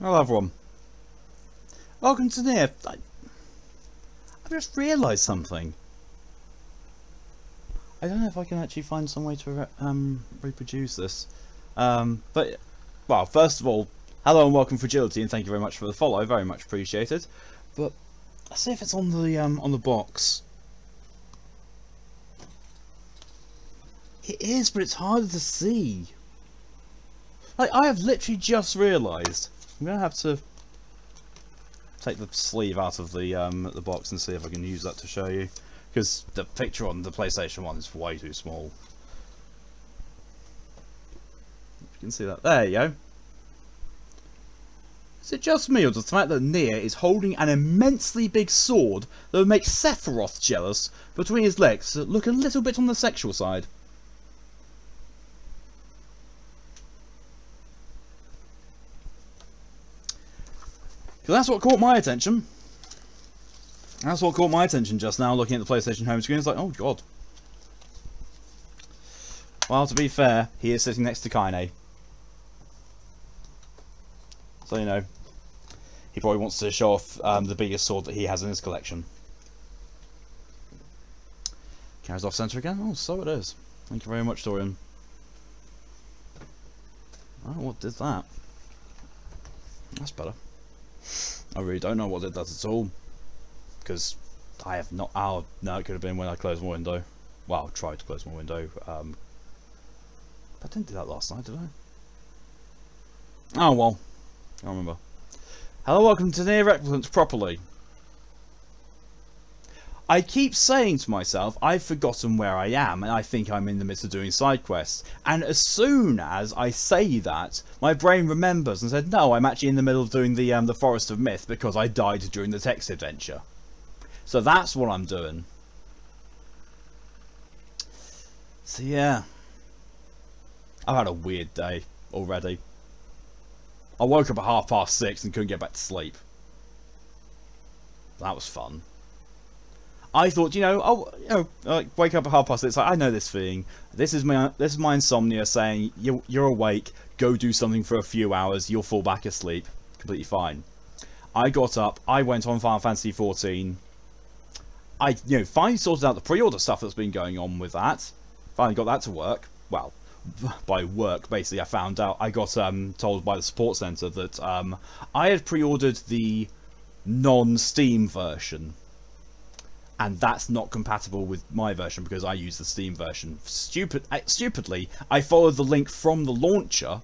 Hello everyone. Welcome to NieR. I just realised something. I don't know if I can actually find some way to reproduce this. But, well, first of all, hello and welcome Fragility, and thank you very much for the follow, very much appreciated. But, let's see if it's on the box. It is, but it's harder to see. Like, I have literally just realised. I'm gonna have to take the sleeve out of the box and see if I can use that to show you, because the picture on the PlayStation 1 is way too small. If you can see that, there you go. Is it just me, or does the fact that NieR is holding an immensely big sword that would make Sephiroth jealous between his legs look a little bit on the sexual side? Because that's what caught my attention. That's what caught my attention just now, looking at the PlayStation home screen. It's like, oh god. Well, to be fair, he is sitting next to Kaine. So, you know, he probably wants to show off the biggest sword that he has in his collection. Carries off centre again? Oh, so it is. Thank you very much, Dorian. Oh, what did that? That's better. I really don't know what did that at all, because I have not. Oh no, it could have been when I closed my window. Well, I tried to close my window. I didn't do that last night, did I? Oh well, I don't remember. Hello, welcome to NieR Replicant properly. I keep saying to myself, I've forgotten where I am, and I think I'm in the midst of doing side quests. And as soon as I say that, my brain remembers and said, no, I'm actually in the middle of doing the Forest of Myth because I died during the text adventure. So that's what I'm doing. So yeah, I've had a weird day already. I woke up at 6:30 and couldn't get back to sleep. That was fun. I thought, wake up at 6:30. It's like, I know this feeling. This is my insomnia saying you're awake. Go do something for a few hours. You'll fall back asleep. Completely fine. I got up. I went on Final Fantasy 14. I finally sorted out the pre-order stuff that's been going on with that. Finally got that to work. Well, by work basically, I found out. I got told by the support center that I had pre-ordered the non-Steam version. And that's not compatible with my version because I use the Steam version. Stupidly, I followed the link from the launcher,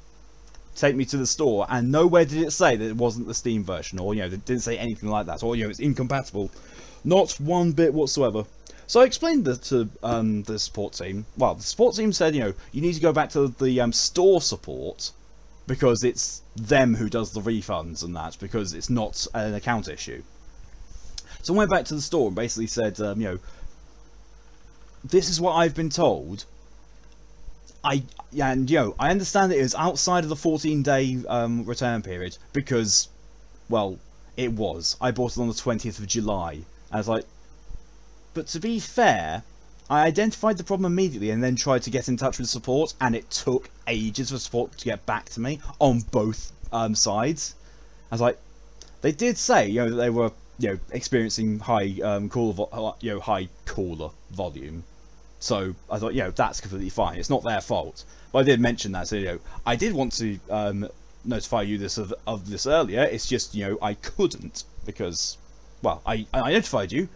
take me to the store, and nowhere did it say that it wasn't the Steam version, or it didn't say anything like that, or it's incompatible, not one bit whatsoever. So I explained that to the support team. Well, the support team said, you need to go back to the store support because it's them who does the refunds and that, because it's not an account issue. So I went back to the store and basically said, this is what I've been told. I understand that it was outside of the 14-day return period because, well, it was. I bought it on the 20th of July. I was like, but to be fair, I identified the problem immediately and then tried to get in touch with support, and it took ages for support to get back to me on both sides. I was like, they did say, that they were experiencing high high cooler volume, so I thought that's completely fine. It's not their fault. But I did mention that, so I did want to notify you of this earlier. It's just I couldn't because, well, I notified you,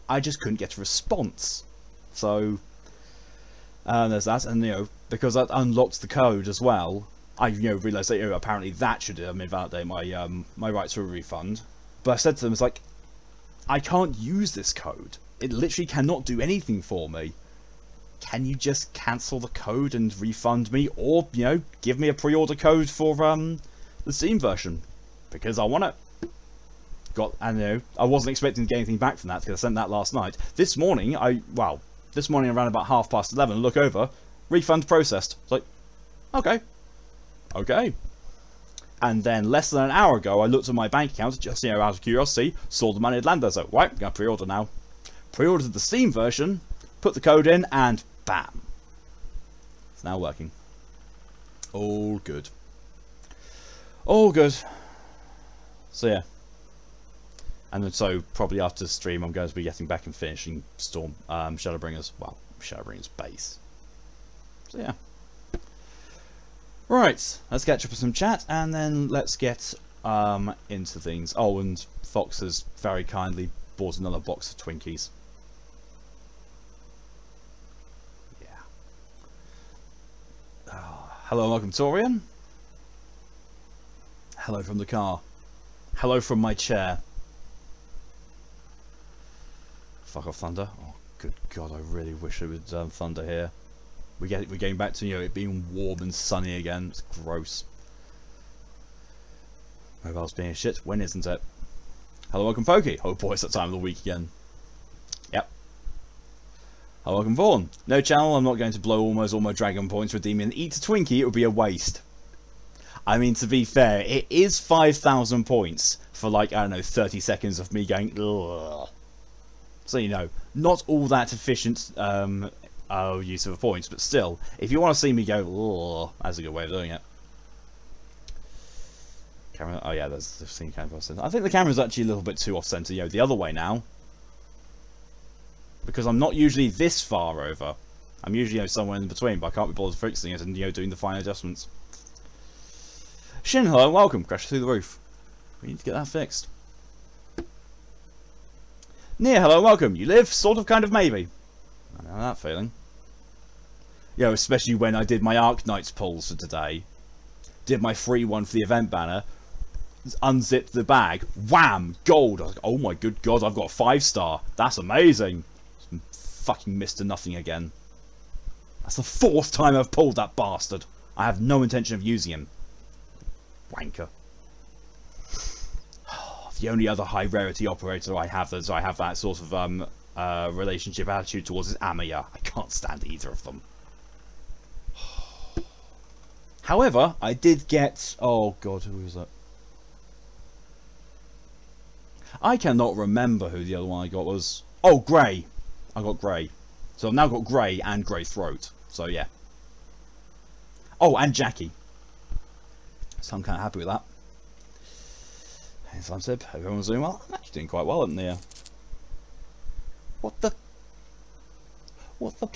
I just couldn't get a response. So there's that, and because that unlocked the code as well, I realised that apparently that should invalidate my my right to a refund. But I said to them, it's like, I can't use this code. It literally cannot do anything for me. Can you just cancel the code and refund me, or give me a pre-order code for the Steam version, because I want it. I wasn't expecting to get anything back from that because I sent that last night. This morning around about 11:30, look over, refund processed. It's like, okay. And then less than an hour ago, I looked at my bank account, just out of curiosity, saw the money had landed. So, right, I'm going to pre-order now. Pre-ordered the Steam version, put the code in, and bam. It's now working. All good. All good. So yeah. And then, so probably after the stream I'm going to be getting back and finishing Shadowbringers, well, Shadowbringers base. So yeah. Right, let's catch up with some chat and then let's get into things. Oh, and Fox has very kindly bought another box of Twinkies. Yeah. Hello, welcome Torian. Hello from the car. Hello from my chair. Fuck off, Thunder. Oh, good God, I really wish it was Thunder here. We're getting back to, you know, it being warm and sunny again. It's gross. Mobile's being a shit. When isn't it? Hello, welcome Pokey. Oh boy, it's that time of the week again. Yep. Hello, welcome Vaughn. No channel, I'm not going to blow almost all my dragon points redeeming and eat a Twinkie. It would be a waste. I mean, to be fair, it is 5,000 points for like, I don't know, 30 seconds of me going, ugh. So, you know, not all that efficient use of points, but still, if you want to see me go, ugh, that's a good way of doing it. Camera, oh yeah, there's the scene camera off center. I think the camera's actually a little bit too off center, you know, the other way now. Because I'm not usually this far over. I'm usually, you know, somewhere in between, but I can't be bothered fixing it and, you know, doing the fine adjustments. Shin, hello, welcome. Crash through the roof. We need to get that fixed. NieR, hello, welcome. You live? Sort of, kind of, maybe. I know that feeling. You know, especially when I did my Arknights pulls for today. Did my free one for the event banner. Unzipped the bag. Wham! Gold! I was like, oh my good God, I've got a 5-star. That's amazing. Fucking Mr. Nothing again. That's the 4th time I've pulled that bastard. I have no intention of using him. Wanker. The only other high rarity operator I have that sort of relationship attitude towards is Amaya. I can't stand either of them. However, I did get... Oh God, who was that? I cannot remember who the other one I got was. Oh, Grey. I got Grey. So I've now got Grey and Grey Throat. So yeah. Oh, and Jackie. So I'm kind of happy with that. Hey, Slam Sib, hope everyone's doing well. I'm actually doing quite well in there. What the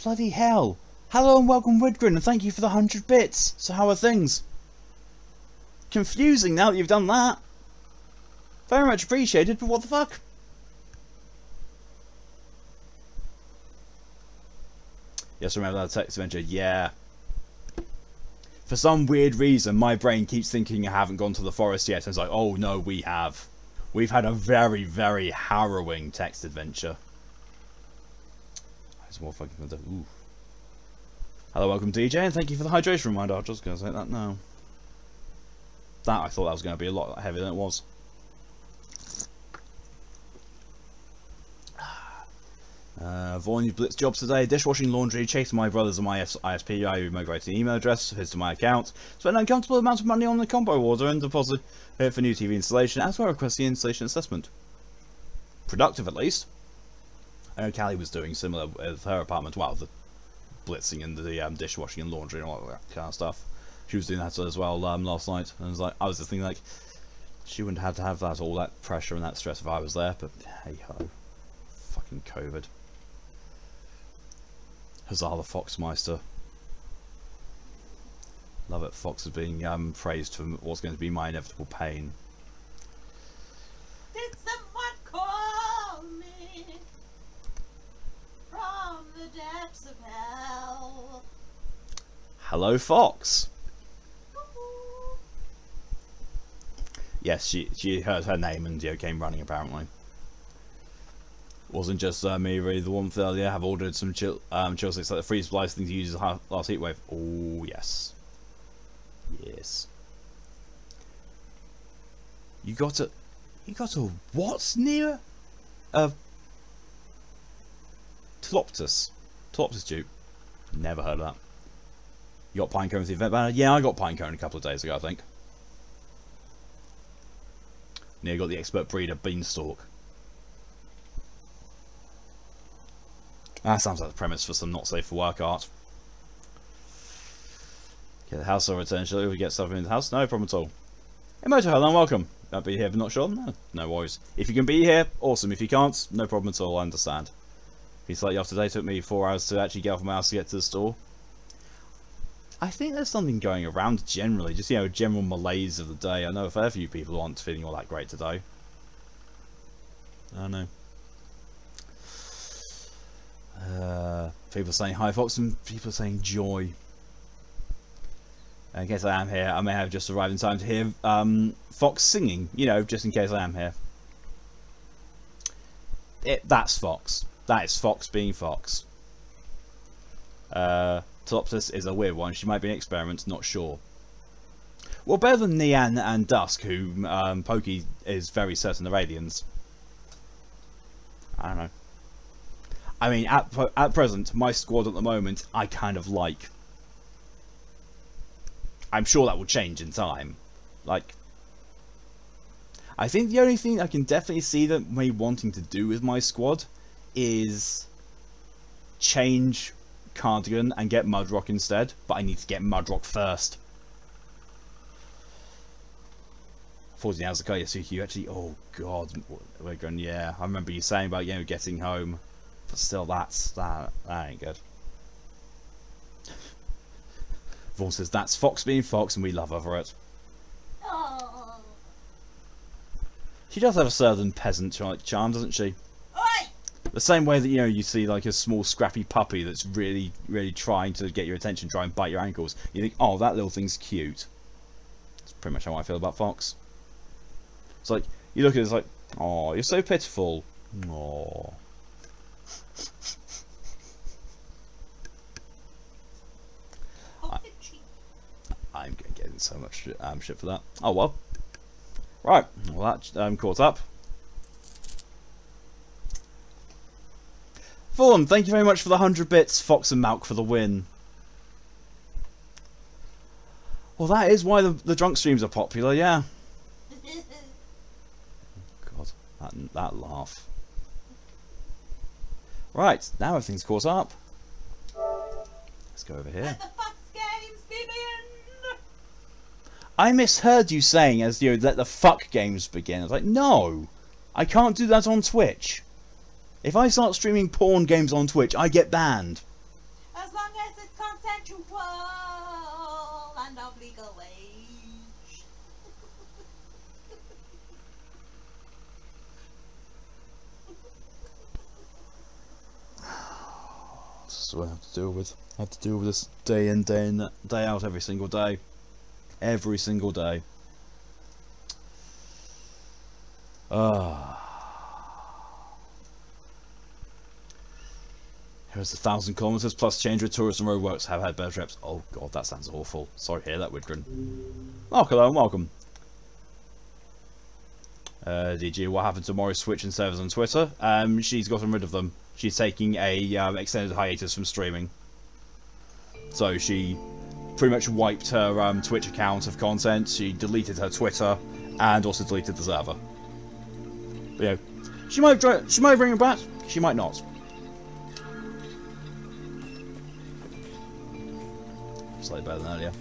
bloody hell? Hello and welcome Widgrin, and thank you for the 100 bits. So how are things? Confusing now that you've done that. Very much appreciated, but what the fuck? Yes, remember that text adventure? Yeah. For some weird reason, my brain keeps thinking I haven't gone to the forest yet, and it's like, oh no, we have. We've had a very, very harrowing text adventure. There's more fucking... Ooh. Hello, welcome DJ, and thank you for the hydration reminder. I was just going to say that now. That, I thought that was going to be a lot heavier than it was. Vaughn, you blitzed jobs today. Dishwashing, laundry, chasing my brothers and my ISP. I migrated the email address, his to my account. Spent an uncomfortable amount of money on the combo order and deposit it for new TV installation, as well as requesting the installation assessment. Productive, at least. I know Callie was doing similar with her apartment. Well, the blitzing and the dishwashing and laundry and all that kind of stuff. She was doing that as well last night. And I was just thinking, like, she wouldn't have to have that all that pressure and that stress if I was there. But hey ho, fucking COVID. Huzzah the Foxmeister. Love it. Fox is being praised for what's going to be my inevitable pain. Did someone call me from the depths of hell? Hello, Fox. Yes, she heard her name and came running apparently. Wasn't just me really. The one for earlier have ordered some chill sticks like the freeze splice thing to use as last heat wave. Oh yes, yes. You got a what near a Tloptus dupe. Never heard of that. You got Pinecone with the event banner? Yeah, I got Pinecone a couple of days ago, I think. NieR got the expert breeder Beanstalk. That sounds like the premise for some not safe for work art. Get the house or return. Shall we get stuff into the house? No problem at all. Emoto, hello and welcome. be here but not sure? No, no worries. If you can be here, awesome. If you can't, no problem at all, I understand. If it's slightly off today, it took me 4 hours to actually get off my house to get to the store. I think there's something going around generally, just, you know, general malaise of the day. I know a fair few people aren't feeling all that great today. I don't know. People saying hi Fox and people saying joy. In case I am here, I may have just arrived in time to hear Fox singing, you know, just in case I am here. That's Fox. That is Fox being Fox. Telopsis is a weird one. She might be an experiment, not sure. Well, better than NieR and Dusk, who Pokey is very certain are aliens. I don't know. I mean, at present, my squad at the moment, I kind of like. I'm sure that will change in time. Like, I think the only thing I can definitely see that me wanting to do with my squad is change Cardigan and get Mudrock instead. But I need to get Mudrock first. Fortunately, how's the car? So you actually, oh god, we're going. Yeah, I remember you saying about, you know, getting home, but still, that ain't good. Vaughn says that's Fox being Fox, and we love her for it. Oh. She does have a southern peasant like charm, doesn't she? Oi! The same way that, you know, you see like a small scrappy puppy that's really, really trying to get your attention, try and bite your ankles. You think, oh, that little thing's cute. That's pretty much how I feel about Fox. It's like, you look at it, it's like, oh, you're so pitiful. Oh. I'm going to get in so much shit for that. Oh well. Right, well that caught up. Vaughn, thank you very much for the 100 bits. Fox and Malk for the win. Well, that is why the drunk streams are popular, yeah. God, that laugh. Right, now everything's caught up. Let's go over here. I misheard you saying, as you know, let the fuck games begin. I was like, no, I can't do that on Twitch. If I start streaming porn games on Twitch, I get banned. As long as it's consensual and of legal age. That's what I have to deal with. I have to deal with this day in, day out, every single day. Every single day. Here's 1,000 kilometers plus change with tourists and roadworks have had better trips. Oh god, that sounds awful. Sorry to hear that, Widgren. Oh, hello and welcome. DG, what happened to Morris Switch and servers on Twitter? She's gotten rid of them. She's taking a extended hiatus from streaming. So she pretty much wiped her Twitch account of content. She deleted her Twitter and also deleted the server. But, you know, she might bring it back. She might not. Slightly better than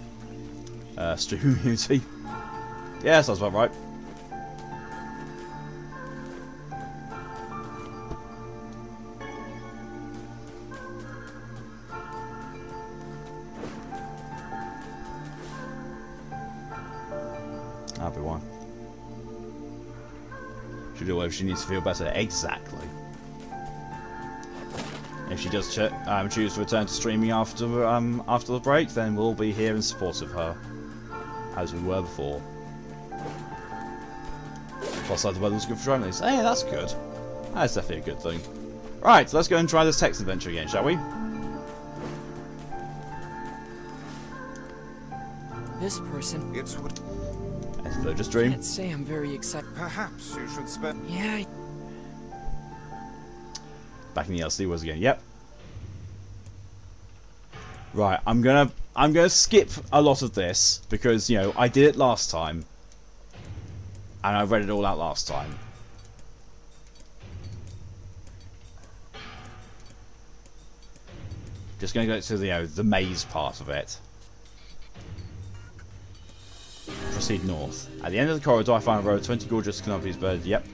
earlier. Stream immunity. Yeah, sounds about right. That'll be one. She'll do whatever she needs to feel better. Exactly. If she does choose to return to streaming after the break, then we'll be here in support of her, as we were before. Plus, the weather was good for driving these. Hey, that's good. That's definitely a good thing. Right, let's go and try this text adventure again, shall we? This person. It's what. Just dream. Can't say I'm very excited. Perhaps you should spend. Yeah. Back in the LCD was again. Yep. Right, I'm gonna skip a lot of this because, you know, I did it last time, and I read it all out last time. Just gonna go to the maze part of it. proceed north. At the end of the corridor, I find a row of 20 gorgeous canopies birds. Yep.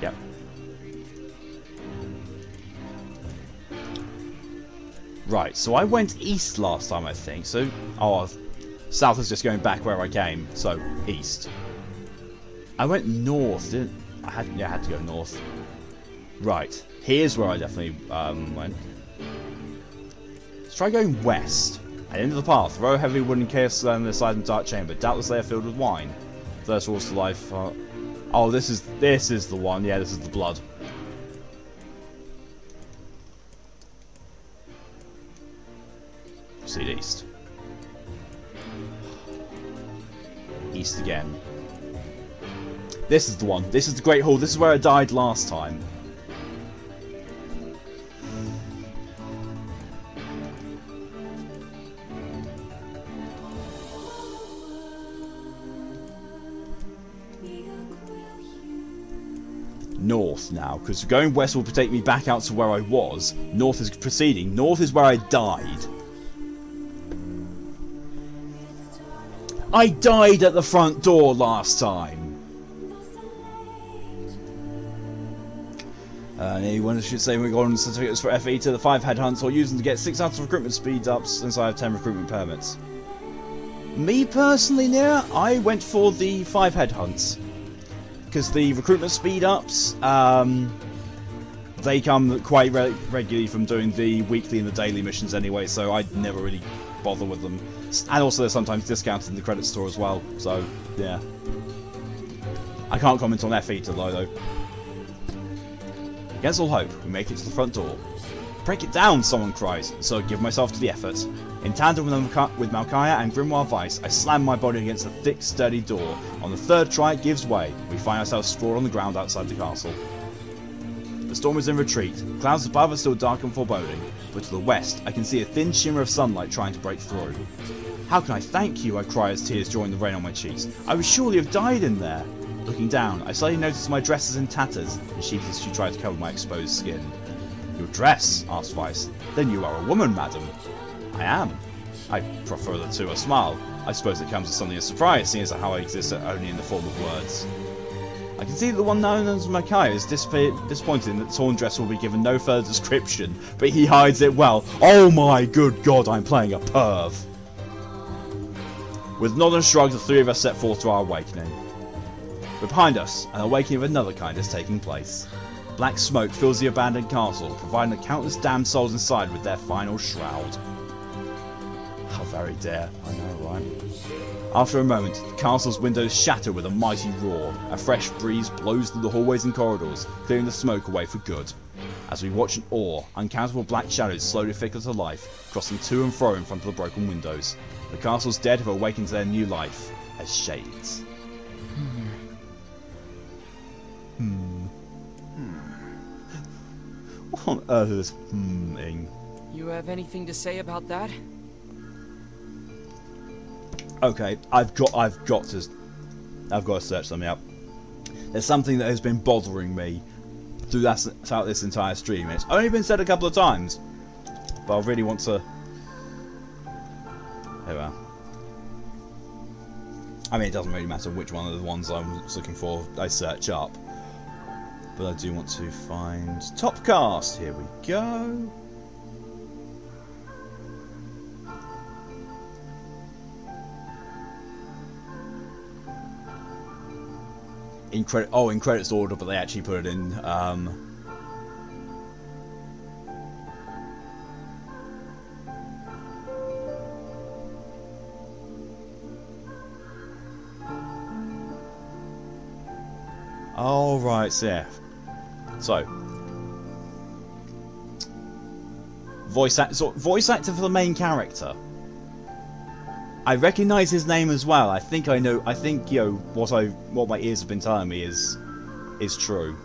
Yep. Right, so I went east last time, I think. So, oh, south is just going back where I came. So, east. I went north, didn't I? I had to go north. Right, here's where I definitely went. Let's try going west. At the end of the path, row of heavy wooden chaos on the side of the dark chamber. Doubtless they are filled with wine. Thirst walks to life. Oh, this is the one. Yeah, this is the blood. Proceed east. East again. This is the one. This is the Great Hall. This is where I died last time. North now, because going west will take me back out to where I was. North is proceeding. North is where I died. I died at the front door last time. Anyone should say we're going certificates for FE to the 5 headhunts or use them to get 6 out of recruitment speed ups since I have 10 recruitment permits. Me personally, NieR, I went for the 5 headhunts. Because the recruitment speed ups, they come quite regularly from doing the weekly and the daily missions anyway, so I'd never really bother with them. And also they're sometimes discounted in the credit store as well, so yeah. I can't comment on FE though. Against all hope, we make it to the front door. Break it down, someone cries, so I give myself to the effort. In tandem with Malkaya and Grimoire Weiss, I slam my body against the thick, sturdy door. On the third try, it gives way. We find ourselves sprawled on the ground outside the castle. The storm is in retreat. Clouds above are still dark and foreboding, but to the west, I can see a thin shimmer of sunlight trying to break through. How can I thank you? I cry as tears join the rain on my cheeks. I would surely have died in there. Looking down, I suddenly notice my dress is in tatters, and she tries to cover my exposed skin. Your dress? Asked Weiss. Then you are a woman, madam. I am. I prefer the two. A smile. I suppose it comes as something of surprise, seeing as how I exist only in the form of words. I can see that the one known as Makai is disappointed that the torn dress will be given no further description, but he hides it well. Oh my good god, I'm playing a perv. With nod and shrug, the three of us set forth to our awakening. But behind us, an awakening of another kind is taking place. Black smoke fills the abandoned castle, providing the countless damned souls inside with their final shroud. How very dear, I know, right? After a moment, the castle's windows shatter with a mighty roar. A fresh breeze blows through the hallways and corridors, clearing the smoke away for good. As we watch in awe, uncountable black shadows slowly flicker to life, crossing to and fro in front of the broken windows. The castle's dead have awakened to their new life as shades. What on earth is this You have anything to say about that? Okay, I've got to search something up. There's something that has been bothering me throughout this entire stream. It's only been said a couple of times, but I really want to. Here we are. I mean, it doesn't really matter which one of the ones I was looking for I search up, but I do want to find Topcast. Here we go. In credits order, but they actually put it in. Oh right, yeah. So, voice actor for the main character. I recognise his name as well. I think I know. I think what my ears have been telling me is true.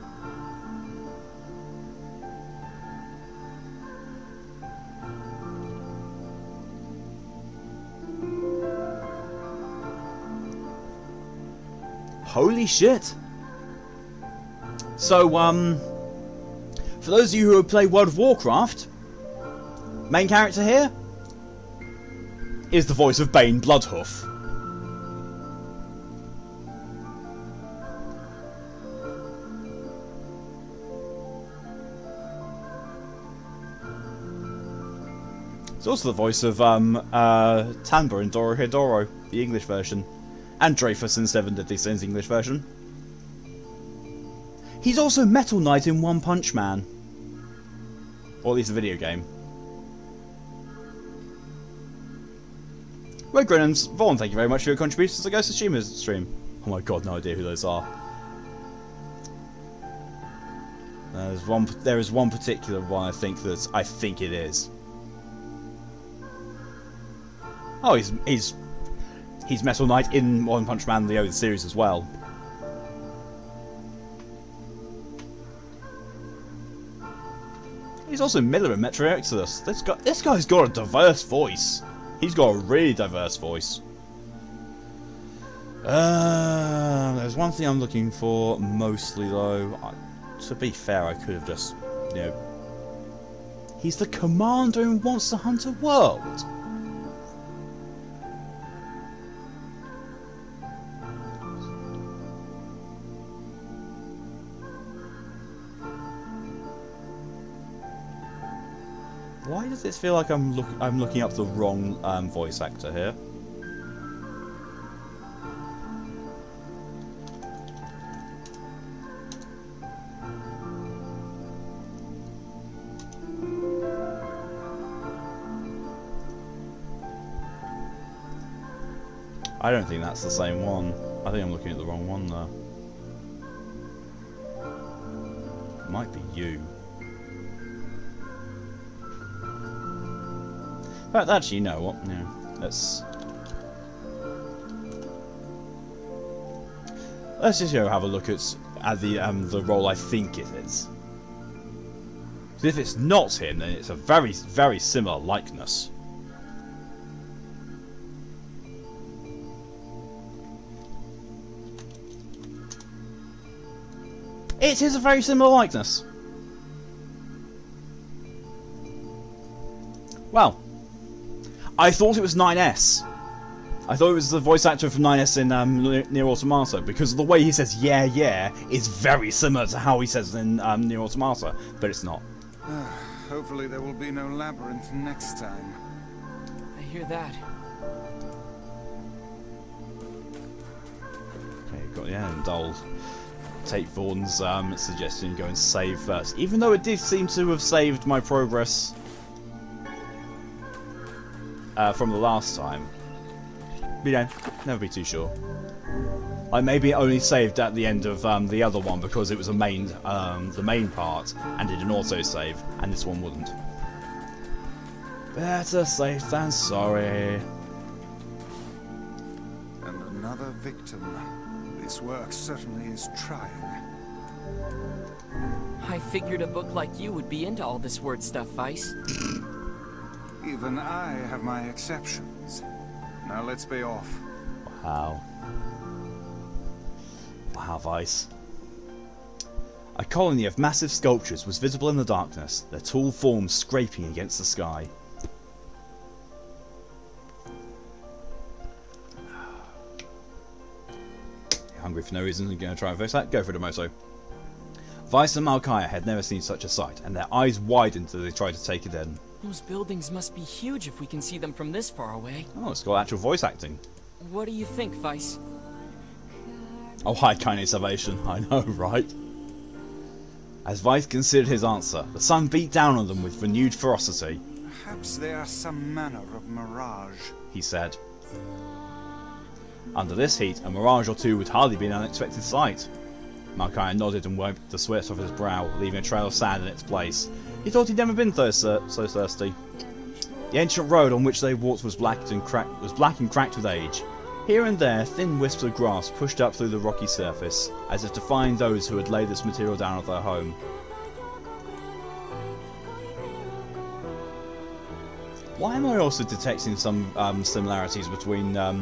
Holy shit! So for those of you who play World of Warcraft, main character here is the voice of Bane Bloodhoof. It's also the voice of Tanba in Dorohedoro, the English version, and Dreyfus in Seven Deadly Sins English version. He's also Metal Knight in One Punch Man, or at least a video game. Red Grinnans, Vaughn, thank you very much for your contributions to the Ghost of Tsushima stream. Oh my god, no idea who those are. There is one particular one I think it is. Oh, he's Metal Knight in One Punch Man the other series as well. He's also Miller in Metro Exodus. This guy's got a diverse voice. He's got a really diverse voice. There's one thing I'm looking for mostly though. To be fair, I could have just, you know, he's the commander in Monster Hunter World. Why does it feel like I'm looking up the wrong voice actor here? I don't think that's the same one. I think I'm looking at the wrong one there. It might be you. But actually, you know what? Yeah, let's just go have a look at the role I think it is. So if it's not him, then it's a very, very similar likeness. It is a very similar likeness. Well, I thought it was 9S. I thought it was the voice actor from 9S in NieR Automata, because of the way he says "yeah, yeah" is very similar to how he says in NieR Automata, but it's not. Hopefully there will be no labyrinth next time. I hear that. Okay, got the end. I'll take Vaughn's suggestion, go and save first, even though it did seem to have saved my progress from the last time. But you know, never be too sure. I maybe only saved at the end of the other one because it was the main part and did an autosave, and this one wouldn't. Better safe than sorry. And another victim. This work certainly is trying. I figured a book like you would be into all this word stuff, Weiss. Even I have my exceptions. Now let's be off. Wow. Wow, Weiss. A colony of massive sculptures was visible in the darkness, their tall forms scraping against the sky. You're hungry for no reason, you're going to try and fix that? Go for the moto. Weiss and Malkaya had never seen such a sight, and their eyes widened as they tried to take it in. Those buildings must be huge if we can see them from this far away. Oh, it's got actual voice acting. What do you think, Weiss? Oh, hi, Kaine Salvation. I know, right? As Weiss considered his answer, the sun beat down on them with renewed ferocity. Perhaps they are some manner of mirage, he said. Under this heat, a mirage or two would hardly be an unexpected sight. Malkaya nodded and wiped the sweat off his brow, leaving a trail of sand in its place. He thought he'd never been so thirsty. The ancient road on which they walked was black and cracked with age. Here and there, thin wisps of grass pushed up through the rocky surface, as if to find those who had laid this material down at their home. Why am I also detecting some similarities between the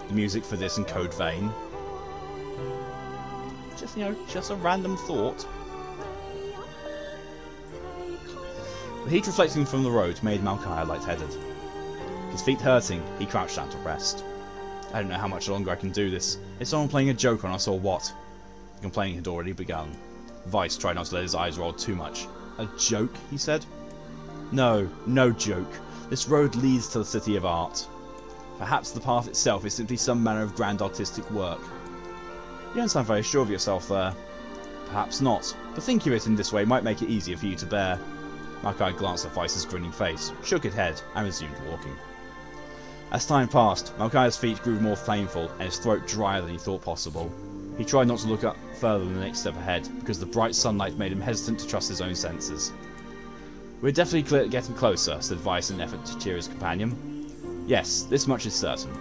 music for this and Code Vein? Just, you know, just a random thought. The heat reflecting from the road made Malkaya light-headed. His feet hurting, he crouched down to rest. I don't know how much longer I can do this. It's someone playing a joke on us or what? The complaining had already begun. Weiss tried not to let his eyes roll too much. A joke, he said? No, no joke. This road leads to the City of Art. Perhaps the path itself is simply some manner of grand artistic work. You don't sound very sure of yourself there. Perhaps not, but thinking of it in this way might make it easier for you to bear. Maokai glanced at Weiss's grinning face, shook his head, and resumed walking. As time passed, Maokai's feet grew more painful, and his throat drier than he thought possible. He tried not to look up further than the next step ahead, because the bright sunlight made him hesitant to trust his own senses. "We're definitely getting closer," said Weiss in an effort to cheer his companion. "Yes, this much is certain."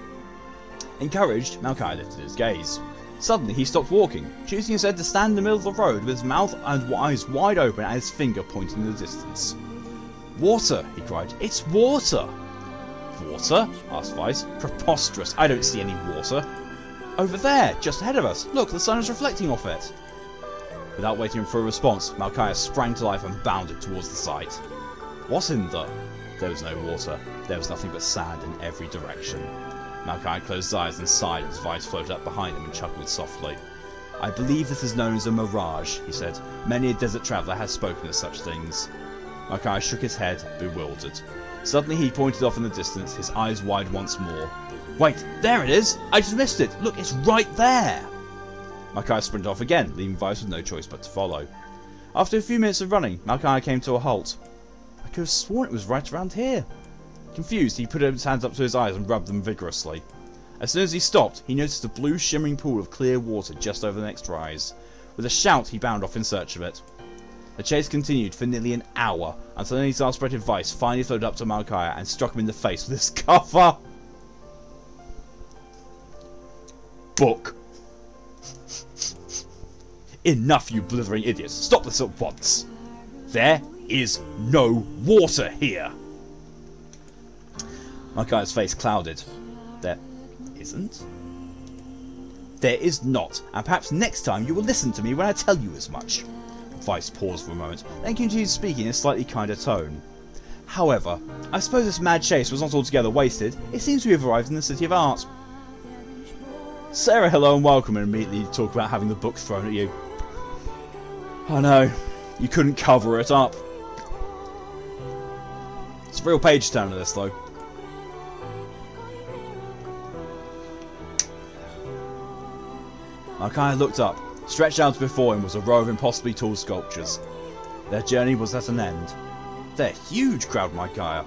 Encouraged, Maokai lifted his gaze. Suddenly he stopped walking, choosing instead to stand in the middle of the road with his mouth and eyes wide open and his finger pointing in the distance. "Water!" he cried. "It's water!" "Water?" asked Weiss. "Preposterous! I don't see any water." "Over there, just ahead of us. Look, the sun is reflecting off it." Without waiting for a response, Maokai sprang to life and bounded towards the site. What in the... There was no water. There was nothing but sand in every direction. Maokai closed his eyes and sighed as Weiss floated up behind him and chuckled softly. "I believe this is known as a mirage," he said. "Many a desert traveller has spoken of such things." Maokai shook his head, bewildered. Suddenly he pointed off in the distance, his eyes wide once more. "Wait, there it is! I just missed it! Look, it's right there!" Maokai sprinted off again, leaving Weiss with no choice but to follow. After a few minutes of running, Maokai came to a halt. I could have sworn it was right around here. Confused, he put his hands up to his eyes and rubbed them vigorously. As soon as he stopped, he noticed a blue shimmering pool of clear water just over the next rise. With a shout, he bounded off in search of it. The chase continued for nearly an hour, until an exasperated Weiss finally floated up to Maokai and struck him in the face with his cover. Book. "Enough, you blithering idiots! Stop this at once! There is no water here!" Maokai's face clouded. "There isn't?" "There is not, and perhaps next time you will listen to me when I tell you as much." Weiss paused for a moment, then continued speaking in a slightly kinder tone. "However, I suppose this mad chase was not altogether wasted. It seems we have arrived in the City of Art." Say a hello and welcome and immediately talk about having the book thrown at you. I know, you couldn't cover it up. It's a real page turner this though. Maokai looked up. Stretched out before him was a row of impossibly tall sculptures. Their journey was at an end. "They're huge," growled Maokai.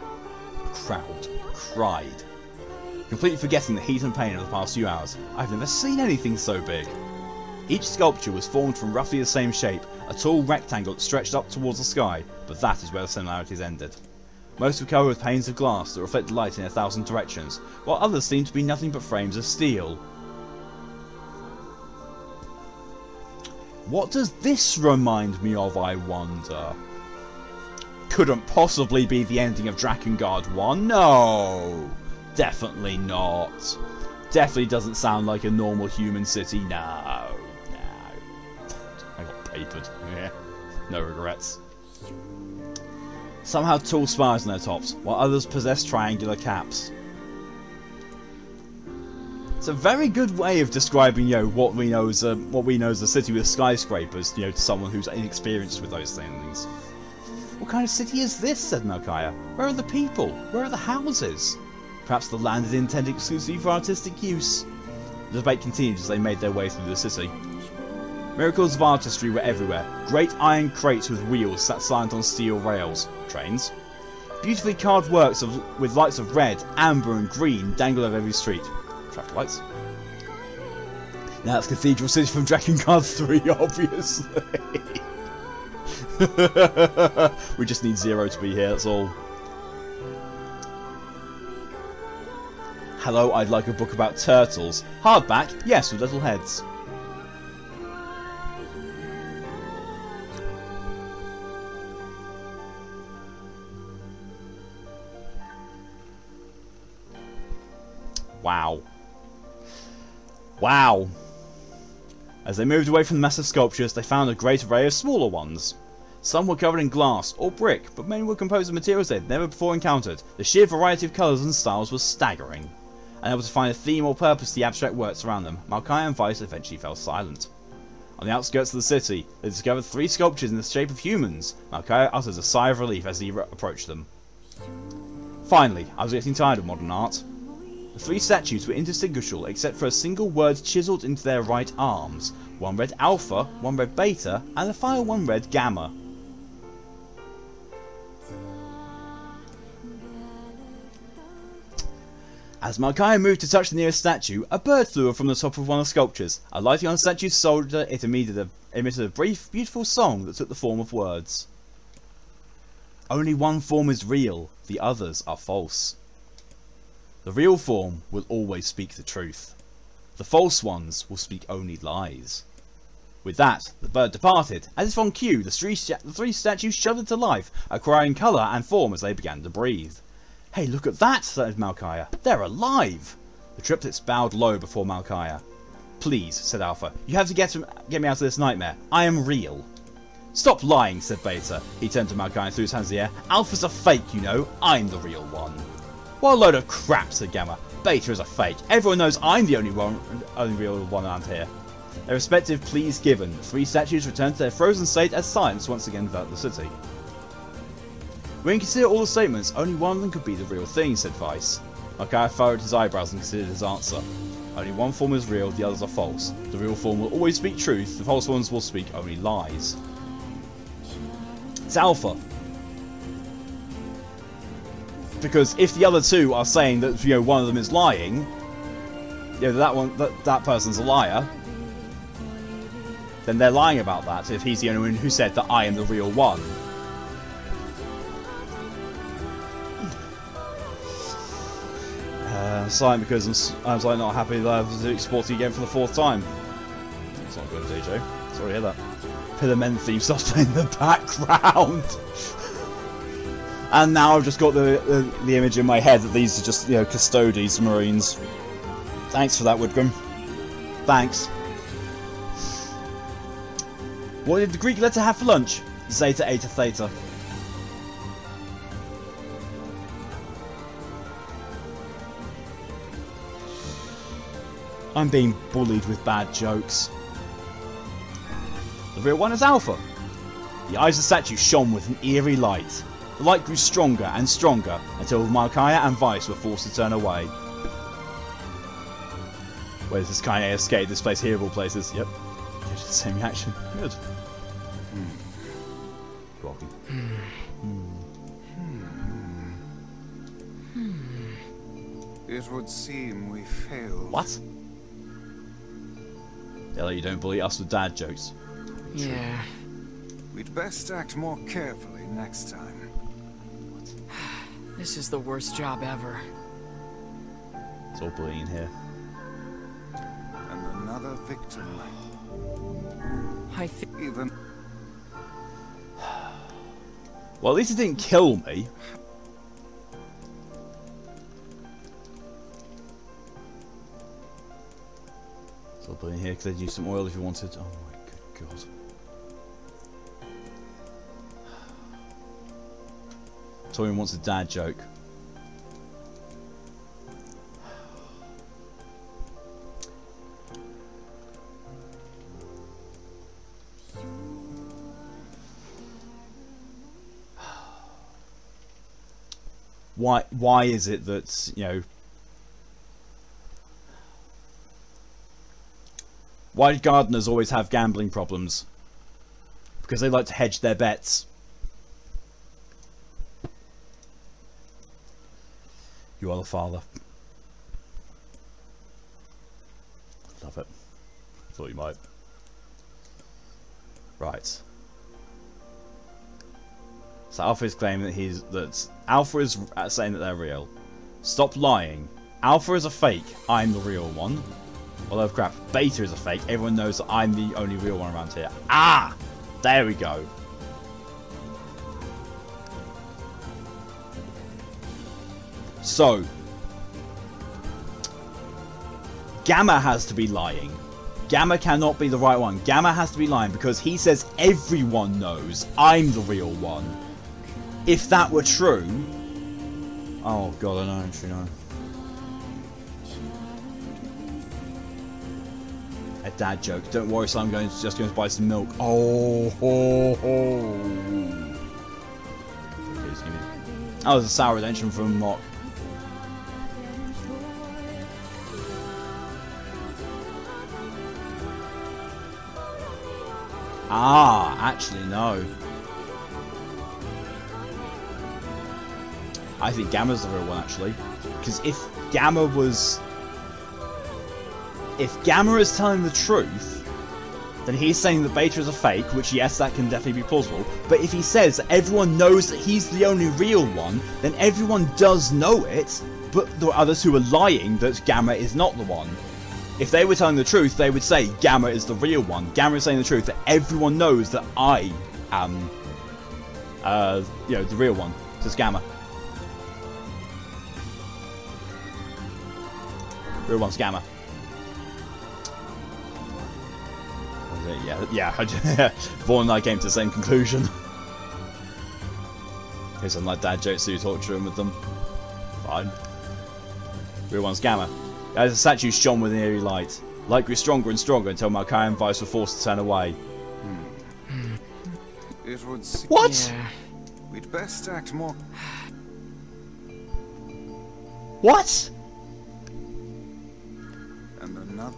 Cried. Completely forgetting the heat and pain of the past few hours. "I've never seen anything so big." Each sculpture was formed from roughly the same shape, a tall rectangle that stretched up towards the sky, but that is where the similarities ended. Most were covered with panes of glass that reflected light in 1,000 directions, while others seemed to be nothing but frames of steel. What does this remind me of, I wonder? Couldn't possibly be the ending of Drakengard 1, no! Definitely not. Definitely doesn't sound like a normal human city, no. I got papered, yeah. No regrets. Some had tall spires on their tops, while others possessed triangular caps. It's a very good way of describing, what we know as a city with skyscrapers, to someone who's inexperienced with those things. "What kind of city is this?" said Maokai. "Where are the people? Where are the houses? Perhaps the land is intended exclusively for artistic use." The debate continued as they made their way through the city. Miracles of artistry were everywhere. Great iron crates with wheels sat silent on steel rails. Trains. Beautifully carved works with lights of red, amber and green dangled over every street. Traffic lights. Now that's Cathedral City from Drakengard 3, obviously. We just need Zero to be here, that's all. "Hello, I'd like a book about turtles. Hardback? Yes, with little heads." Wow. As they moved away from the massive sculptures, they found a great array of smaller ones. Some were covered in glass or brick, but many were composed of materials they'd never before encountered. The sheer variety of colours and styles was staggering. Unable to find a theme or purpose to the abstract works around them, Malkaia and Weiss eventually fell silent. On the outskirts of the city, they discovered 3 sculptures in the shape of humans. Malkaia uttered a sigh of relief as he approached them. Finally, I was getting tired of modern art. The 3 statues were indistinguishable except for a single word chiselled into their right arms. One read Alpha, one read Beta, and the final one read Gamma. As Malkaia moved to touch the nearest statue, a bird flew from the top of one of the sculptures. Alighting on the statue's shoulder, it emitted a brief, beautiful song that took the form of words. Only one form is real, the others are false. The real form will always speak the truth. The false ones will speak only lies. With that, the bird departed. As if on cue, the 3 statues shuddered to life, acquiring colour and form as they began to breathe. Hey, look at that, said Malkaia. They're alive! The triplets bowed low before Malkaia. Please, said Alpha, you have to get me out of this nightmare. I am real. Stop lying, said Beta. He turned to Malkaia and threw his hands in the air. Alpha's a fake, you know. I'm the real one. What a load of crap, said Gamma. Beta is a fake. Everyone knows I'm the only real one around here. Their respective pleas given, the 3 statues returned to their frozen state as silence once again enveloped the city. When you consider all the statements, only one of them could be the real thing, said Weiss. Malkaia furrowed his eyebrows and considered his answer. Only one form is real, the others are false. The real form will always speak truth, the false ones will speak only lies. It's Alpha. Because if the other 2 are saying that, you know, one of them is lying, you know, that person's a liar, then they're lying about that if he's the only one who said that I am the real one. I'm silent because I'm not happy that I have to export it again for the 4th time. It's not good, DJ. Sorry to hear that. Pillar Men theme starts playing in the background. And now I've just got the image in my head that these are just, you know, Custodes Marines. Thanks for that, Woodgrim. Thanks. What did the Greek letter have for lunch? Zeta Eta Theta. I'm being bullied with bad jokes. The real one is Alpha. The eyes of the statue shone with an eerie light. The light grew stronger and stronger until Malkaia and Weiss were forced to turn away. Where does this kind of escape this place here of all places? Yep. The same reaction. Good. Welcome. It would seem we failed. What? Yeah, you don't bully us with dad jokes. Yeah. We'd best act more carefully next time. This is the worst job ever. It's all bullying here. And another victim. I think Even... Well, at least it didn't kill me. It's all bullying here because they'd use some oil if you wanted. Oh my good god. Torian wants a dad joke. Why is it that, you know, why do gardeners always have gambling problems? Because they like to hedge their bets. You are the father. Love it. Thought you might. Right. So Alpha is claiming that Alpha is saying that they're real. Stop lying. Alpha is a fake. I'm the real one. Although crap, Beta is a fake. Everyone knows that I'm the only real one around here. Ah! There we go. So, Gamma has to be lying. Gamma cannot be the right one. Gamma has to be lying because he says everyone knows I'm the real one. If that were true... Oh god, I know, actually know. A dad joke. Don't worry, son, I'm just going to buy some milk. Oh, ho, ho. That was a sour redemption from Mock. Ah, actually no. I think Gamma's the real one, actually. Because if Gamma is telling the truth, then he's saying that Beta is a fake, which yes, that can definitely be plausible. But if he says that everyone knows that he's the only real one, then everyone does know it, but there are others who are lying that Gamma is not the one. If they were telling the truth, they would say Gamma is the real one. Gamma is saying the truth, that everyone knows that I am, you know, the real one. So it's Gamma. Real one's Gamma. Yeah. Vaughn and I came to the same conclusion. Here's some like dad jokes, so you torture him with them. Fine. Real one's Gamma. As the statue shone with an eerie light. Light grew stronger and stronger until Malkai and Weiss were forced to turn away. It would seem What? Yeah. we'd best act more. What? And another.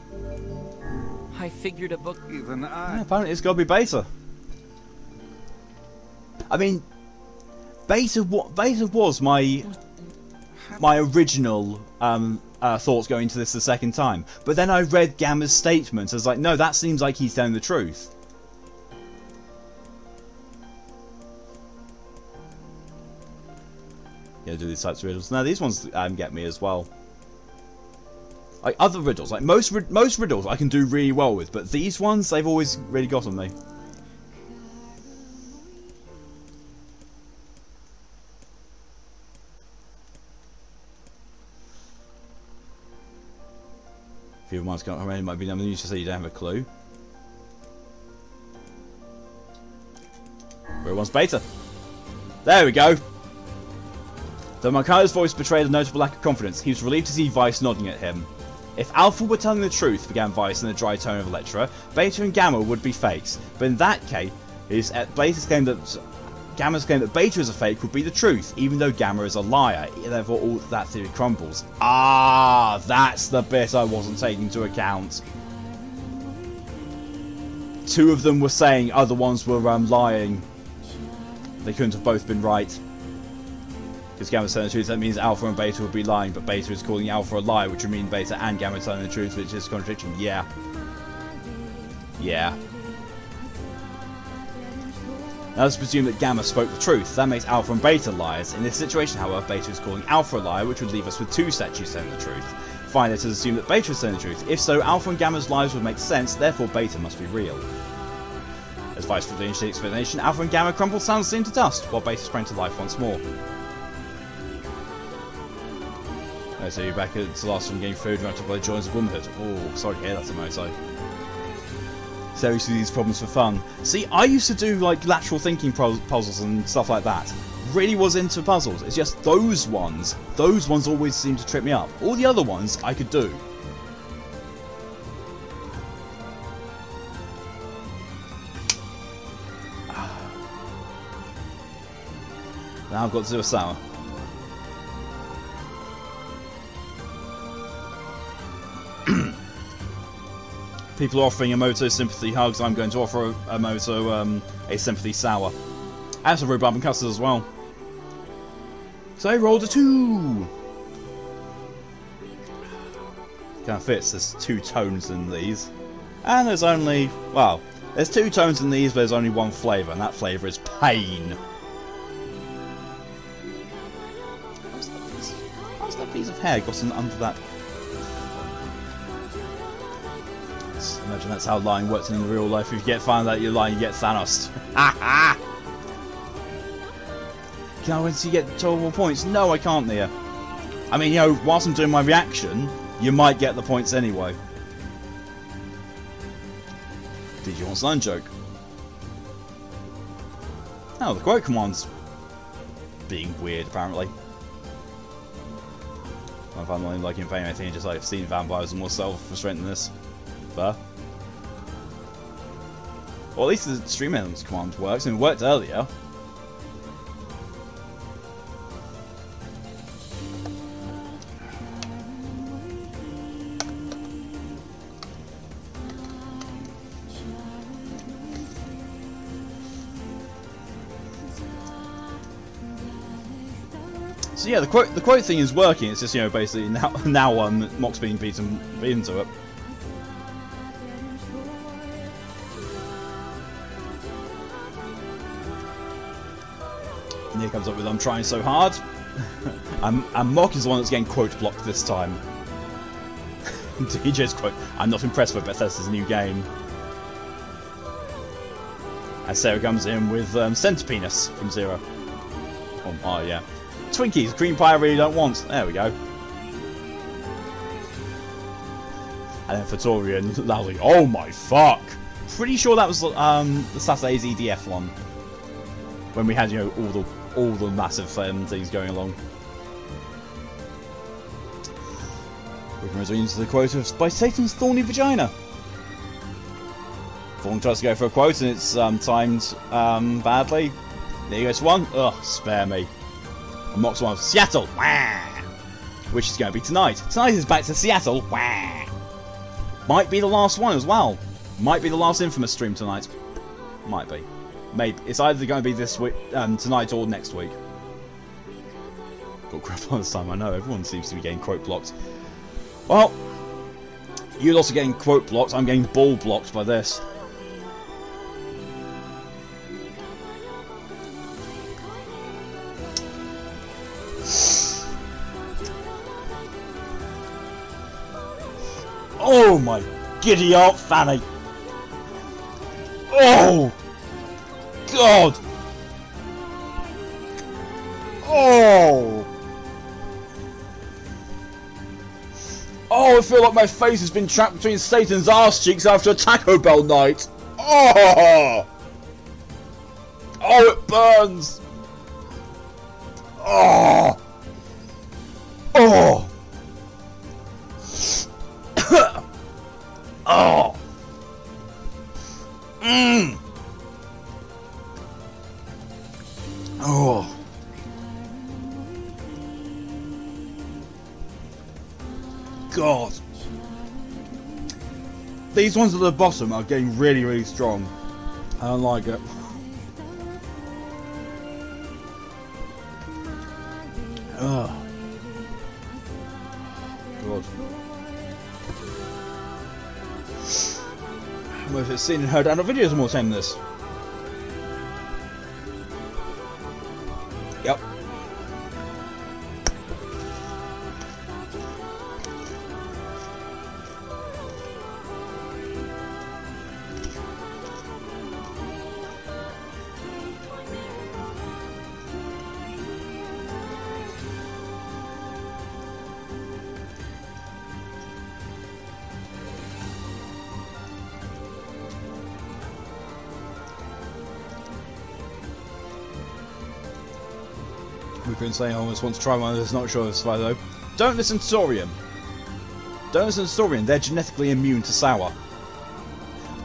I figured a book. Even I. Yeah, apparently it's got to be Beta. I mean, Beta was my original thoughts going into this the second time, but then I read Gamma's statement. I was like, no, that seems like he's telling the truth. Yeah, do these types of riddles. Now these ones get me as well. Like other riddles, like most riddles I can do really well with, but these ones, they've always really gotten me. A few months ago, it might be number used to say you don't have a clue. Where one's Beta? There we go! Though Makai's voice betrayed a notable lack of confidence, he was relieved to see Weiss nodding at him. If Alpha were telling the truth, began Weiss in the dry tone of a lecturer, Beta and Gamma would be fakes. But in that case, Gamma's claim that Beta is a fake would be the truth, even though Gamma is a liar. Therefore, all that theory crumbles. Ah, that's the bit I wasn't taking into account. Two of them were saying other ones were lying. They couldn't have both been right. Because Gamma's telling the truth, that means Alpha and Beta would be lying, but Beta is calling Alpha a lie, which would mean Beta and Gamma telling the truth, which is a contradiction. Yeah. Yeah. Now let's presume that Gamma spoke the truth. That makes Alpha and Beta liars. In this situation, however, Beta is calling Alpha a liar, which would leave us with two statues telling the truth. Finally, let us assume that Beta is telling the truth. If so, Alpha and Gamma's lies would make sense, therefore Beta must be real. As Weiss finished the explanation, Alpha and Gamma crumbled soundlessly into dust, while Beta sprang to life once more. So you're back at the last one getting food right up by the joins of womanhood. Oh, sorry to hear that, Tomoto. So we used to do these problems for fun. See, I used to do like lateral thinking puzzles and stuff like that. Really was into puzzles. It's just those ones always seem to trip me up. All the other ones I could do. Now I've got to do a sour. People are offering Emoto sympathy hugs. I'm going to offer Emoto a sympathy sour. And some rhubarb and custard as well. So I rolled a 2. Kind of fits. There's 2 tones in these. And there's only... well, there's 2 tones in these, but there's only one flavour. And that flavour is pain. How's that piece of hair gotten under that... imagine that's how lying works in real life. If you get found out you're lying, you get Thanos. Ha Can I win so you get 12 more points? No, I can't, NieR. I mean, you know, whilst I'm doing my reaction, you might get the points anyway. Did you want to learn joke? Oh, the quote command's being weird, apparently. If I'm not like invading anything, just like seeing vampires and more self-restraint than this. Fair. Well, at least the stream elements command works, and it worked earlier. So yeah, the quote thing is working. It's just, you know, basically now Mock's being beaten to it. NieR comes up with "I'm trying so hard," and Mock is the one that's getting quote blocked this time. DJ's quote: "I'm not impressed with Bethesda's new game." And Sarah comes in with Centerpenis from Zero. Oh yeah. Twinkies, cream pie I really don't want. There we go. And then Fatorian loudly, "Oh my fuck!" Pretty sure that was the Saturday's EDF one, when we had, you know, all the massive things going along. We can resume into the quote of "By Satan's thorny vagina." Thorn tries to go for a quote and it's timed badly. There goes one. Ugh, spare me. And Mock's one of Seattle, wah! Which is going to be tonight. Tonight is back to Seattle, wah! Might be the last one as well. Might be the last Infamous stream tonight. Might be. Maybe. It's either going to be this week, tonight, or next week. Got crap on this time, I know. Everyone seems to be getting quote blocked. Well, you're also getting quote blocked. I'm getting ball blocked by this. Oh my giddy aunt Fanny! Oh! God! Oh! Oh, I feel like my face has been trapped between Satan's arse cheeks after a Taco Bell night! Oh! Oh, it burns! Oh! Oh! Oh! Mmm! Oh! God! These ones at the bottom are getting really, really strong. I don't like it. Ugh. God. Well, if it's seen and heard, and the videos are more tame than this. Yep. We've been saying I almost want to try one that's not sure of this though. Don't listen to Saurian. Don't listen to Saurian, they're genetically immune to sour.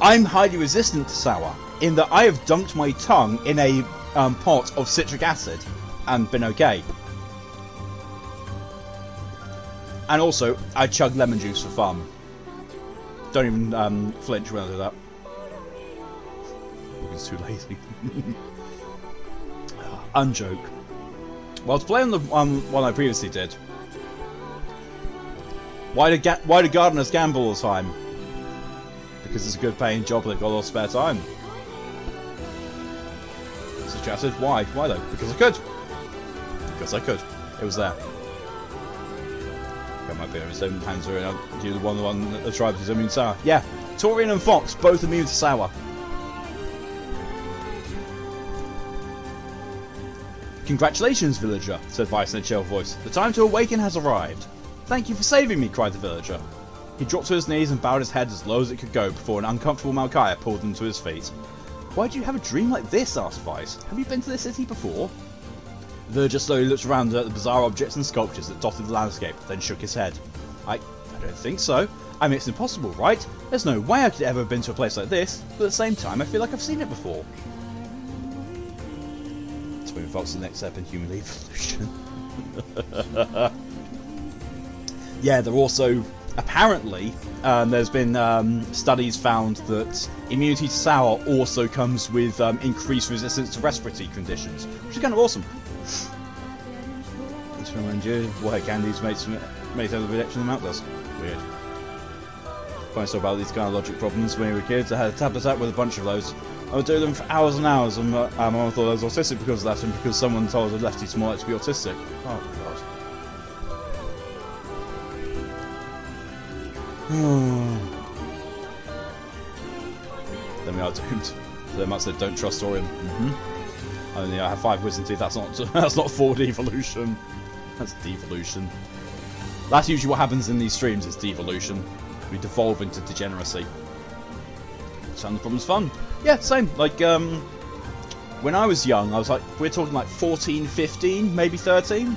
I'm highly resistant to sour, in that I have dunked my tongue in a pot of citric acid and been okay. And also, I chug lemon juice for fun. Don't even flinch when I do that. It's too lazy. Unjoke. Well, to play on the one I previously did, why do gardeners gamble all the time? Because it's a good paying job, they've got a lot of spare time. Suggested, why? Why though? Because I could. Because I could. It was there. Got my bit of his own hands around. Do the one that the tribe is immune to sour. Yeah, Taurian and Fox both immune to sour. Congratulations, villager, said Weissey in a chill voice. The time to awaken has arrived. Thank you for saving me, cried the villager. He dropped to his knees and bowed his head as low as it could go before an uncomfortable Malkaya pulled him to his feet. Why do you have a dream like this? Asked Weiss. Have you been to this city before? The villager slowly looked around at the bizarre objects and sculptures that dotted the landscape, then shook his head. I don't think so. I mean, it's impossible, right? There's no way I could ever have been to a place like this, but at the same time I feel like I've seen it before. Twin Fox, the next step in human evolution. Yeah, they're also... Apparently, there's been studies found that immunity to sour also comes with increased resistance to respiratory conditions, which is kind of awesome. Let's remind you why candies makes have the reaction the mouth does. Weird. Funny stuff about these kind of logic problems when we were kids. I had a tablet out with a bunch of those. I would do them for hours and hours, and my mum thought I was autistic because of that, and because someone told a lefty small to be autistic. Oh god. Then we are doomed. They might say don't trust Orion. Only I have 5 wisdom teeth. That's not forward evolution. That's devolution. That's usually what happens in these streams. Is devolution. We devolve into degeneracy. Sound the problem's fun. Yeah, same. Like when I was young, I was like, we're talking like 14, 15, maybe 13.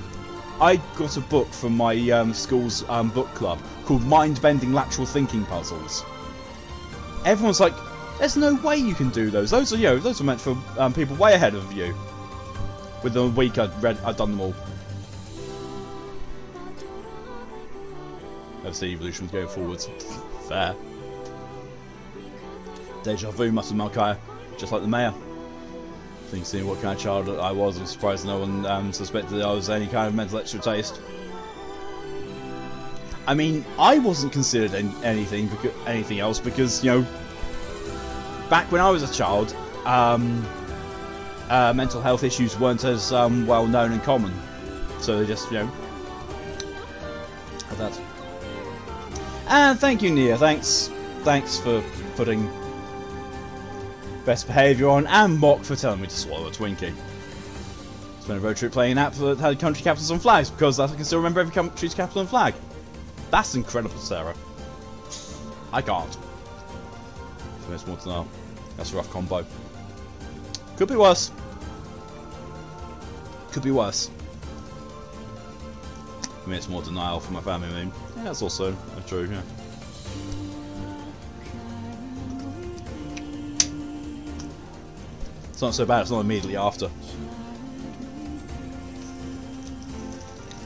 I got a book from my school's book club called Mind-Bending Lateral Thinking Puzzles. Everyone's like, there's no way you can do those. Those are, those are meant for people way ahead of you. Within a week I'd done them all. Let's see, evolution's going forwards. Fair. Deja vu, Muscle Malkaya. Just like the mayor. Think seeing what kind of child I was, I'm surprised no one suspected that I was any kind of mental extra taste. I mean, I wasn't considered anything else because, back when I was a child, mental health issues weren't as well known and common. So they just, had that. And thank you, NieR. Thanks for putting best behaviour on, and Mock for telling me to swallow a Twinkie. Spent a road trip playing an app that had country capitals and flags because I can still remember every country's capital and flag. That's incredible, Sarah. I can't. There's more to know. That's a rough combo. Could be worse. Could be worse. I mean, it's more denial for my family name. Yeah, that's also true, yeah. It's not so bad, it's not immediately after.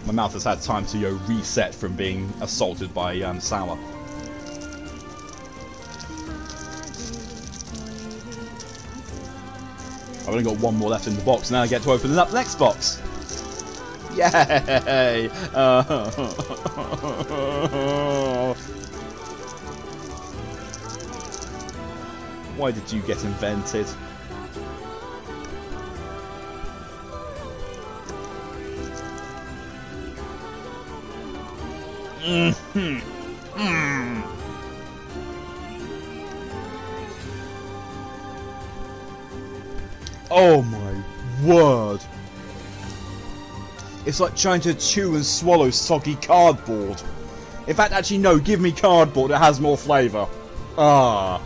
My mouth has had time to reset from being assaulted by sour. I've only got one more left in the box, now I get to open up the next box. Yay! Why did you get invented? Oh my word! It's like trying to chew and swallow soggy cardboard. In fact, actually no, give me cardboard, it has more flavour. Ah.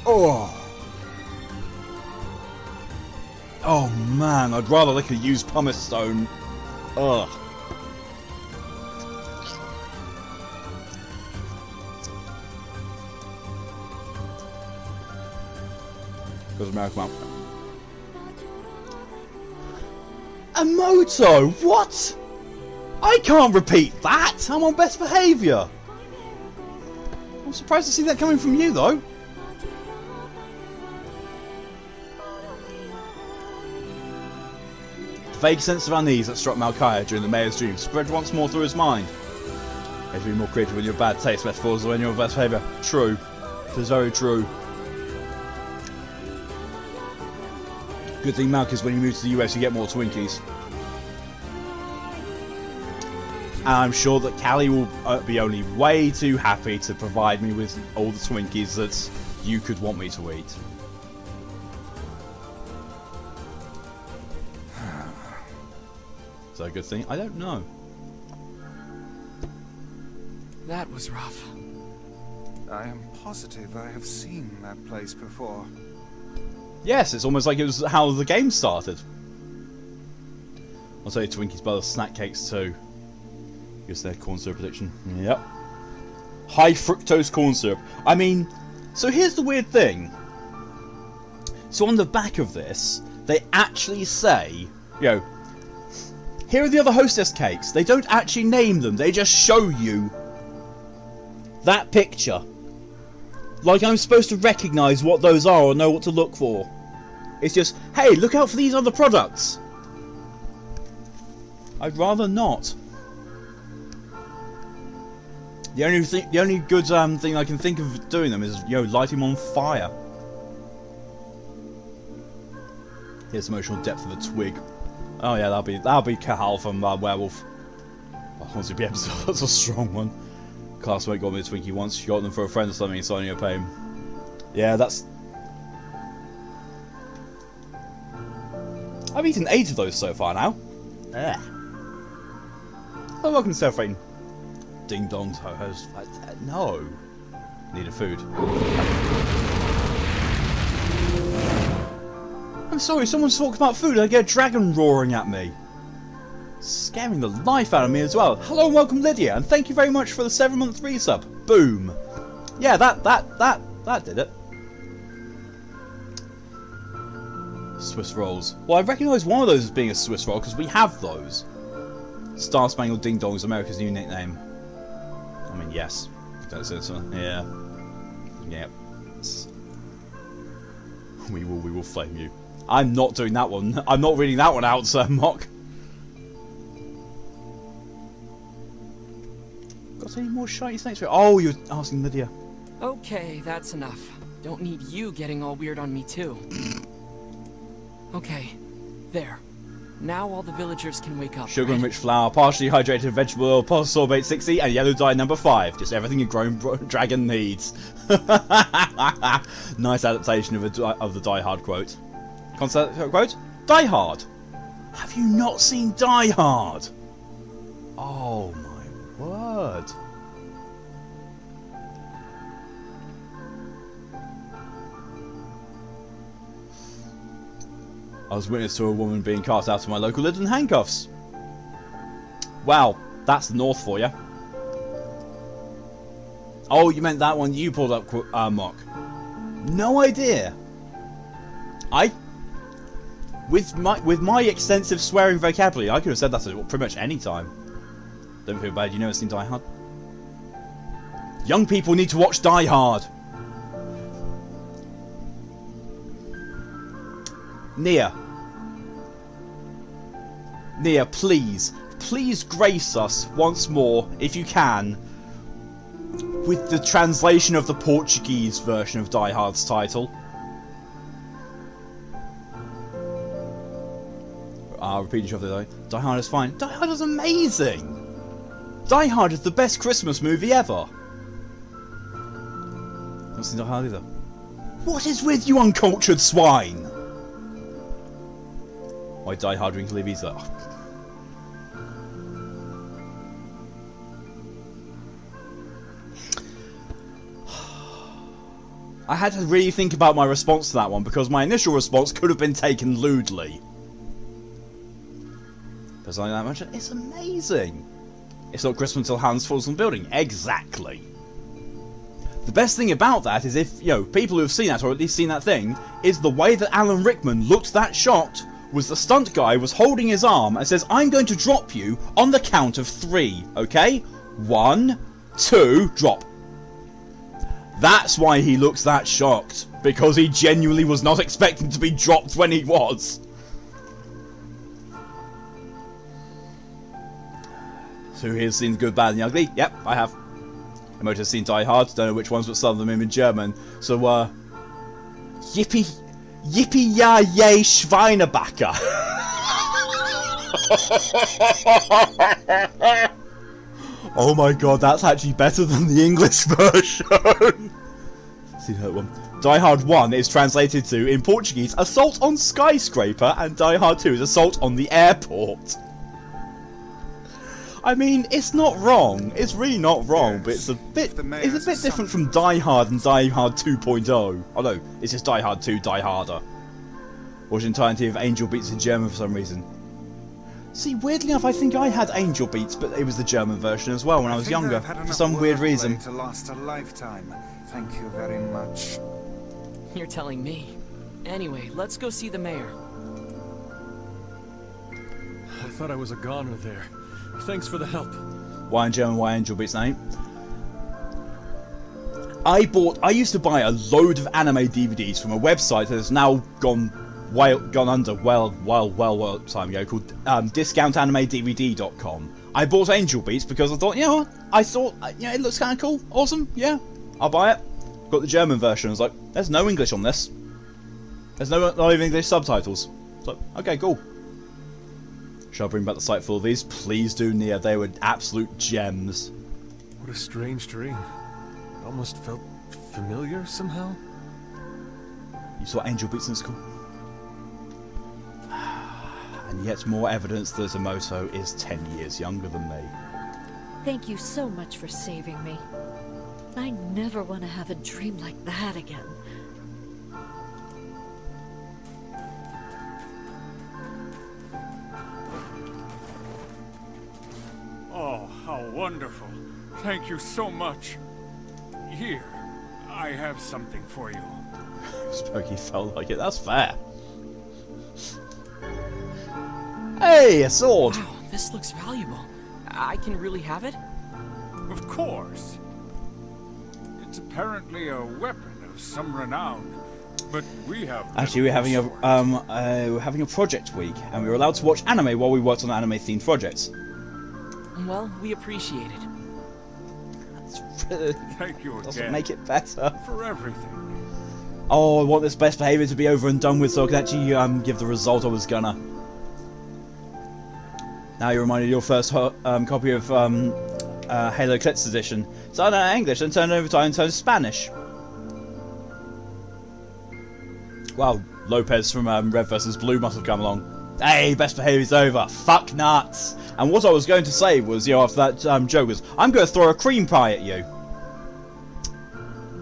Oh. Oh man, I'd rather lick a used pumice stone. Ugh. Goes American Mount. A moto? What? I can't repeat that! I'm on best behaviour! I'm surprised to see that coming from you, though. The vague sense of unease that struck Malkaya during the mayor's dream spread once more through his mind. You have to be more creative when you're bad taste metaphors than when you're best behaviour. True. It is very true. Good thing, Malk, is when you move to the US you get more Twinkies. And I'm sure that Callie will be only way too happy to provide me with all the Twinkies that you could want me to eat. Is that a good thing? I don't know. That was rough. I am positive I have seen that place before. Yes, it's almost like it was how the game started. I'll tell you Twinkies by the snack cakes too. Guess their corn syrup addiction. Yep. High fructose corn syrup. I mean, so here's the weird thing. So on the back of this, they actually say, you know, here are the other hostess cakes. They don't actually name them, they just show you that picture. Like I'm supposed to recognise what those are or know what to look for. It's just, hey, look out for these other products. I'd rather not. The only good thing I can think of doing them is, you know, lighting them on fire. Here's emotional depth of a twig. Oh yeah, that'll be Kahal from Werewolf. Oh, honestly, that's a strong one. Classmate got me a Twinkie once. She got them for a friend or something, signing a pain. Yeah, that's. I've eaten 8 of those so far now. Ugh. Oh, welcome to celebrating Ding Dong's host. No. Needed food. I'm sorry, someone's talking about food and I get a dragon roaring at me. Scaring the life out of me as well. Hello and welcome Lydia, and thank you very much for the 7-month resub. Boom. Yeah, that did it. Swiss rolls. Well, I recognise one of those as being a Swiss roll because we have those. Star Spangled Ding Dong's America's new nickname. I mean, yes. That's it. Yeah. Yep. We will flame you. I'm not doing that one. I'm not reading that one out, Sir Mock. Got any more shiny snakes? Oh, you're asking Lydia. Okay, that's enough. Don't need you getting all weird on me too. Okay, there. Now all the villagers can wake up. Sugar and rich flour, partially hydrated vegetable oil, sorbate 60, and yellow dye number 5. Just everything a grown dragon needs. Nice adaptation of the Die Hard quote. Concept quote? Die Hard. Have you not seen Die Hard? Oh my word. I was witness to a woman being cast out of my local lid in handcuffs. Wow, that's the north for you. Oh, you meant that one you pulled up, Mock. No idea. With my extensive swearing vocabulary, I could have said that at pretty much any time. Don't feel bad, you never seen Die Hard. Young people need to watch Die Hard. NieR, please grace us once more, if you can, with the translation of the Portuguese version of Die Hard's title. Repeating of the Die Hard is fine. Die Hard is amazing. Die Hard is the best Christmas movie ever. Not seen Die Hard either. What is with you uncultured swine? Why Die Hard drinks live either? I had to really think about my response to that one because my initial response could have been taken lewdly. Does I like that much? It's amazing. It's not Christmas until Hans falls from the building. Exactly. The best thing about that is if, you know, people who have seen that, or at least seen that thing, is the way that Alan Rickman looked that shocked was the stunt guy was holding his arm and says, I'm going to drop you on the count of 3, okay? 1, 2, drop. That's why he looks that shocked, because he genuinely was not expecting to be dropped when he was. So here's seen the good, bad and the ugly? Yep, I have. Emote has seen Die Hard, don't know which ones, but some of them in German. So, Yippie ja je Schweinebacker. Oh my god, that's actually better than the English version. See that one. Die Hard 1 is translated to, in Portuguese, Assault on Skyscraper, and Die Hard 2 is Assault on the Airport. I mean, it's not wrong. It's really not wrong, Yes. but it's a bit The it's a mayor's bit different from Die Hard and Die Hard 2.0. Oh no, it's just Die Hard 2, Die Harder. Watch the entirety of Angel Beats in German for some reason. See, weirdly enough, I think I had Angel Beats, but it was the German version as well when I was younger, for some weird reason. To last a lifetime. Thank you very much. You're telling me. Anyway, let's go see the mayor. I thought I was a goner there. Thanks for the help. Why in German, why Angel Beats name? I used to buy a load of anime DVDs from a website that has now gone under well time ago, called discountanimedvd.com. I bought Angel Beats because I thought, you know what, it looks kind of cool, awesome, yeah, I'll buy it. Got the German version, I was like, there's no English on this. There's not even English subtitles. So, okay, cool. Shall I bring back the site for all these? Please do, NieR, they were absolute gems. What a strange dream. It almost felt familiar somehow. You saw Angel Beats in school? And yet more evidence that Emoto is 10 years younger than me. Thank you so much for saving me. I never want to have a dream like that again. Oh, how wonderful. Thank you so much. Here, I have something for you. Spooky felt like it, that's fair. Hey, a sword! Wow, this looks valuable. I can really have it? Of course. It's apparently a weapon of some renown, but we have... Actually, we're having a project week, and we were allowed to watch anime while we worked on anime-themed projects. Well, we appreciate it. Thank you again. Doesn't make it better. For everything. Oh, I want this best behavior to be over and done with so I can actually give the result I was gonna. Now you're reminded of your first copy of Halo Eclipse Edition. Started out in English and turned over to Spanish. Wow, Lopez from Red vs. Blue must have come along. Hey, best behaviour's over. Fuck nuts. And what I was going to say was, after that joke was, I'm going to throw a cream pie at you.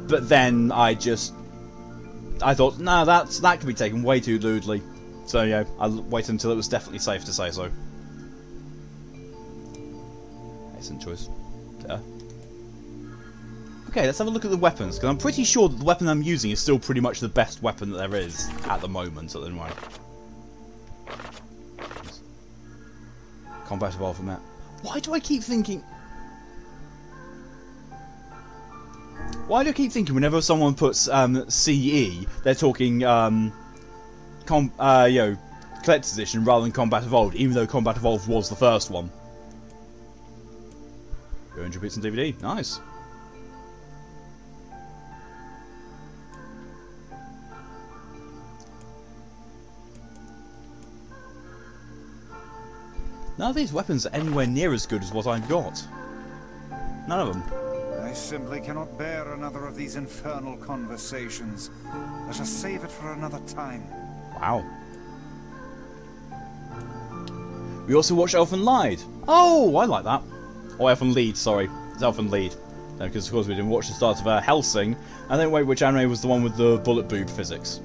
But then I thought, no, that could be taken way too lewdly. So yeah, I'll wait until it was definitely safe to say so. Excellent choice. Okay, let's have a look at the weapons, because I'm pretty sure that the weapon I'm using is still pretty much the best weapon that there is at the moment. Anyway. Combat Evolve from that. Why do I keep thinking whenever someone puts CE, they're talking Collector's Edition rather than Combat Evolved, even though Combat Evolved was the first one. 200 bits on DVD, nice. None of these weapons are anywhere near as good as what I've got. None of them. I simply cannot bear another of these infernal conversations. Let us save it for another time. Wow. We also watched Elfen Lied. Oh, I like that. Oh, Elfen Lied, sorry. It's Elfen Lied. No, because of course we didn't watch the start of Hellsing. And then wait, which anime was the one with the bullet boob physics?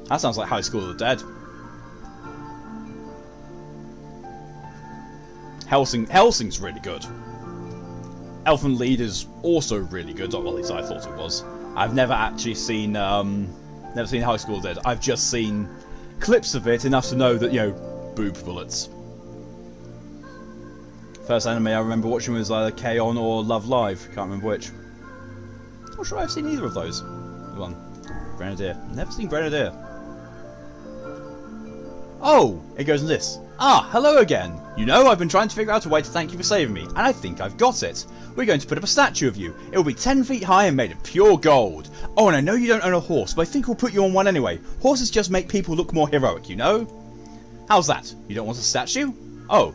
That sounds like High School of the Dead. Hellsing's really good. Elfen Lied is also really good, or at least I thought it was. I've never actually seen High School of the Dead. I've just seen clips of it enough to know that, boob bullets. First anime I remember watching was either K-On! Or Love Live, can't remember which. Not sure I've seen either of those. One. Grenadier. Never seen Grenadier. Oh! It goes in this. Ah, hello again! I've been trying to figure out a way to thank you for saving me, and I think I've got it. We're going to put up a statue of you. It will be 10 feet high and made of pure gold. Oh, and I know you don't own a horse, but I think we'll put you on one anyway. Horses just make people look more heroic, How's that? You don't want a statue? Oh,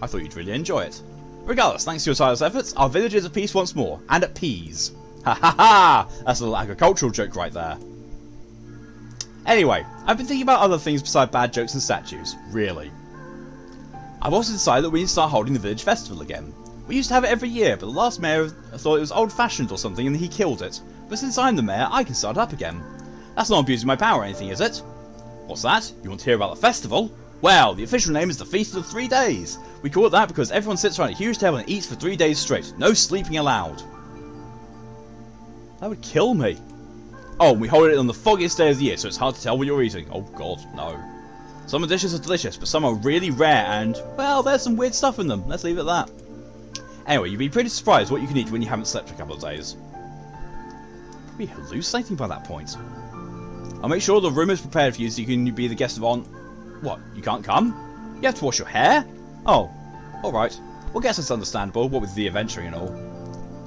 I thought you'd really enjoy it. Regardless, thanks to your tireless efforts, our village is at peace once more, and at peas. Ha ha ha! That's a little agricultural joke right there. Anyway, I've been thinking about other things besides bad jokes and statues. Really. I've also decided that we need to start holding the village festival again. We used to have it every year, but the last mayor thought it was old-fashioned or something and he killed it. But since I'm the mayor, I can start it up again. That's not abusing my power or anything, is it? What's that? You want to hear about the festival? Well, the official name is the Feast of the 3 Days. We call it that because everyone sits around a huge table and eats for 3 days straight. No sleeping allowed. That would kill me. Oh, and we hold it on the foggiest day of the year, so it's hard to tell what you're eating. Oh god, no. Some of the dishes are delicious, but some are really rare and, well, there's some weird stuff in them. Let's leave it at that. Anyway, you'd be pretty surprised what you can eat when you haven't slept for a couple of days. You'll be hallucinating by that point. I'll make sure the room is prepared for you so you can be the guest of honor. What, you can't come? You have to wash your hair? Oh, alright. Well, guess it's understandable, what with the adventuring and all.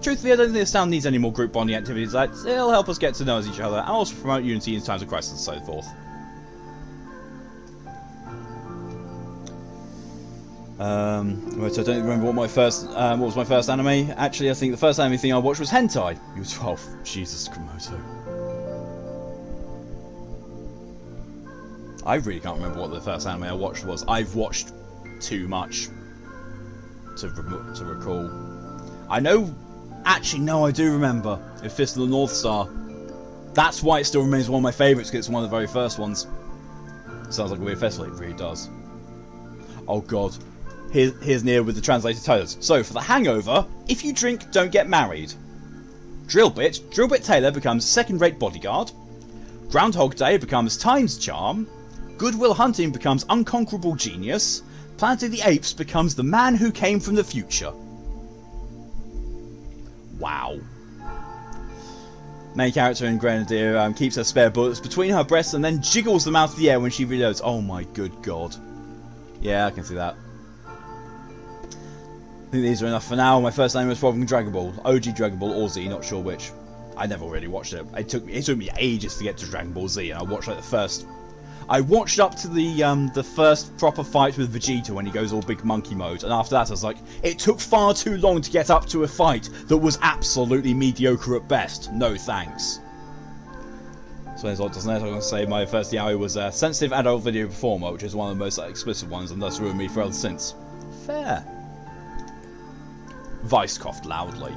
Truthfully, I don't think this town needs any more group bonding activities. It'll help us get to know each other and also promote unity in times of crisis and so forth. Right, so I don't remember what my first, what was my first anime. Actually, I think the first anime thing I watched was hentai. You were 12. Jesus, Komodo. I really can't remember what the first anime I watched was. I've watched too much to recall. I know. Actually, no, I do remember. It's Fist of the North Star. That's why it still remains one of my favourites, because it's one of the very first ones. Sounds like a weird festival, it really does. Oh god. Here's NieR with the translated titles. So, for the hangover, if you drink, don't get married. Drillbit Taylor becomes second-rate bodyguard. Groundhog Day becomes Time's Charm. Goodwill Hunting becomes unconquerable genius. Planet of the Apes becomes the man who came from the future. Wow. Main character in Grenadier keeps her spare bullets between her breasts and then jiggles them out of the air when she reloads. Oh my good god. Yeah, I can see that. I think these are enough for now. My first name was probably Dragon Ball. OG Dragon Ball or Z, not sure which. I never really watched it. It took me ages to get to Dragon Ball Z, and I watched like the first. I watched up to the first proper fight with Vegeta when he goes all big monkey mode, and after that I was like, it took far too long to get up to a fight that was absolutely mediocre at best. No thanks. So as doesn't it, I'm going to say my first yaoi was a sensitive adult video performer, which is one of the most explicit ones, and thus ruined me forever since. Fair. Weiss coughed loudly.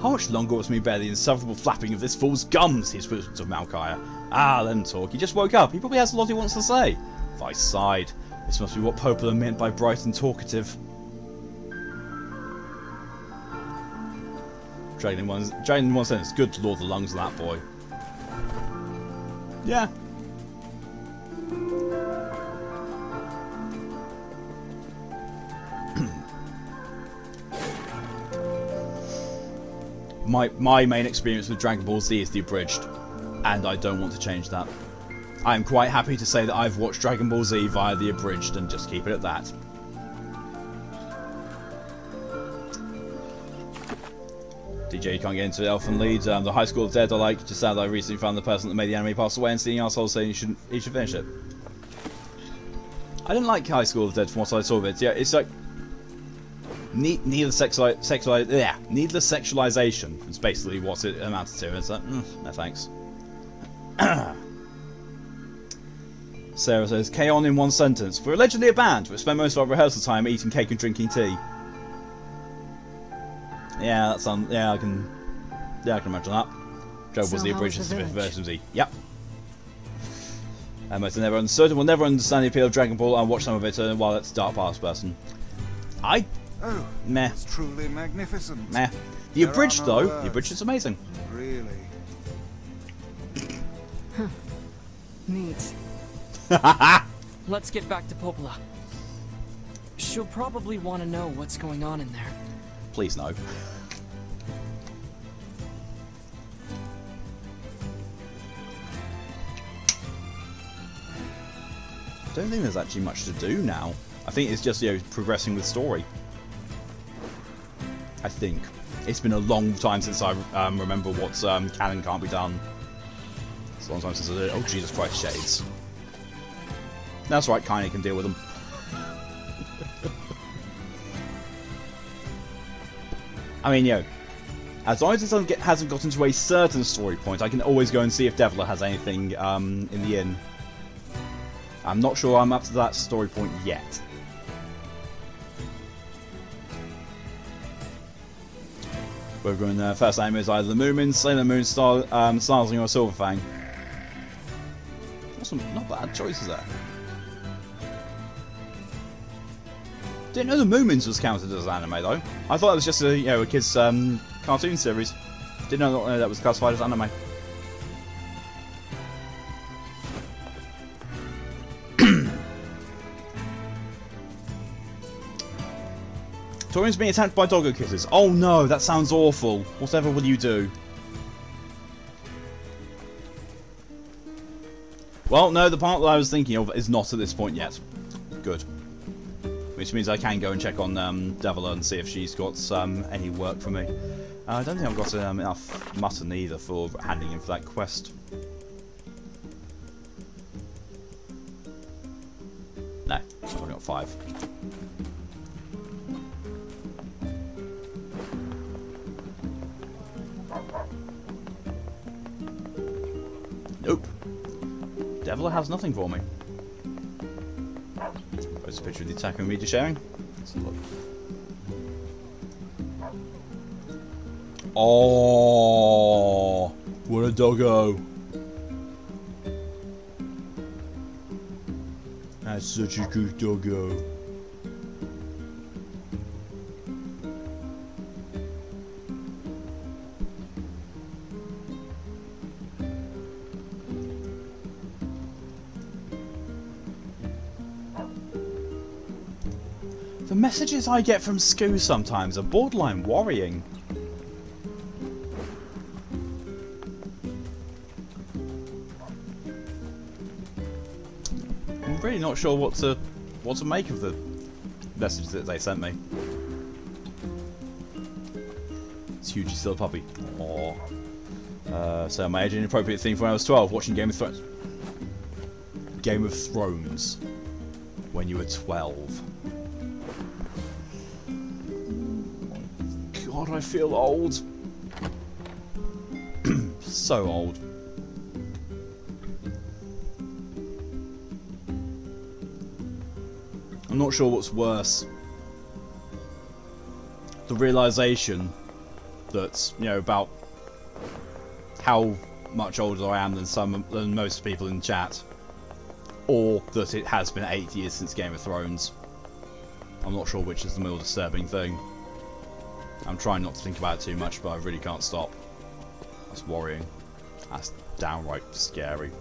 How much longer was me bear the insufferable flapping of this fool's gums, he whispered to Malkaya. Ah, let him talk. He just woke up. He probably has a lot he wants to say. Weiss sighed. This must be what Popola meant by bright and talkative. Dragging in one sentence. Good lord, the lungs of that boy. Yeah. My main experience with Dragon Ball Z is the abridged, and I don't want to change that. I am quite happy to say that I've watched Dragon Ball Z via the abridged and just keep it at that. DJ, you can't get into Elfen Lied. The High School of Dead I like, just sad that I recently found the person that made the anime pass away and seeing assholes saying he should finish it. I didn't like High School of Dead from what I saw of it. Yeah, it's like needless sexualization is basically what it amounted to. It's like, no thanks. Sarah says, K-On! In one sentence. We're allegedly a band. We spend most of our rehearsal time eating cake and drinking tea. Yeah, that sounds. Yeah, I can imagine that. Joe was the abridged version of Z. Yep. I never understood and will never understand the appeal of Dragon Ball. I'll watch some of it while it's Dark Past person. Oh, meh. It's truly magnificent. Meh. The abridged though, the abridged is amazing. Really. Huh. Neat. Let's get back to Popola. She'll probably want to know what's going on in there. Please no. I don't think there's actually much to do now. I think it's just, progressing with story. I think. It's been a long time since I remember what's canon can't be done. It's a long time since I did it. Oh, Jesus Christ, shades. That's right, Kaine can deal with them. I mean, as long as it hasn't gotten to a certain story point, I can always go and see if Devler has anything in the inn. I'm not sure I'm up to that story point yet. We're going first name is either the Moomin, Sailor Moon, Starling, or Silverfang. That's some not bad choices there. Didn't know the Moomins was counted as anime though. I thought it was just a a kids cartoon series. Didn't know that was classified as anime. Torian's being attacked by doggo kissers. Oh no, that sounds awful. Whatever will you do? Well, no, the part that I was thinking of is not at this point yet. Good. Which means I can go and check on Devila and see if she's got any work for me. I don't think I've got enough mutton either for handing in for that quest. No, I've only got 5. Nope. Devila has nothing for me. Post a picture of the attacker and media sharing. Let's have a look. Oh, what a doggo! That's such a good doggo. The messages I get from Scoo sometimes are borderline worrying. I'm really not sure what to make of the messages that they sent me. It's huge, he's still a puppy. Aww. So my age inappropriate thing when I was 12, watching Game of Thrones. Game of Thrones. When you were 12. God, I feel old. So old. I'm not sure what's worse. The realization that, about how much older I am than most people in chat, or that it has been 8 years since Game of Thrones. I'm not sure which is the more disturbing thing. I'm trying not to think about it too much, but I really can't stop. That's worrying. That's downright scary.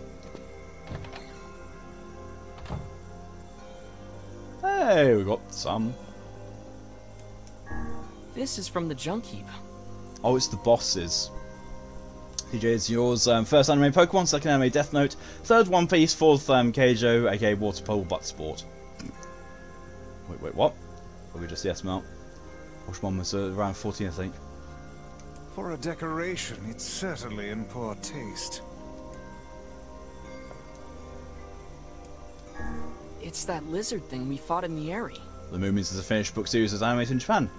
Hey, we got some. This is from the junk heap. Oh, it's the bosses. TJ, it's yours. First anime Pokemon, second anime Death Note, third One Piece, fourth Keijo, aka Water Polo Butt Sport. Wait, what? Or we just yes, Mel? Which one was around 14, I think. For a decoration, it's certainly in poor taste. It's that lizard thing we fought in the area. The Moomins is a finished book series that's animated in Japan.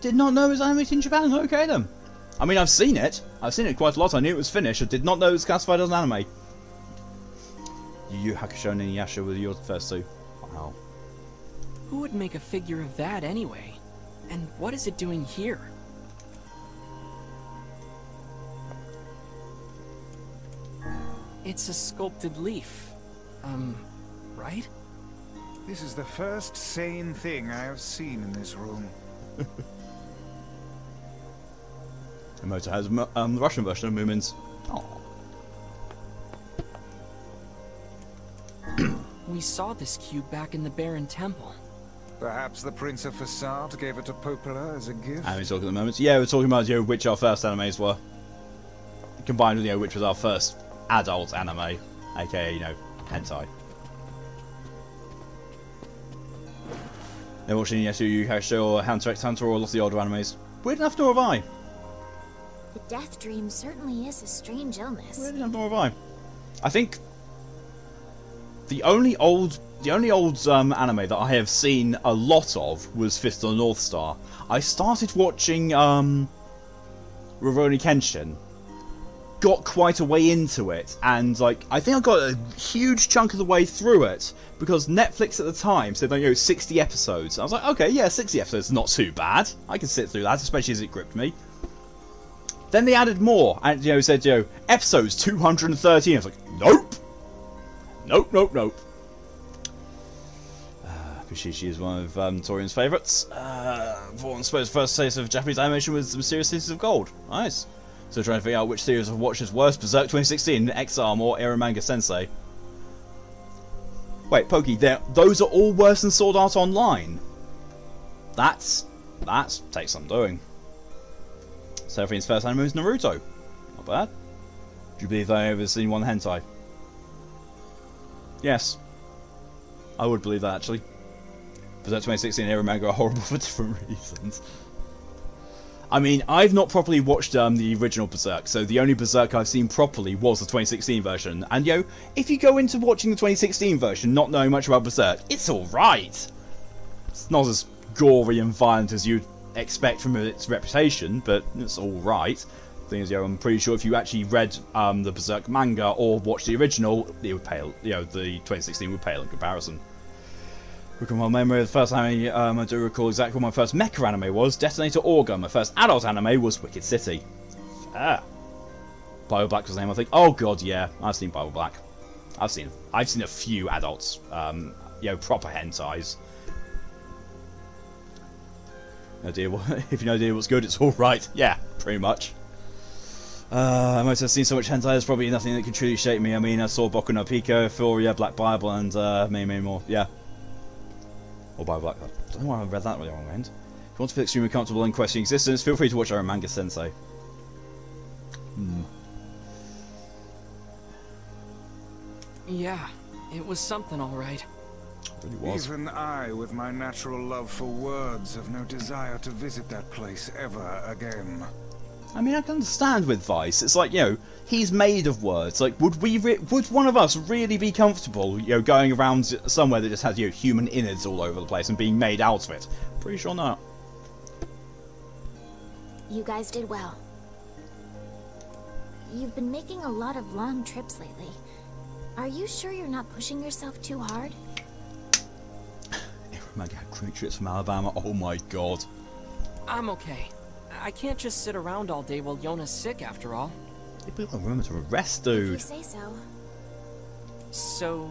Did not know it was animated in Japan. Okay then. I mean, I've seen it. I've seen it quite a lot. I knew it was finished. I did not know it was classified as an anime. Yu Yu Hakusho and Inuyasha were your first two. Wow. Who would make a figure of that anyway? And what is it doing here? It's a sculpted leaf. Right? This is the first sane thing I have seen in this room. Emoto has the Russian version of Moomins. Aww. We saw this cube back in the Baron Temple. Perhaps the Prince of Facade gave it to Popola as a gift? And we're talking at the moment. Yeah, we're talking about which our first animes were. Combined with which was our first adult anime, aka hentai. They're watching Yu Yu Hakusho or Hunter x Hunter or a lot of the older animes. Weird enough, nor have I. The death dream certainly is a strange illness. Weird enough, nor have I. I think the only old anime that I have seen a lot of was Fist of the North Star. I started watching Rurouni Kenshin, got quite a way into it, and I think I got a huge chunk of the way through it because Netflix at the time said 60 episodes. I was like, okay, yeah, 60 episodes is not too bad. I can sit through that, especially as it gripped me. Then they added more, and said episodes 213. I was like, nope, nope. Bushishi is one of Torian's favourites. I suppose first taste of Japanese animation was The Mysterious Cities of Gold. Nice. So trying to figure out which series of watch is worse, Berserk 2016, X-Arm, or Eromanga Sensei. Wait, Pokey, those are all worse than Sword Art Online. That takes some doing. Seraphine's first anime was Naruto. Not bad. Do you believe that I've ever seen one hentai? Yes. I would believe that, actually. Berserk 2016 and Eromanga are horrible for different reasons. I mean, I've not properly watched the original Berserk, so the only Berserk I've seen properly was the 2016 version. And if you go into watching the 2016 version not knowing much about Berserk, it's alright. It's not as gory and violent as you'd expect from its reputation, but it's alright. Thing is, I'm pretty sure if you actually read the Berserk manga or watched the original, it would pale. The 2016 would pale in comparison. Recall my memory of the first anime. I do recall exactly what my first mecha anime was. Detonator Orga. My first adult anime was Wicked City. Bible Black was the name, I think. Oh god, yeah, I've seen Bible Black. I've seen a few adults. Proper hentais. No idea what, if you no idea what's good, it's all right. Yeah, pretty much. I might have seen so much hentai. There's probably nothing that can truly shape me. I mean, I saw Boku no Pico, Euphoria, Black Bible, and many more. Yeah. Or Bible Black. I don't know why I read that the wrong end. If you want to feel extremely comfortable in questioning existence, feel free to watch Eromanga Sensei. Yeah, it was something, all right. It really was. Even I, with my natural love for words, have no desire to visit that place ever again. I mean, I can understand with Weiss. It's like, he's made of words. Like, would one of us really be comfortable, going around somewhere that just has, human innards all over the place and being made out of it? Pretty sure not. You guys did well. You've been making a lot of long trips lately. Are you sure you're not pushing yourself too hard? Eromanga had crew trips from Alabama. Oh my god. I'm okay. I can't just sit around all day while Yonah's sick, after all. People remember to rest, If you dude. say so. So,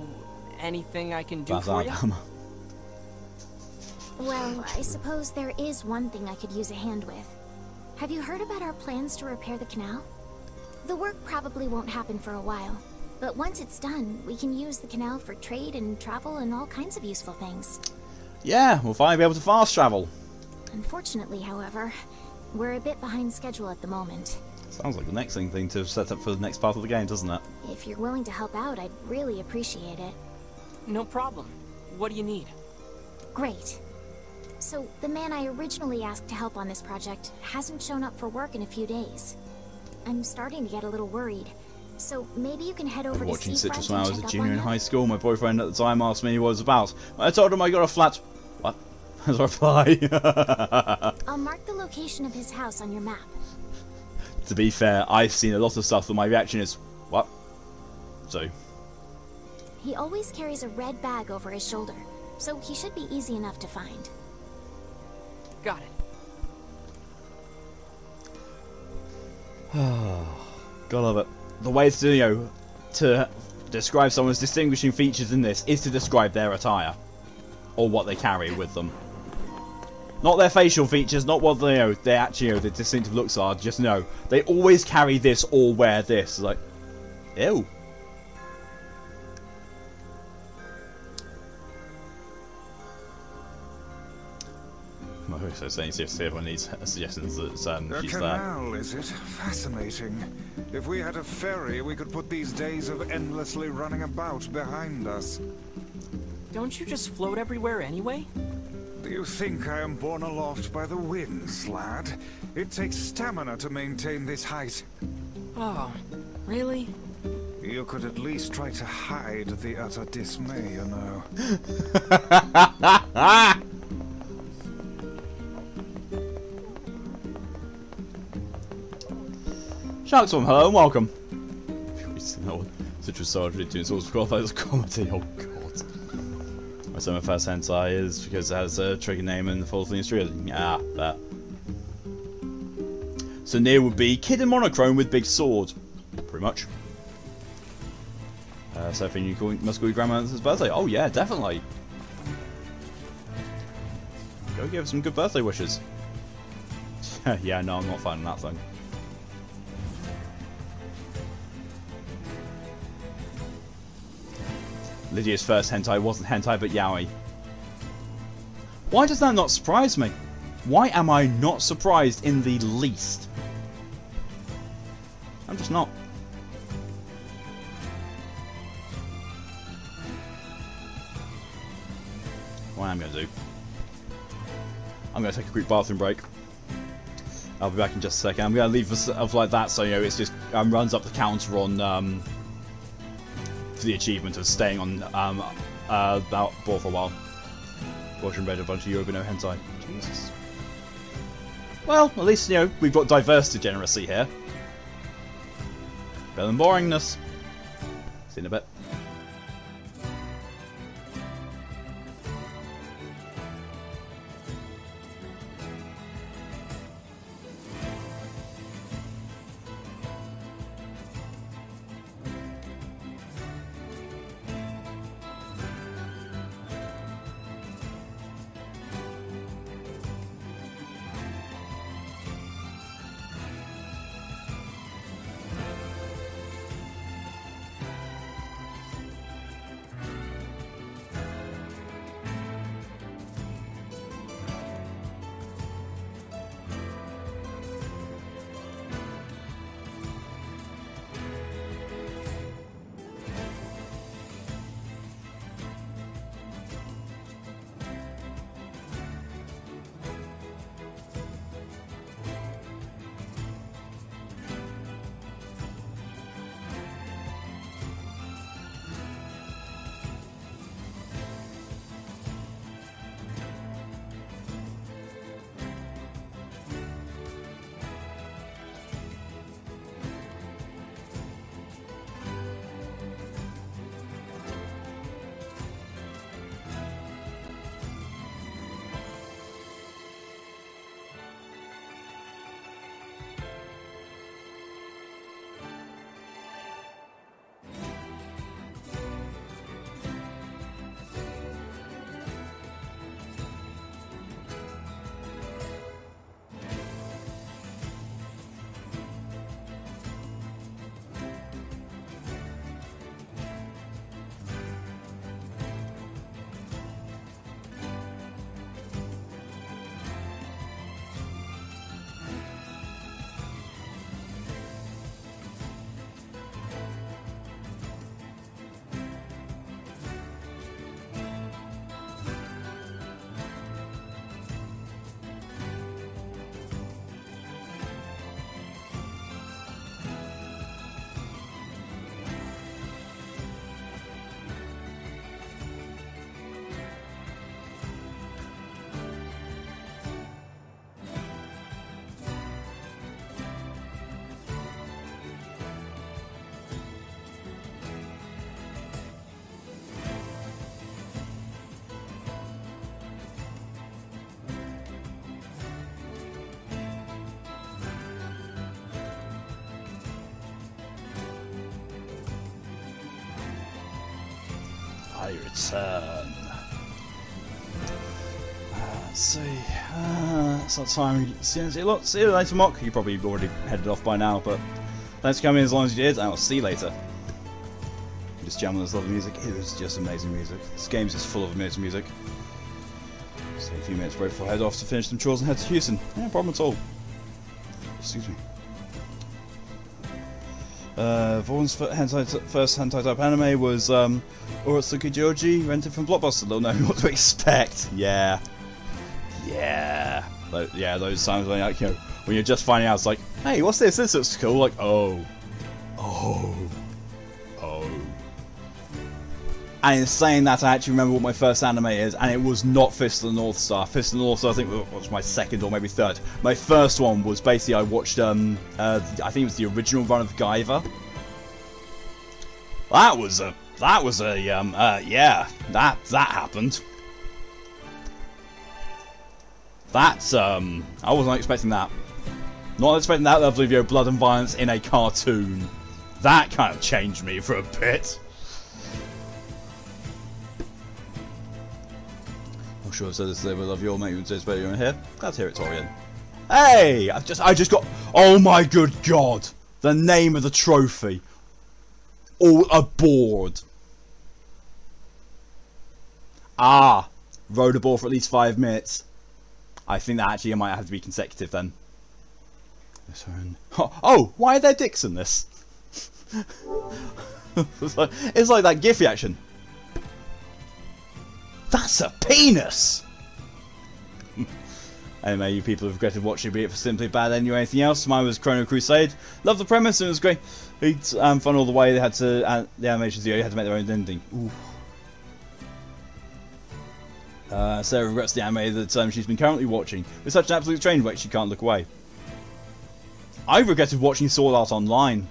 anything I can do That's for you? Alabama. Well, I suppose there is one thing I could use a hand with. Have you heard about our plans to repair the canal? The work probably won't happen for a while, but once it's done, we can use the canal for trade and travel and all kinds of useful things. Yeah, we'll finally be able to fast travel. Unfortunately, however, we're a bit behind schedule at the moment. Sounds like the next thing to set up for the next part of the game, doesn't it? If you're willing to help out, I'd really appreciate it. No problem. What do you need? Great. So, the man I originally asked to help on this project hasn't shown up for work in a few days. I'm starting to get a little worried. So, maybe you can head over to Watching Seafront Citrus and when I check was a up junior on in him. high school. My boyfriend at the time asked me what it was about. I told him I got a flat... What? As a reply. I'll mark the location of his house on your map. To be fair, I've seen a lot of stuff that my reaction is, what? So, He always carries a red bag over his shoulder, so he should be easy enough to find. Got it. gotta love it. The way to, to describe someone's distinguishing features in this is to describe their attire. Or what they carry with them. Not their facial features, not what they actually, the distinctive looks are, just they always carry this or wear this. Like, ew. So saying if everyone needs suggestions that A she's there. canal, is it? Fascinating. If we had a ferry, we could put these days of endlessly running about behind us. Don't you just float everywhere anyway? Do you think I am borne aloft by the winds, lad? It takes stamina to maintain this height. Oh, really? You could at least try to hide the utter dismay, you know. Sharkstorm, hello and welcome. Citrus Surgery doing source of qualified as comedy, oh god. I say my first hentai is because it has a tricky name and the full thing is true. Yeah, that. So NieR would be kid in monochrome with big sword. Pretty much. So if you must call your grandmother's birthday. Oh yeah, definitely. Go give her some good birthday wishes. Yeah, no, I'm not finding that thing. Lydia's first hentai wasn't hentai but yaoi. Why does that not surprise me? Why am I not surprised in the least? I'm just not. What I'm going to do, I'm going to take a quick bathroom break. I'll be back in just a second. I'm going to leave myself like that so, you know, it's just runs up the counter on for the achievement of staying on that board for a while. Watching read a bunch of Yoruba no hentai. Jesus. Well, at least, you know, we've got diverse degeneracy here. Better than boringness. See you in a bit. I return. Let's see. It's not time. See you later, Mock. You probably already headed off by now, but thanks for coming as long as you did, and I'll see you later. Just jam on this lovely music. It was just amazing music. This game's just full of amazing music. Stay a few minutes break before I head off to finish some chores and head to Houston. No problem at all. Excuse me. Vaughn's first hentai type anime was Urotsuki Joji, rented from Blockbuster. They'll know what to expect. Yeah. Yeah. Yeah, those times when, like, you know, when you're just finding out, it's like, hey, what's this? This looks cool. Like, oh. And in saying that, I actually remember what my first anime is, and it was not Fist of the North Star. Fist of the North Star, I think, was my second or maybe third. My first one was basically I watched, I think it was the original run of Guyver. Yeah, that happened. That's, I wasn't expecting that. Not expecting that level of blood and violence in a cartoon. That kind of changed me for a bit. I'm sure I've said this today, but I love you all, make you anticipate you're in here. Glad to hear it, Torian. Hey! I just got... Oh my good god! The name of the trophy. All aboard. Ah! Rode aboard for at least 5 minutes. I think that actually might have to be consecutive then. Oh! Why are there dicks in this? It's like that GIF reaction. That's a penis! Anyway, you people have regretted watching, be it for simply bad ending or anything else. Mine was Chrono Crusade. Loved the premise, and it was great. It's fun all the way. They had to, the animations, you had to make their own ending. Ooh. Sarah regrets the anime that she's been currently watching. With such an absolute train wreck, she can't look away. I regretted watching Sword Art Online.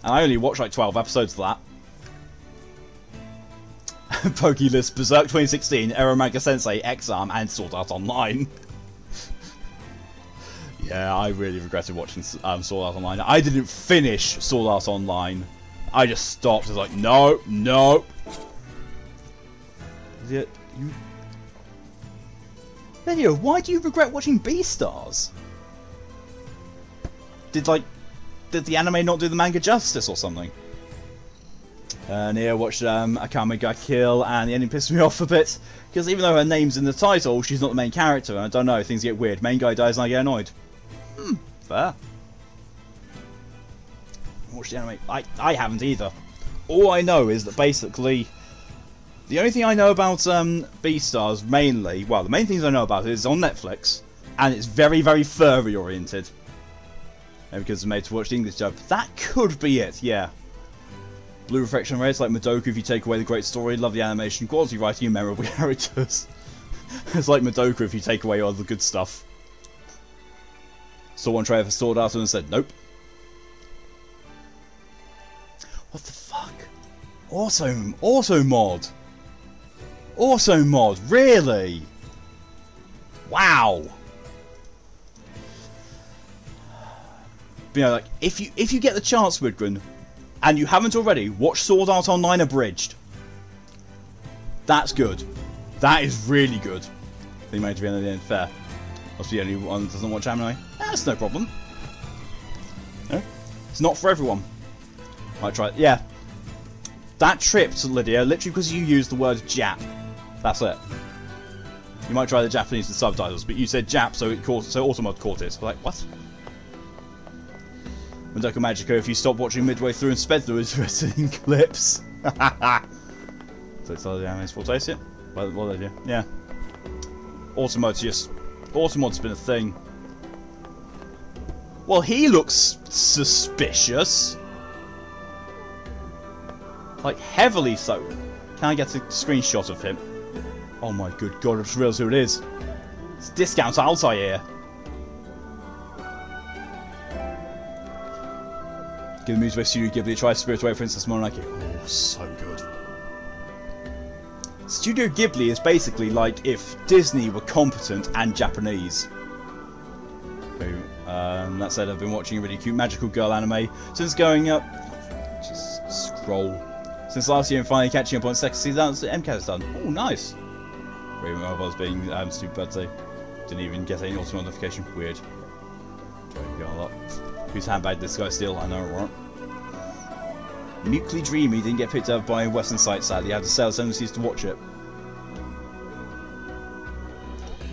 And I only watched like 12 episodes of that. Pokélist, Berserk 2016, Eromanga Sensei, X-Arm, and Sword Art Online. Yeah, I really regretted watching Sword Art Online. I didn't finish Sword Art Online. I just stopped. I was like, no, no. You... Video, why do you regret watching Beastars? Did the anime not do the manga justice or something? NieR watched Akame ga Kill, and the ending pissed me off a bit, because even though her name's in the title, she's not the main character, and I don't know, things get weird. Main guy dies and I get annoyed. Fair. Watch the anime. I haven't either. All I know is that basically, the only thing I know about Beastars mainly, well, the main things I know about it is on Netflix, and it's very, very furry oriented. And because it's made to watch the English dub. That could be it, yeah. Blue Reflection Race, like Madoka if you take away the great story, love the animation, quality writing, and memorable characters. It's like Madoka if you take away all the good stuff. Saw one trailer for Sword Art and said, nope. What the fuck? Auto mod. Auto mod, really? Wow. But, you know, like if you get the chance, Widgren, and you haven't already, watch Sword Art Online abridged. That's good. That is really good. They might be on the end fair. Must be the only one that doesn't watch anime. That's no problem. No? It's not for everyone. Might try it. Yeah. That tripped Lydia literally because you used the word Jap. That's it. You might try the Japanese with subtitles, but you said Jap, so Automod caught it. Like, what? Madoka Magico, if you stop watching midway through and sped through interesting clips. So it's the anime's forte, yeah? Well, they do. Yeah. Automod's been a thing. Well, he looks suspicious. Like, heavily so. Can I get a screenshot of him? Oh my good god, I just realised who it is. It's Discount Altair. Give the music by Studio Ghibli a try. Spirit Away, Princess Mononoke. Oh, so good. Studio Ghibli is basically like if Disney were competent and Japanese. That said, I've been watching a really cute magical girl anime since going up. Just scroll. Since last year and finally catching up on second season, MCAT has done. Oh, nice. Wait, I was being stupid birthday. Didn't even get any auto notification. Weird. Trying to go a lot. Whose handbag did this guy steal? I know, right? Mutely Dreamy didn't get picked up by Western Sight, sadly. I had to sell tendencies to watch it.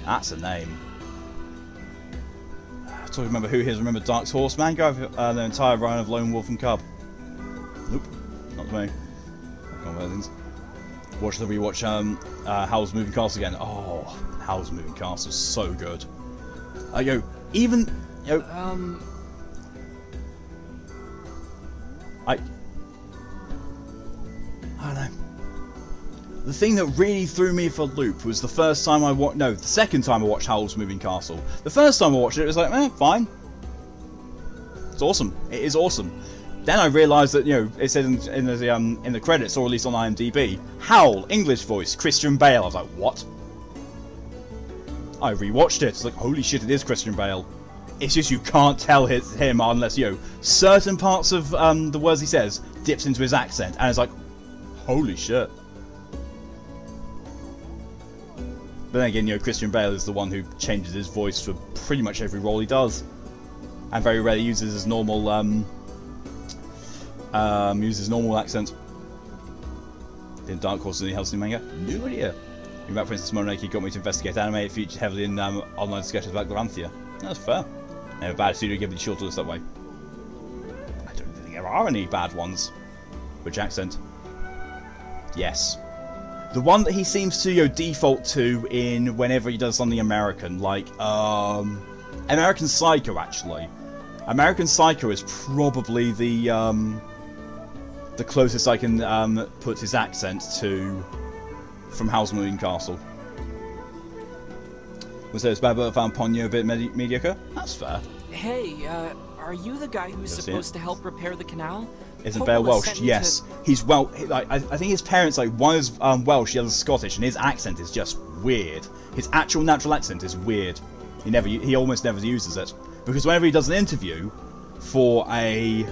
That's a name. I remember who here remember Dark's Horse manga? The entire run of Lone Wolf and Cub. Nope, not me. Watch the rewatch Howl's Moving Castle again. Oh, Howl's Moving Castle is so good. Even I don't know. The thing that really threw me for a loop was the first time I watched. No, the second time I watched Howl's Moving Castle. The first time I watched it, it was like, fine. It's awesome. It is awesome. Then I realised that it said in the credits, or at least on IMDb, Howl English voice Christian Bale. I was like, what? I rewatched it. It's like, holy shit, it is Christian Bale. It's just you can't tell it's him unless, you know, certain parts of the words he says dips into his accent, and it's like, holy shit. But then again, you know, Christian Bale is the one who changes his voice for pretty much every role he does, and very rarely uses his normal accent. In Dark Horse and the Hellsing manga? No idea. In fact, Princess Mononoke got me to investigate anime. It featured heavily in online sketches about Granthia. That's fair. Never bad Studio Ghibli short us that way. I don't think there are any bad ones. Which accent? Yes. The one that he seems to, you know, default to in whenever he does something American, like American Psycho. Actually, American Psycho is probably the closest I can put his accent to from Howl's Moving Castle. Was there bad but found Ponyo a bit mediocre? That's fair. Hey, are you the guy who's supposed to help repair the canal? Isn't Bale Welsh? Yes. He's well. I think his parents, like, one is Welsh, the other's Scottish, and his accent is just weird. His actual natural accent is weird. He almost never uses it, because whenever he does an interview for a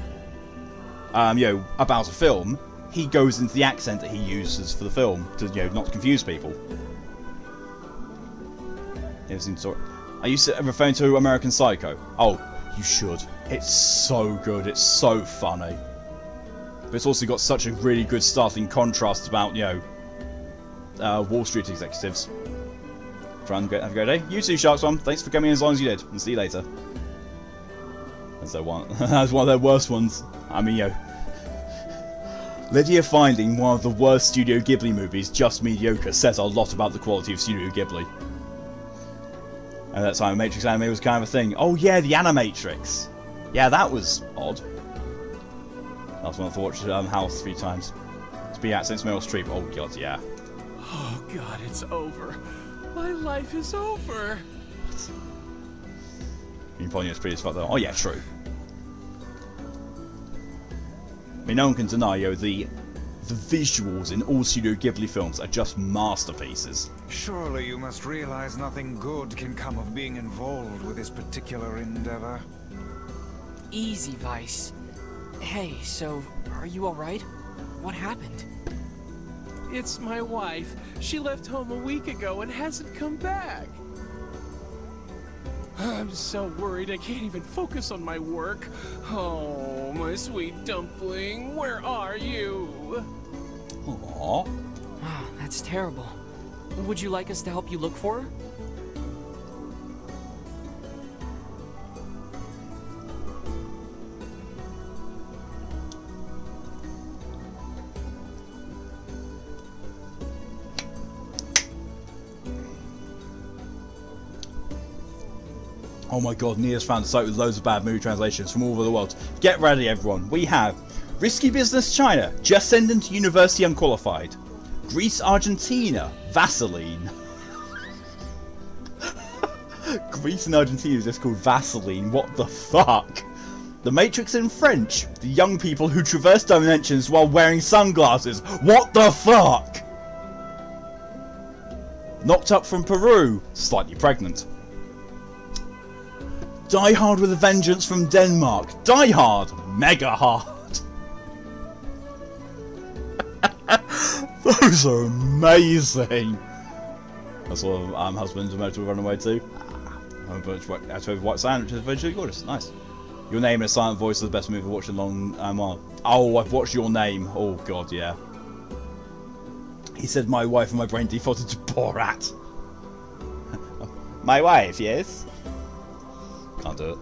about a film, he goes into the accent that he uses for the film to, you know, not confuse people. Are you referring to American Psycho? Oh, you should. It's so good. It's so funny. But it's also got such a really good startling contrast about, you know, Wall Street executives. Have a great day. You too, Sharks One. Thanks for coming as long as you did, and see you later. That's one of their worst ones. I mean, you know, Lydia finding one of the worst Studio Ghibli movies just mediocre says a lot about the quality of Studio Ghibli. And that time, Matrix anime was kind of a thing. Oh yeah, the Animatrix. Yeah, that was odd. Last one to watch House 3 times. To be at since Meryl Streep. Oh god, yeah. Oh god, it's over. My life is over. Ponyo's pretty as fuck though. Oh yeah, true. I mean, no one can deny, you know, the visuals in all Studio Ghibli films are just masterpieces. Surely you must realize nothing good can come of being involved with this particular endeavor. Easy, Weiss. Hey, so, are you alright? What happened? It's my wife. She left home a week ago and hasn't come back. I'm so worried I can't even focus on my work. Oh, my sweet dumpling, where are you? Aww. Wow, that's terrible. Would you like us to help you look for her? Oh my god, NieR's found a site with loads of bad movie translations from all over the world. Get ready, everyone. We have Risky Business China, just send them to University Unqualified. Greece Argentina, Vaseline. Greece and Argentina is just called Vaseline, what the fuck? The Matrix in French, the young people who traverse dimensions while wearing sunglasses, what the fuck? Knocked Up from Peru, slightly pregnant. Die Hard with a Vengeance from Denmark. Die Hard. Mega hard. Those are amazing. That's what husband's about to run away to. Out of White Sand, which is virtually gorgeous. Nice. Your Name in a Silent Voice is the best movie I've watched in a long while. Oh, I've watched Your Name. Oh god, yeah. He said my wife and my brain defaulted to Borat. My wife, yes? Can't do it.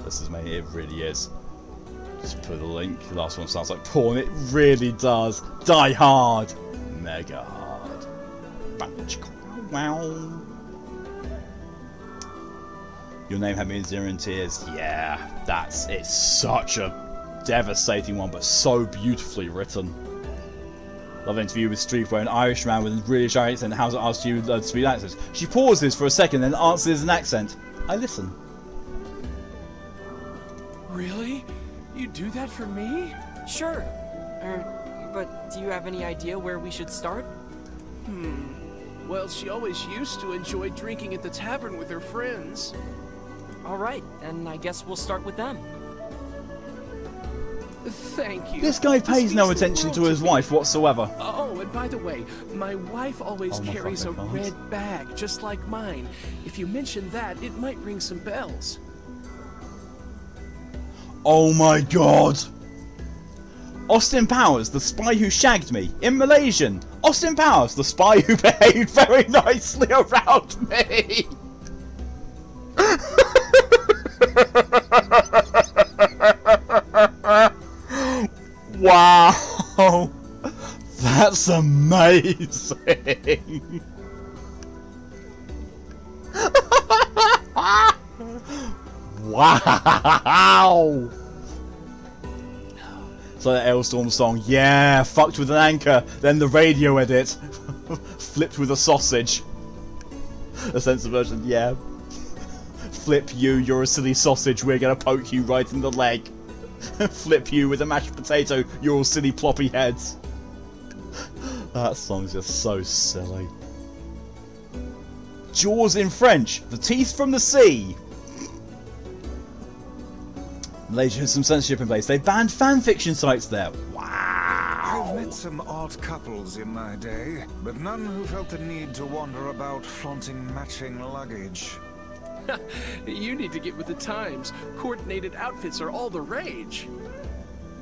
This is me, it really is. Just put a link. The last one sounds like porn, it really does. Die Hard. Mega hard. Wow. Your Name had me in zero in tears. Yeah, it's such a devastating one, but so beautifully written. Love an interview with Streep where an Irish man with a British accent has asked you to speak accents. She pauses for a second, then answers in an accent. I listen. Really? You do that for me? Sure. But do you have any idea where we should start? Well, she always used to enjoy drinking at the tavern with her friends. Alright, then I guess we'll start with them. Thank you. This guy pays no attention to his wife whatsoever. Oh, and by the way, my wife always my carries a fucking God. red bag, just like mine. If you mention that, it might ring some bells. Oh my god! Austin Powers, the spy who shagged me. In Malaysian, Austin Powers, the spy who behaved very nicely around me. Wow! That's amazing! Wow! It's like the Ailstorm song. Yeah, fucked with an anchor, then the radio edit. Flipped with a sausage. A sense of version, yeah. Flip you, you're a silly sausage, we're gonna poke you right in the leg. Flip you with a mashed potato, you're all silly ploppy heads. That song's just so silly. Jaws in French, the teeth from the sea. Malaysia has some censorship in place. They banned fanfiction sites there. Wow. I've met some odd couples in my day, but none who felt the need to wander about flaunting matching luggage. You need to get with the times. Coordinated outfits are all the rage.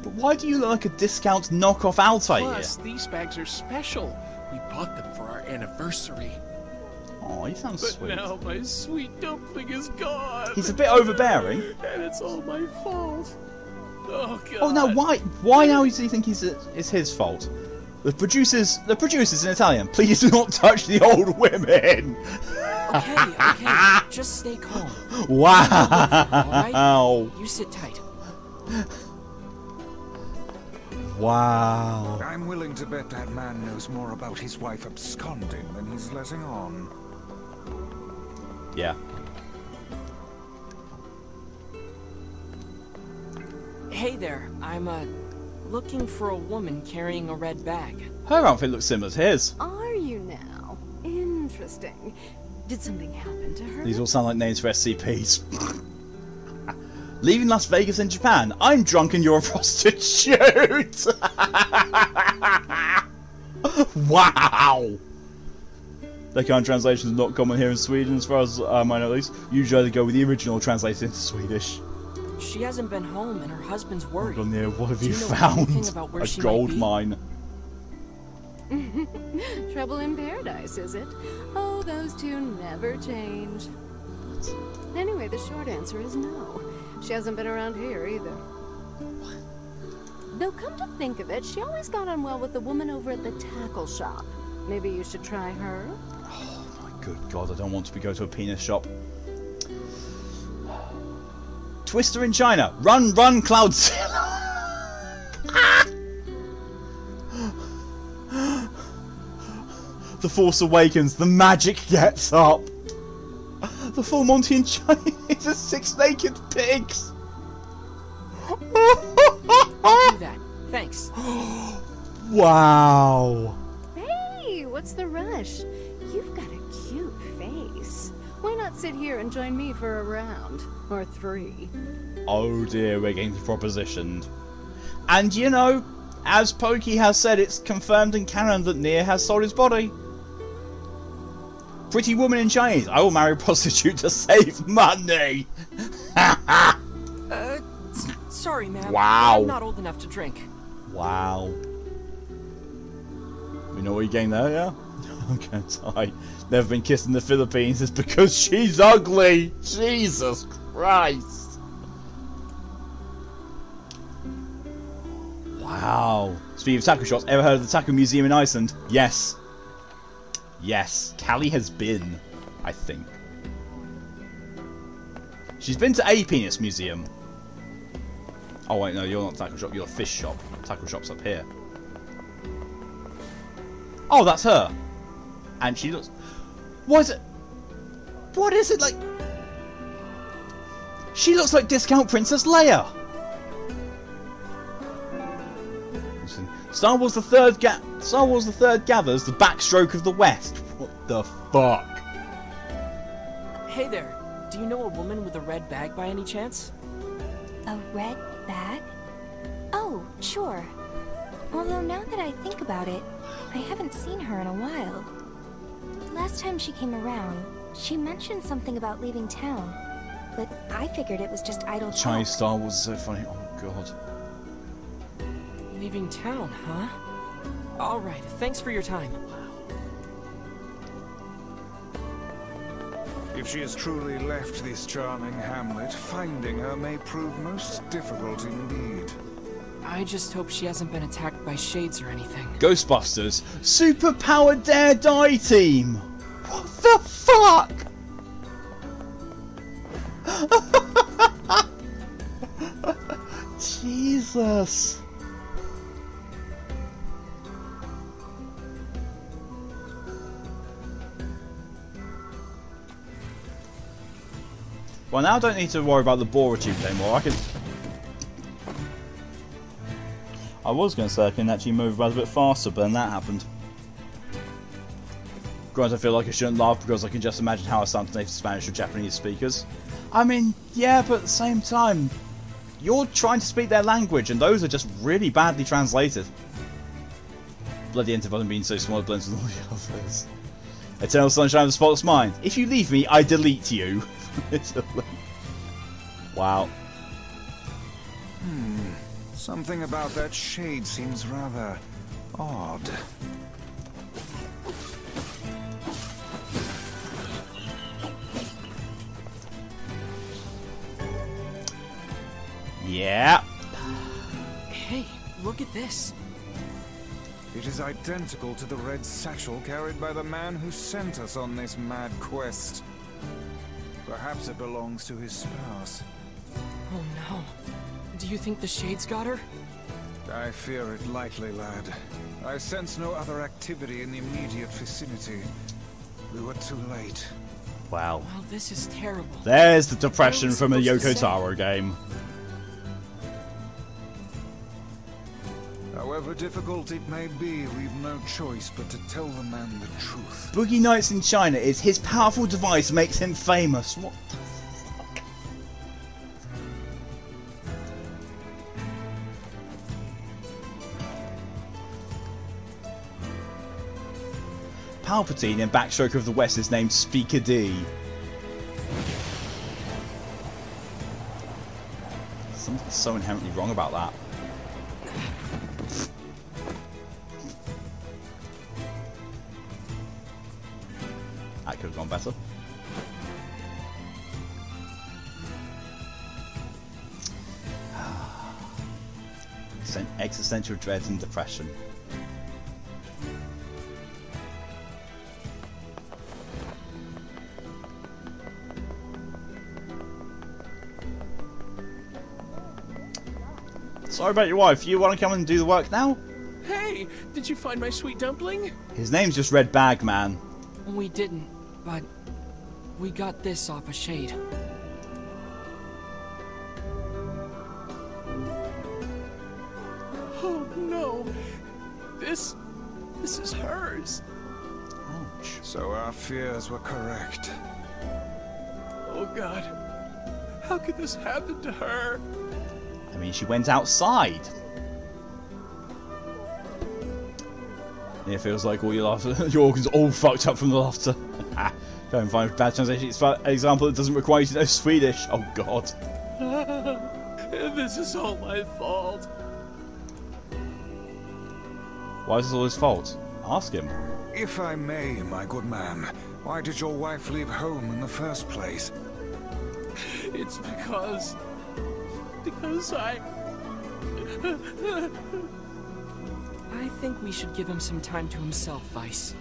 But why do you look like a discount knockoff Altair? Plus, these bags are special. We bought them for our anniversary. Oh, he sounds But sweet. now my sweet dumpling is gone. He's a bit overbearing. And it's all my fault. Oh god. Oh no, why now do you think it's his fault? The producers in Italian, please do not touch the old women. Okay, just stay calm. Wow. You sit tight. Wow. I'm willing to bet that man knows more about his wife absconding than he's letting on. Yeah. Hey there, I'm looking for a woman carrying a red bag. Her outfit looks similar to his. Are you now? Interesting. Did something happen to her? These all sound like names for SCPs. Leaving Las Vegas in Japan. I'm drunk and you're a prostitute. Wow. That kind of translation is not common here in Sweden, as far as I know at least. Usually they go with the original translated into Swedish. She hasn't been home and her husband's worried. Oh, NieR, what have Do you you know found? anything about where A she gold might be? mine. Trouble in paradise, is it? Oh, those two never change. Anyway, the short answer is no. She hasn't been around here either. Though come to think of it, she always got on well with the woman over at the tackle shop. Maybe you should try her? Oh my good god, I don't want to go to a penis shop. Twister in China. Run, run, Cloudzilla. The Force Awakens. The magic gets up. The full Monty in China is a 6 naked pigs. I'll do that. Thanks. Wow. Hey, what's the rush? You've got a cute face. Why not sit here and join me for a round? Or 3? Oh dear, we're getting propositioned. And you know, as Pokey has said, it's confirmed in canon that NieR has sold his body. Pretty woman in Chinese. I will marry a prostitute to save money. Sorry, ma'am. Wow. I'm not old enough to drink. Wow. We know what you're getting there, yeah? Okay, sorry. Never been kissed in the Philippines. It's because she's ugly. Jesus Christ. Wow. Speaking of taco shops, ever heard of the Taco Museum in Iceland? Yes. Yes. Callie has been, I think. She's been to a penis museum. Oh wait, no, you're not a taco shop, you're a fish shop. Taco shop's up here. Oh, that's her. And she looks... What is it? What is it like? She looks like Discount Princess Leia. Listen, Star Wars the Third gathers the backstroke of the West. What the fuck? Hey there. do you know a woman with a red bag by any chance? A red bag? Oh, sure. Although now that I think about it, I haven't seen her in a while. Last time she came around, she mentioned something about leaving town, but I figured it was just idle talk. Chinese Star Wars is so funny. Oh god. Leaving town, huh? Alright, thanks for your time. If she has truly left this charming hamlet, finding her may prove most difficult indeed. I just hope she hasn't been attacked by shades or anything. Ghostbusters, superpowered dare die team. What the fuck? Jesus. Well, now I don't need to worry about the borer tube anymore. I was going to say I can actually move a bit faster, but then that happened. Granted, I feel like I shouldn't laugh because I can just imagine how I sound to native Spanish or Japanese speakers. I mean, yeah, but at the same time, you're trying to speak their language, and those are just really badly translated. Bloody end of being so small it blends with all the others. Eternal sunshine of the spotless mind. If you leave me, I delete you. Wow. Something about that shade seems rather odd. Yeah. Hey, look at this. It is identical to the red satchel carried by the man who sent us on this mad quest. Perhaps it belongs to his spouse. Oh no. Do you think the shades got her? I fear it likely, lad. I sense no other activity in the immediate vicinity. We were too late. Wow. Well, this is terrible. There's the depression from a Yoko Taro game. However difficult it may be, we've no choice but to tell the man the truth. Boogie Nights in China is his powerful device makes him famous. What the fuck? Palpatine in Backstroke of the West is named Speaker D. Something's so inherently wrong about that. That could have gone better. Existential dread and depression. Sorry about your wife. You want to come and do the work now? Hey, did you find my sweet dumpling? His name's just Red Bag Man. We didn't, but we got this off a shade. Oh no, this is hers. Ouch. So our fears were correct. Oh God, how could this happen to her? I mean, she went outside. It feels like all your laughter, your organs all fucked up from the laughter. Go and find a bad translation. It's an example that doesn't require you to know Swedish. Oh God. This is all my fault. Why is this all his fault? Ask him. If I may, my good man, why did your wife leave home in the first place? It's because I think we should give him some time to himself, Weiss.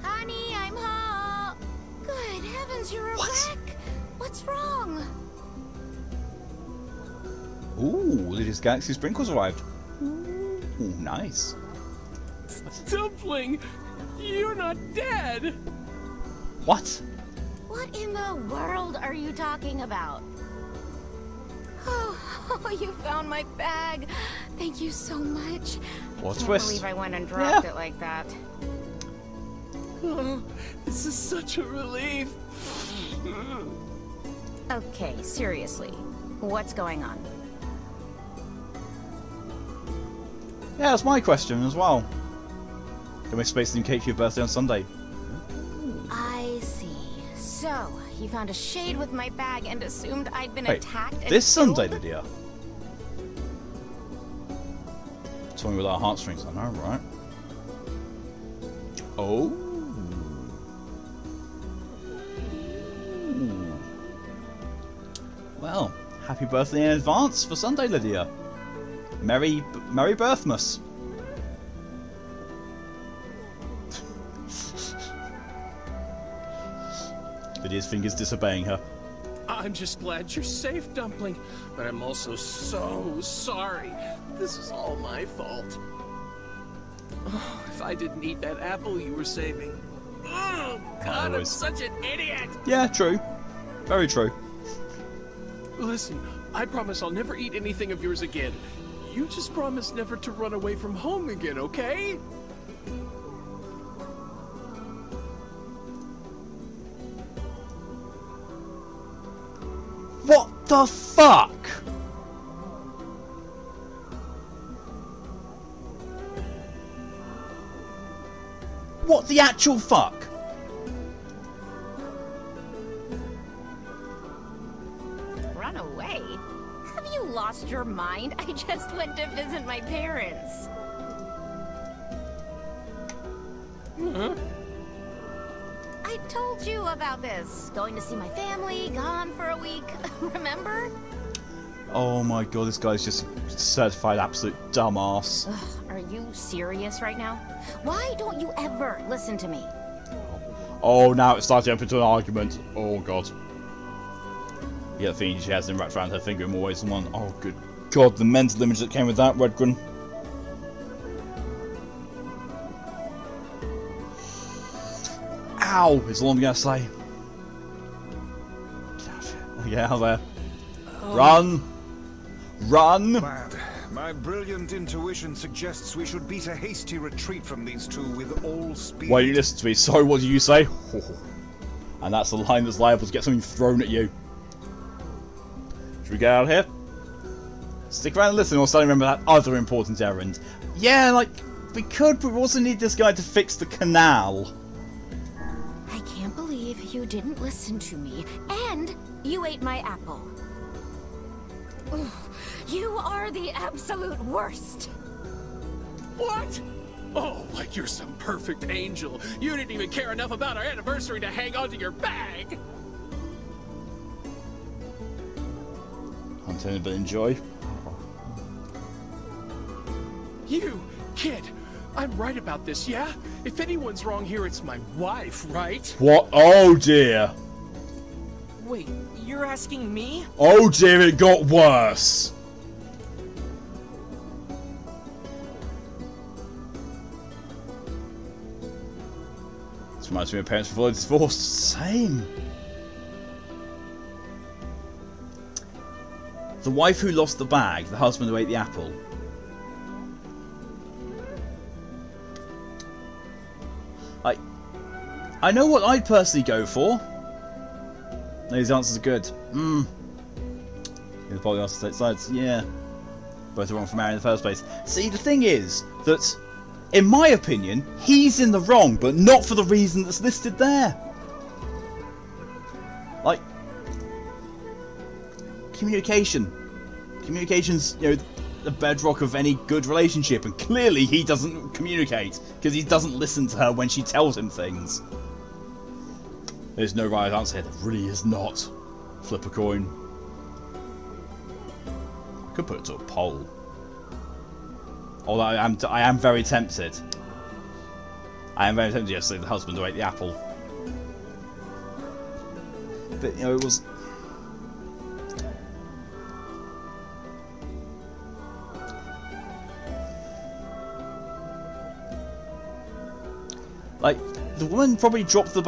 Honey, I'm home. Good heavens, you're a wreck. What's wrong? Ooh, the latest Galaxy Sprinkles arrived. Ooh, nice. Dumpling, you're not dead. What? What in the world are you talking about? Oh, you found my bag. Thank you so much. What a Can't twist. believe I went and dropped it like that. Oh, this is such a relief. Okay, seriously. What's going on? Yeah, that's my question as well. Can we space theme cake for your birthday on Sunday? I see. So, you found a shade with my bag and assumed I'd been Wait, attacked and this Sunday, killed? Lydia? Toy with our heartstrings, I know, right? Oh. Well, happy birthday in advance for Sunday, Lydia. Merry Birthmas. Lydia's fingers disobeying her. I'm just glad you're safe, Dumpling, but I'm also so sorry. This is all my fault. Oh, if I didn't eat that apple you were saving. Oh, God, I'm such an idiot! Yeah, true. Very true. Listen, I promise I'll never eat anything of yours again. You just promise never to run away from home again, okay? What the fuck? What the actual fuck? Run away? Have you lost your mind? I just went to visit my parents. Huh? I told you about this. Going to see my family, gone for a week. Remember? Oh my god, this guy's just certified absolute dumbass. Ugh, are you serious right now? Why don't you ever listen to me? Oh, now it's starting up into an argument. Oh god. Yeah, the thing she has him wrapped around her finger in more ways than one. Oh good god, the mental image that came with that, Redgun. Ow! Is all I'm gonna say. Get out of there. Run! Run! Lad, my brilliant intuition suggests we should beat a hasty retreat from these two with all speed. Why don't you listen to me? Sorry, what did you say? And that's the line that's liable to get something thrown at you. Should we get out of here? Stick around and listen, or suddenly remember that other important errand. Yeah, like, we could, but we also need this guy to fix the canal. I can't believe you didn't listen to me, and you ate my apple. Ugh, you are the absolute worst. What? Oh, like you're some perfect angel. You didn't even care enough about our anniversary to hang on to your bag. Content but enjoy. You, kid, I'm right about this, yeah? If anyone's wrong here, it's my wife, right? What? Oh dear. Wait, you're asking me? Oh dear, it got worse. This reminds me of parents before they divorced. Same. The wife who lost the bag, the husband who ate the apple. I know what I'd personally go for. These answers are good. Yeah, probably answer sides. Yeah. Both are wrong for marrying in the first place. See, the thing is that, in my opinion, he's in the wrong, but not for the reason that's listed there. Like, communication. Communication's, you know, the bedrock of any good relationship, and clearly he doesn't communicate because he doesn't listen to her when she tells him things. There's no right answer here. There really is not. Flip a coin. I could put it to a poll. Although I am very tempted. I am very tempted to say the husband who ate the apple. But, you know, it was... Like, the woman probably dropped the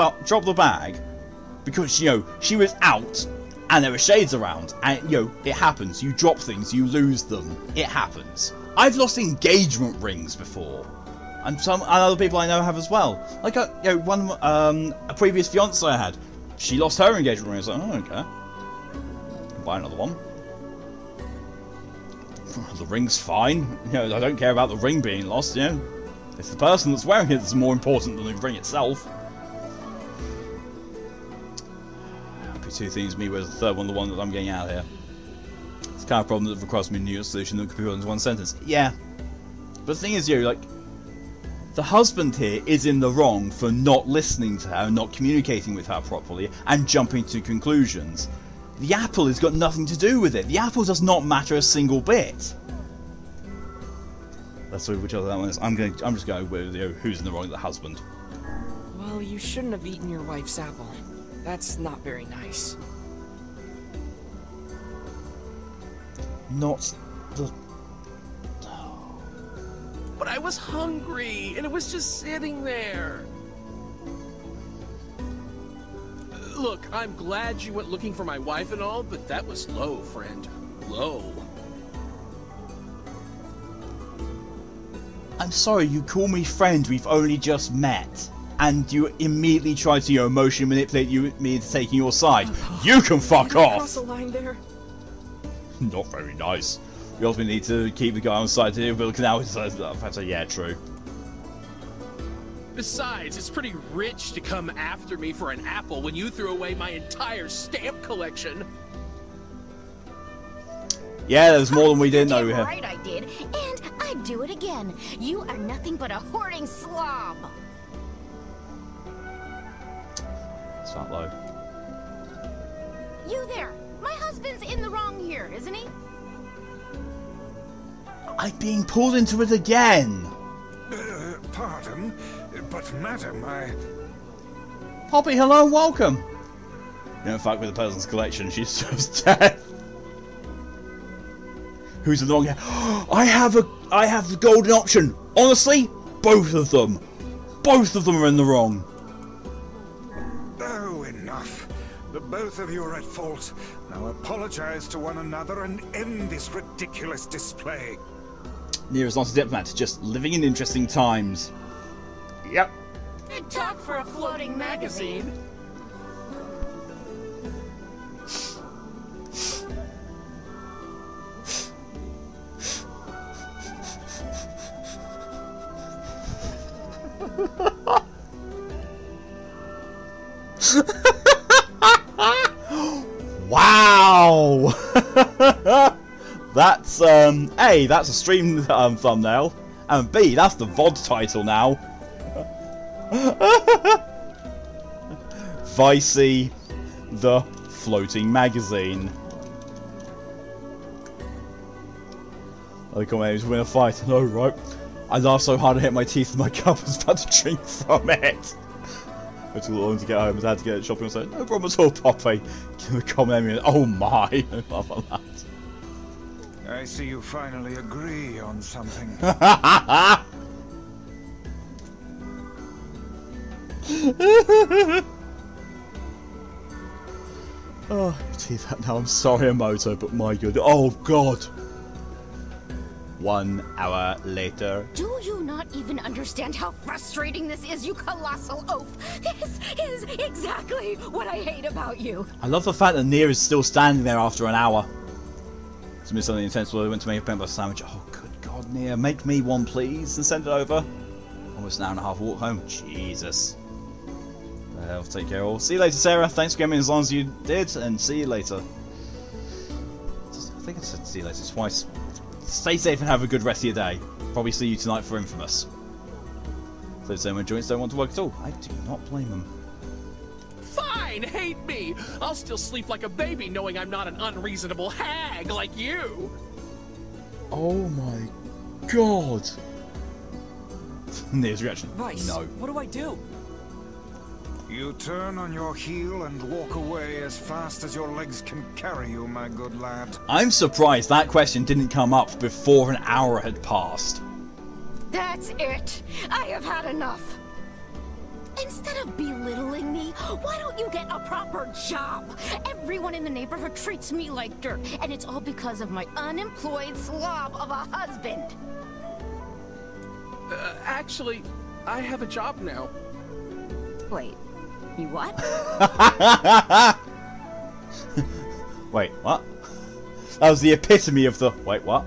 bag because, you know, she was out and there were shades around, and, you know, it happens. You drop things, you lose them. It happens. I've lost engagement rings before, and other people I know have as well. Like you know, a previous fiance I had, she lost her engagement ring. I was like, oh, I don't care. Buy another one. The ring's fine. You know, I don't care about the ring being lost. You know, it's the person that's wearing it that's more important than the ring itself. Happy two things. Me with the third one, the one that I'm getting out of here. It's the kind of problem that requires me a new solution that could be put into one sentence. Yeah, but the thing is, you know, like the husband here is in the wrong for not listening to her, not communicating with her properly, and jumping to conclusions. The apple has got nothing to do with it. The apple does not matter a single bit. Let's see which other that one is. I'm just going with, you know, who's in the wrong, the husband. Well, you shouldn't have eaten your wife's apple. That's not very nice. Not the... But I was hungry, and it was just sitting there. Look, I'm glad you went looking for my wife and all, but that was low, friend. Low. I'm sorry, you call me friend, we've only just met. And you immediately try to, you know, emotionally manipulate me into taking your side. You can fuck off! Cross the line there? Not very nice. We also need to keep the guy on side to build a canal. So yeah, true. Besides, it's pretty rich to come after me for an apple when you threw away my entire stamp collection. Yeah, there's more than we didn't know. Right, I did, and I'd do it again. You are nothing but a hoarding slob. It's not low. You there! My husband's in the wrong here, isn't he? I'm being pulled into it again. Pardon, but madam, Poppy, hello and welcome. You don't fuck with a person's collection, she deserves death. Who's in the wrong here? I have the golden option. Honestly, both of them. Both of them are in the wrong. Oh, enough. The both of you are at fault. Now apologize to one another and end this ridiculous display. NieR is not a diplomat, just living in interesting times. Yep. Good talk for a floating magazine. Wow! That's A, that's a stream thumbnail, and B, that's the VOD title now. Weissey, the floating magazine. I comment, win a fight. No, right? I laughed so hard I hit my teeth and my cup was about to drink from it. It took long to get home, I had to get shopping and said, no problem at all, Poppy. Give a comment, oh my, I love that. I see you finally agree on something. Oh, see that now. I'm sorry, Emoto, but my good. Oh God. 1 hour later. Do you not even understand how frustrating this is, you colossal oaf? This is exactly what I hate about you. I love the fact that NieR is still standing there after an hour. To me, something intense. I went to make a peanut butter sandwich. Oh, good God, NieR, make me one, please, and send it over. Almost an hour and a half walk home. Jesus. I'll take care of all. See you later, Sarah. Thanks for getting me as long as you did, and see you later. I think I said see you later twice. Stay safe and have a good rest of your day. Probably see you tonight for Infamous. So if my joints don't want to work at all, I do not blame them. Fine, hate me. I'll still sleep like a baby knowing I'm not an unreasonable hag like you. Oh my God. NieR's reaction. Weiss, no. What do I do? You turn on your heel and walk away as fast as your legs can carry you, my good lad. I'm surprised that question didn't come up before an hour had passed. That's it. I have had enough. Instead of belittling me, why don't you get a proper job? Everyone in the neighborhood treats me like dirt, and it's all because of my unemployed slob of a husband. Actually, I have a job now. Wait, you what? Wait, what? That was the epitome of the wait, what?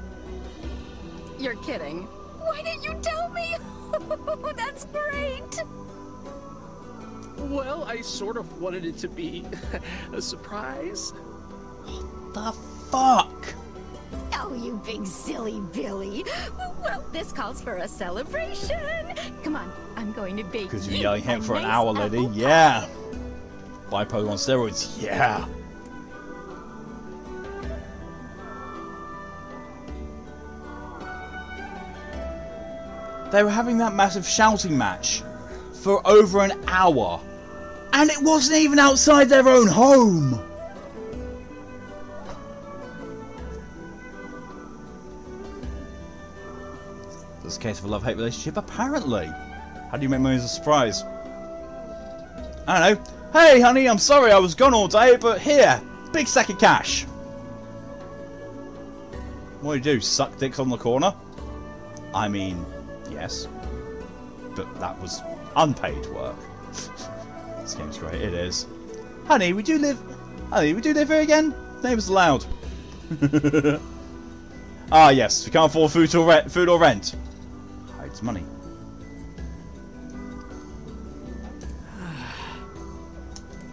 You're kidding. Why didn't you tell me? That's great. Well, I sort of wanted it to be a surprise. The fuck? Oh, you big silly Billy. Well, this calls for a celebration. Come on, I'm going to bake Because you you're yelling him a for an nice hour, lady. apple pie. Yeah. Bipolar on steroids. Yeah. They were having that massive shouting match for over an hour. And it wasn't even outside their own home. This is a case of a love-hate relationship, apparently. How do you make money as a surprise? I don't know. Hey, honey, I'm sorry I was gone all day, but here, big sack of cash. What do? Suck dicks on the corner? I mean, yes. But that was unpaid work. This game's great, it is. Honey, we do live here again? Neighbours allowed. Ah, yes, we can't afford food or rent. Hides money.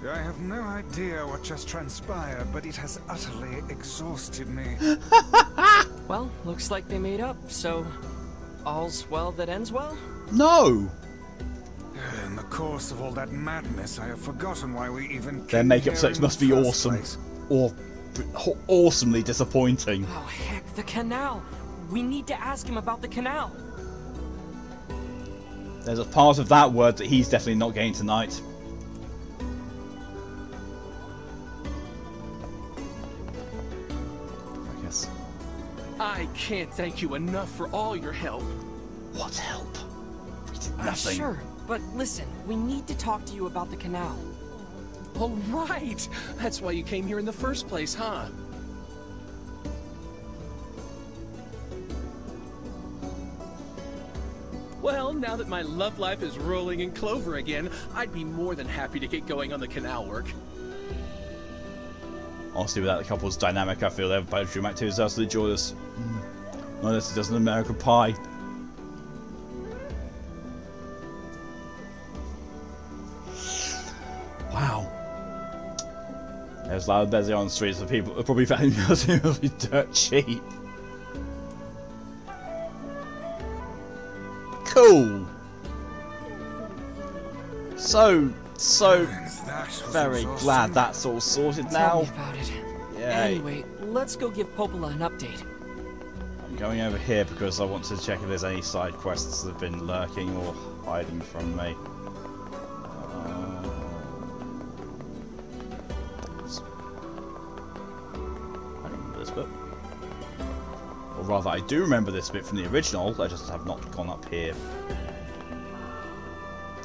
I have no idea what just transpired, but it has utterly exhausted me. Well, looks like they made up, so all's well that ends well? No! In the course of all that madness, I have forgotten why we even Their came makeup here sex in must the be first awesome. place. Or awesomely disappointing. Oh heck, the canal! We need to ask him about the canal! There's a part of that word that he's definitely not getting tonight. I guess. I can't thank you enough for all your help. What help? We did nothing. Sure, but listen, we need to talk to you about the canal. All right! That's why you came here in the first place, huh? Well, now that my love life is rolling in clover again, I'd be more than happy to get going on the canal work. Honestly, without the couple's dynamic, I feel their bedroom activities are absolutely joyous. Not unless it does an American Pie. Wow. There's loud beds on the streets of people who probably found it dirt cheap. Cool. So very glad that's all sorted Tell now. me about it. Yay. Anyway, let's go give Popola an update. I'm going over here because I want to check if there's any side quests that have been lurking or hiding from me. I don't remember this bit. Or rather, I do remember this bit from the original, I just have not gone up here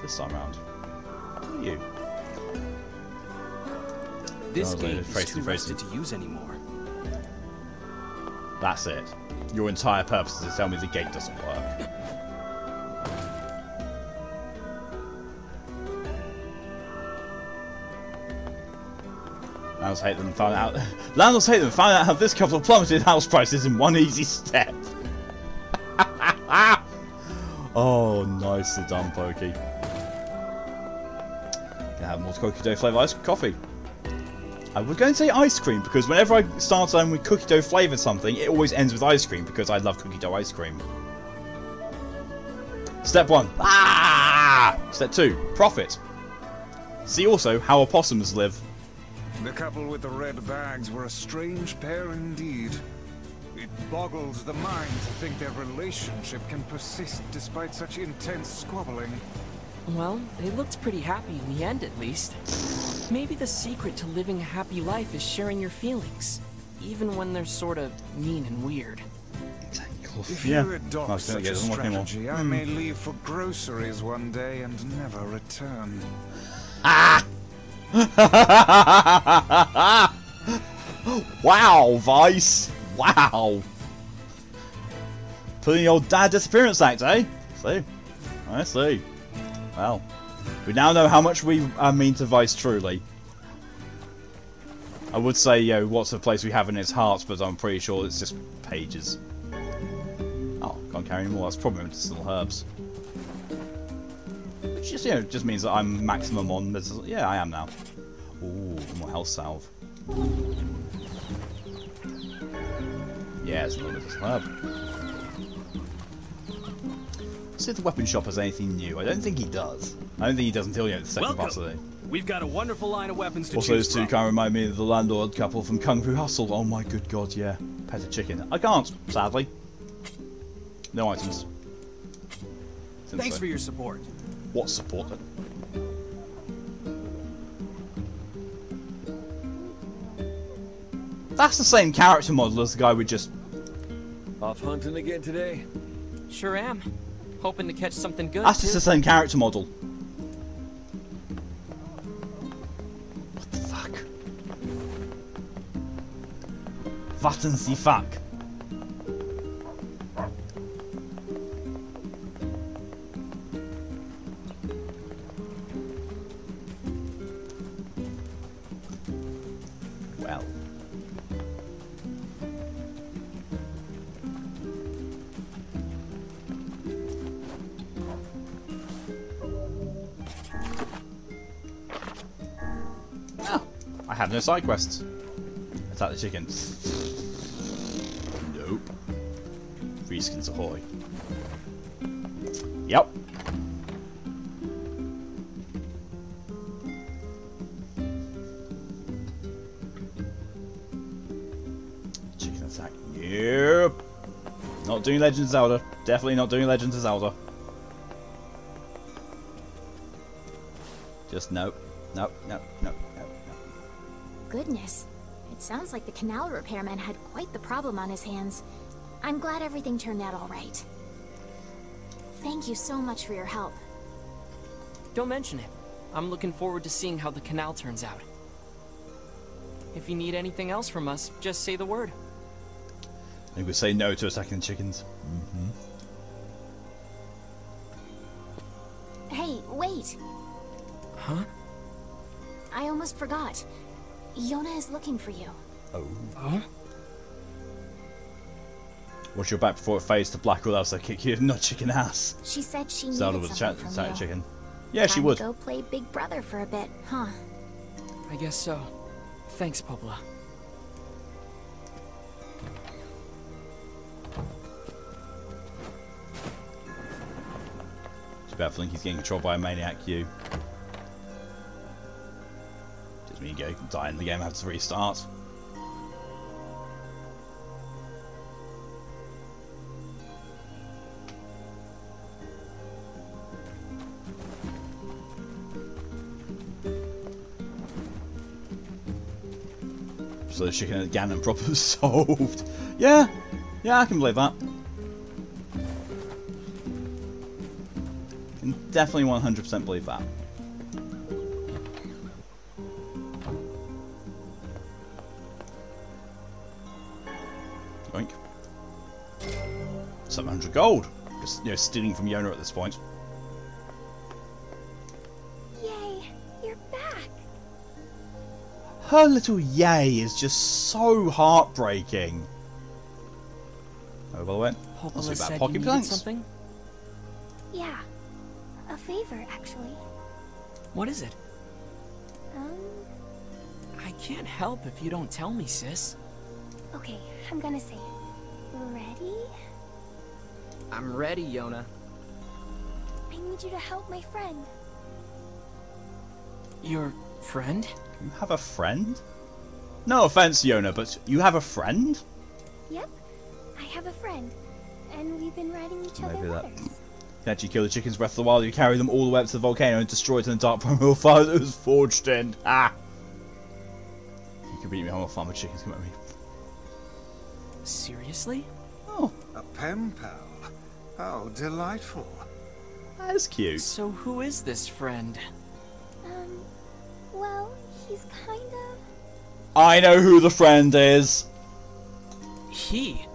this time around. Who are you? This Oh, game those is crazy, too crazy. rusted to use anymore. That's it. Your entire purpose is to tell me the gate doesn't work. Landlords hate them found out. Landlords hate them found out how this couple plummeted house prices in one easy step. Oh, nicely done, Pokey. Gonna have more cookie dough flavored ice coffee. I was going to say ice cream because whenever I start on with cookie dough flavored something, it always ends with ice cream because I love cookie dough ice cream. Step 1. Ah! Step 2. Profit. See also how opossums live. The couple with the red bags were a strange pair indeed. It boggles the mind to think their relationship can persist despite such intense squabbling. Well, they looked pretty happy in the end, at least. Maybe the secret to living a happy life is sharing your feelings, even when they're sort of mean and weird. Exactly. If Yeah. you adopt such a strategy, I may leave for groceries one day and never return. Wow, Weiss! Wow! Putting your dad disappearance act, eh? I see. Well, we now know how much we mean to Weiss truly. I would say, you know, what's the place we have in his heart, but I'm pretty sure it's just pages. Oh, can't carry any more. That's probably medicinal herbs. Which just, you know, just means that I'm maximum on medicinal. Yeah, I am now. Ooh, more health salve. Yeah, it's another medicinal herb. Let's see if the weapon shop has anything new. I don't think he does. I don't think he does until, you know, the second part of the day. We've got a wonderful line of weapons to also, choose those two from. kind of remind me of the landlord couple from Kung Fu Hustle. Oh my good god, yeah. Pet a chicken. I can't, sadly. No items. Thanks for your support. What support? That's the same character model as the guy we just... Off hunting again today? Sure am. Hoping to catch something good, That's just the same character model. What the fuck? Warten Sie fuck. Well. Oh, I have no side quests. Attack the chicken. Nope. Free skins ahoy. Yep. Chicken attack. Yep. Not doing Legend of Zelda. Definitely not doing Legend of Zelda. Just nope. Nope. Nope. Nope. Nope. Nope. Goodness. It sounds like the canal repairman had quite the problem on his hands. I'm glad everything turned out all right. Thank you so much for your help. Don't mention it. I'm looking forward to seeing how the canal turns out. If you need anything else from us, just say the word. I think we say no to attacking the chickens. Hey, wait! Huh? I almost forgot. Yonah is looking for you. Oh. Huh? Watch your back before it fades to black, or else I kick you not chicken ass. She said she needed Zelda would something from you. chicken. Yeah, she Time would. to go play Big Brother for a bit, huh? I guess so. Thanks, Popola. It's about to think he's getting controlled by a maniac you. Just mean you go die in the game, have to restart. So the chicken and Ganon problem solved. Yeah, I can believe that. Can definitely 100% believe that. Yoink. 700 gold. Just, you know, stealing from Yonah at this point. Yay, you're back! Her little yay is just so heartbreaking. Oh, by the way, Popola let's do said that you Pocky needed Planks. something? Yeah. A favor, actually. What is it? Um, I can't help if you don't tell me, sis. okay, I'm gonna say it. Ready? I'm ready, Yonah. I need you to help my friend. Your friend? You have a friend? No offense, Yonah, but you have a friend? Yep, I have a friend. And we've been writing each other Maybe that. letters. You can actually kill the chickens Breath of the Wild, you carry them all the way up to the volcano and destroy it in the dark primal fire that was forged in. Ah! You can beat me, I'm a farmer chickens, come at me. Seriously? Oh, A pen pal? How delightful. That's cute. So who is this friend? Well, he's kind of... I know who the friend is. He?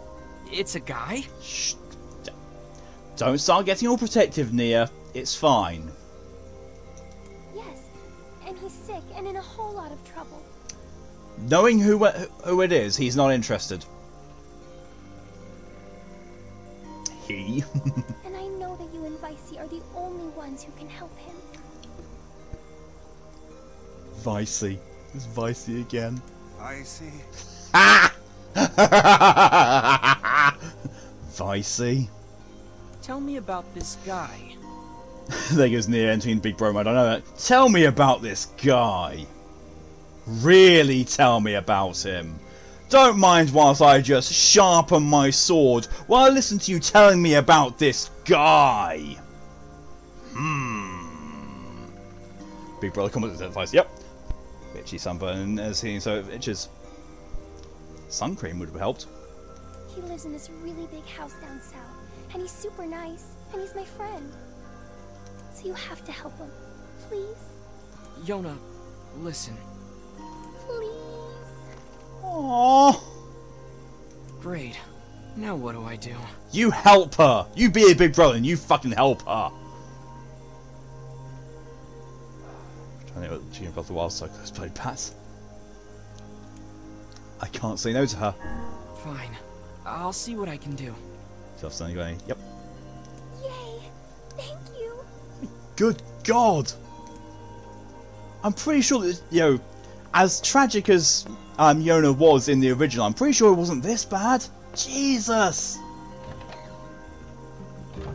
It's a guy? Shh. Don't start getting all protective, NieR. It's fine. Yes, and he's sick and in a whole lot of trouble. Knowing who it is, he's not interested. He. And I know that you and Weissey are the only ones who can help him. Weissey. It's Weissey again. Weissey? Ah! Weissey. Tell me about this guy. There goes NieR entering big bro mode. I know that. Tell me about this guy. Really tell me about him. Don't mind whilst I just sharpen my sword while I listen to you telling me about this guy. Big brother comments advice. Yep. Itchy sunburn as he so it itches. Sun cream would have helped. He lives in this really big house down south, and he's super nice, and he's my friend. So you have to help him. Please? Yonah, listen. Please? Aww. Great. Now what do I do? You help her. You be a big brother and you fucking help her. I'm trying to think what Gina Brother Wild Cyclist played Pat. I can't say no to her. Fine. I'll see what I can do. Self-standing going, yep. Yay! Thank you! Good God! I'm pretty sure that, you know, as tragic as Yonah was in the original, I'm pretty sure it wasn't this bad. Jesus!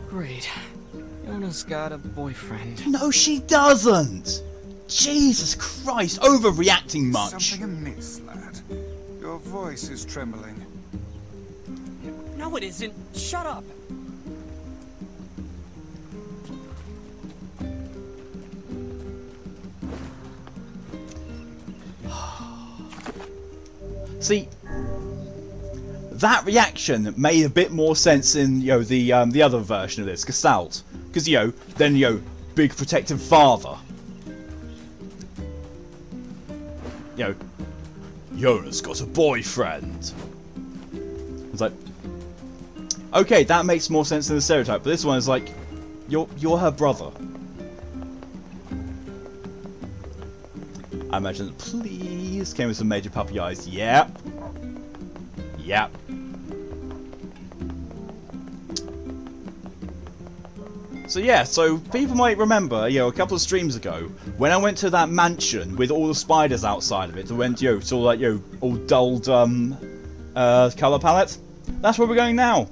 Great. Yonah's got a boyfriend. No, she doesn't! Jesus Christ, overreacting much. Something amiss, lad. Your voice is trembling. No, it isn't. Shut up. See, that reaction made a bit more sense in, you know, the other version of this, Gestalt, because, you know, then, you know, big protective father. You know, Yonah's got a boyfriend. It's like, okay, that makes more sense than the stereotype, but this one is like, you're her brother. I imagine, please, came with some major puppy eyes. Yep. Yep. So yeah, so people might remember, you know, a couple of streams ago, when I went to that mansion with all the spiders outside of it, I went, you know, to all like, you know, all dulled, colour palette. That's where we're going now.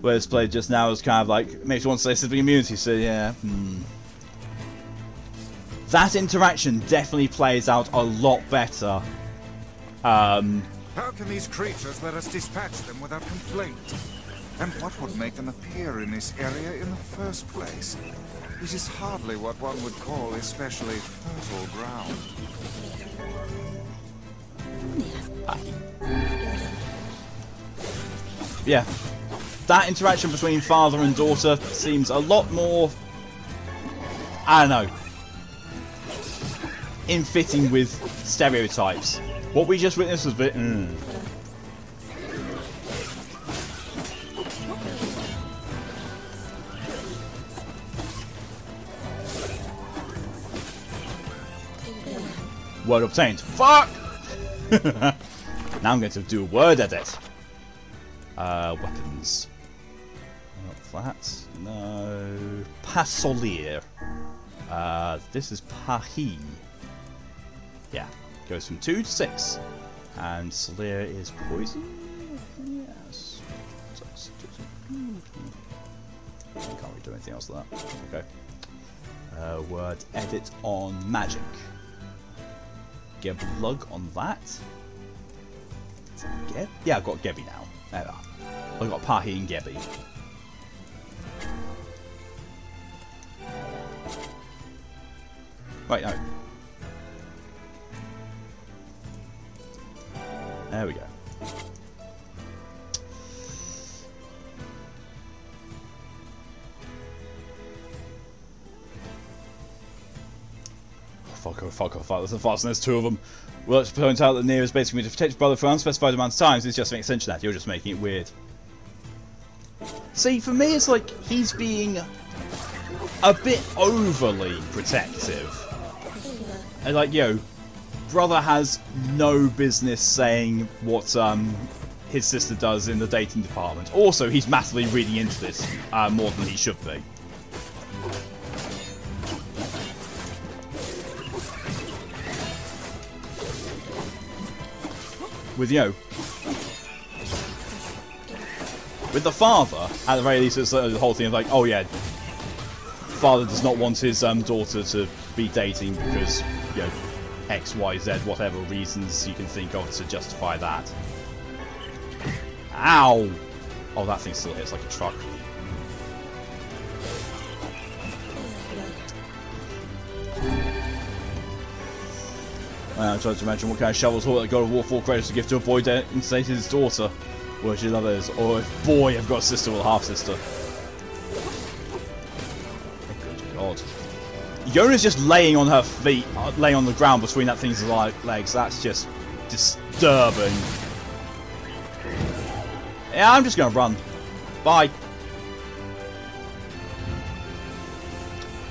Where this played just now is kind of like, makes you want to say sibling immunity, so yeah, That interaction definitely plays out a lot better. How can these creatures let us dispatch them without complaint? And what would make them appear in this area in the first place? It is hardly what one would call especially fertile ground. Yeah. That interaction between father and daughter seems a lot more, I don't know, in fitting with stereotypes. What we just witnessed was a bit, Word obtained. Fuck! Now I'm going to do a word edit. Weapons. Not that. No. Pasolier. This is Pahi. Yeah. Goes from 2 to 6. And Solier is poison? Yes. Can't really do anything else with that. Okay. Word edit on magic. Get plug on that. Is it Geb? Yeah, I've got Gebby now. There we are. I've got Pahi and Gebby. Wait, no. There we go. fuck off. There's a fast and there's two of them. Well, let's point out that NieR is basically to protect his brother for an unspecified amount of times. It's just an extension of that. You're just making it weird. See, for me, it's like he's being a bit overly protective. And like, brother has no business saying what his sister does in the dating department. Also, he's massively reading into this more than he should be. With the father, at the very least, it's the whole thing of like, oh yeah, father does not want his daughter to be dating because, X, Y, Z, whatever reasons you can think of to justify that. Ow! Oh, that thing still hits like a truck. I tried to imagine what kind of shovels that God of War 4 Kratos to give to a boy and say to his daughter. Well, she love is, or if boy, I've got a sister or a half sister. Good God. Yonah's just laying on her feet, laying on the ground between that thing's legs. That's just disturbing. Yeah, I'm just gonna run. Bye.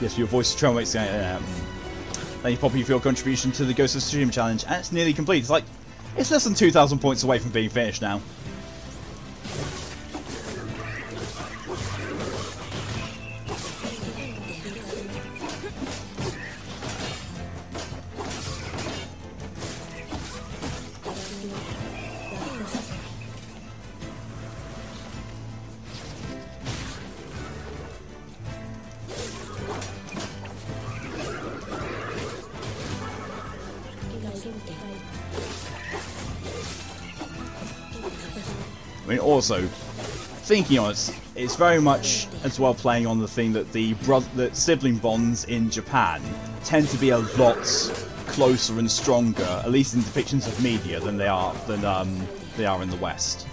Yes, your voice tremor makes the Thank you, Poppy, for your contribution to the Ghost of Tsushima challenge, and it's nearly complete. It's like, it's less than 2,000 points away from being finished now. I mean, also, thinking on it, it's very much as well playing on the thing that that sibling bonds in Japan tend to be a lot closer and stronger, at least in depictions of media, than they are in the West.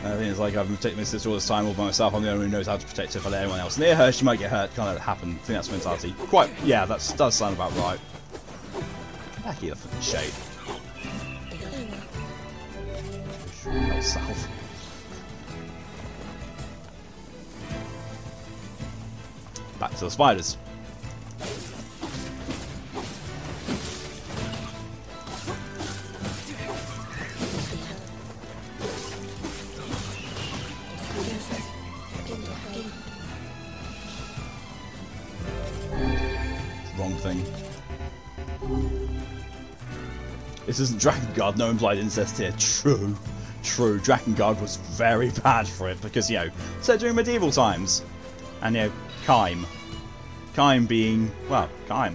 I think it's like I've been protecting my sister all this time all by myself. I'm the only one who knows how to protect her. If I let anyone else near her, she might get hurt. Can't let it happen. I think that's mentality. Quite, yeah, that does sound about right. Back here, the fucking shade. South. Back to the spiders. Wrong thing. This isn't Drakengard, no implied incest here. True. True, Drakengard was very bad for it because, set during medieval times. And, Kaim. Kaim being, well, Kaim.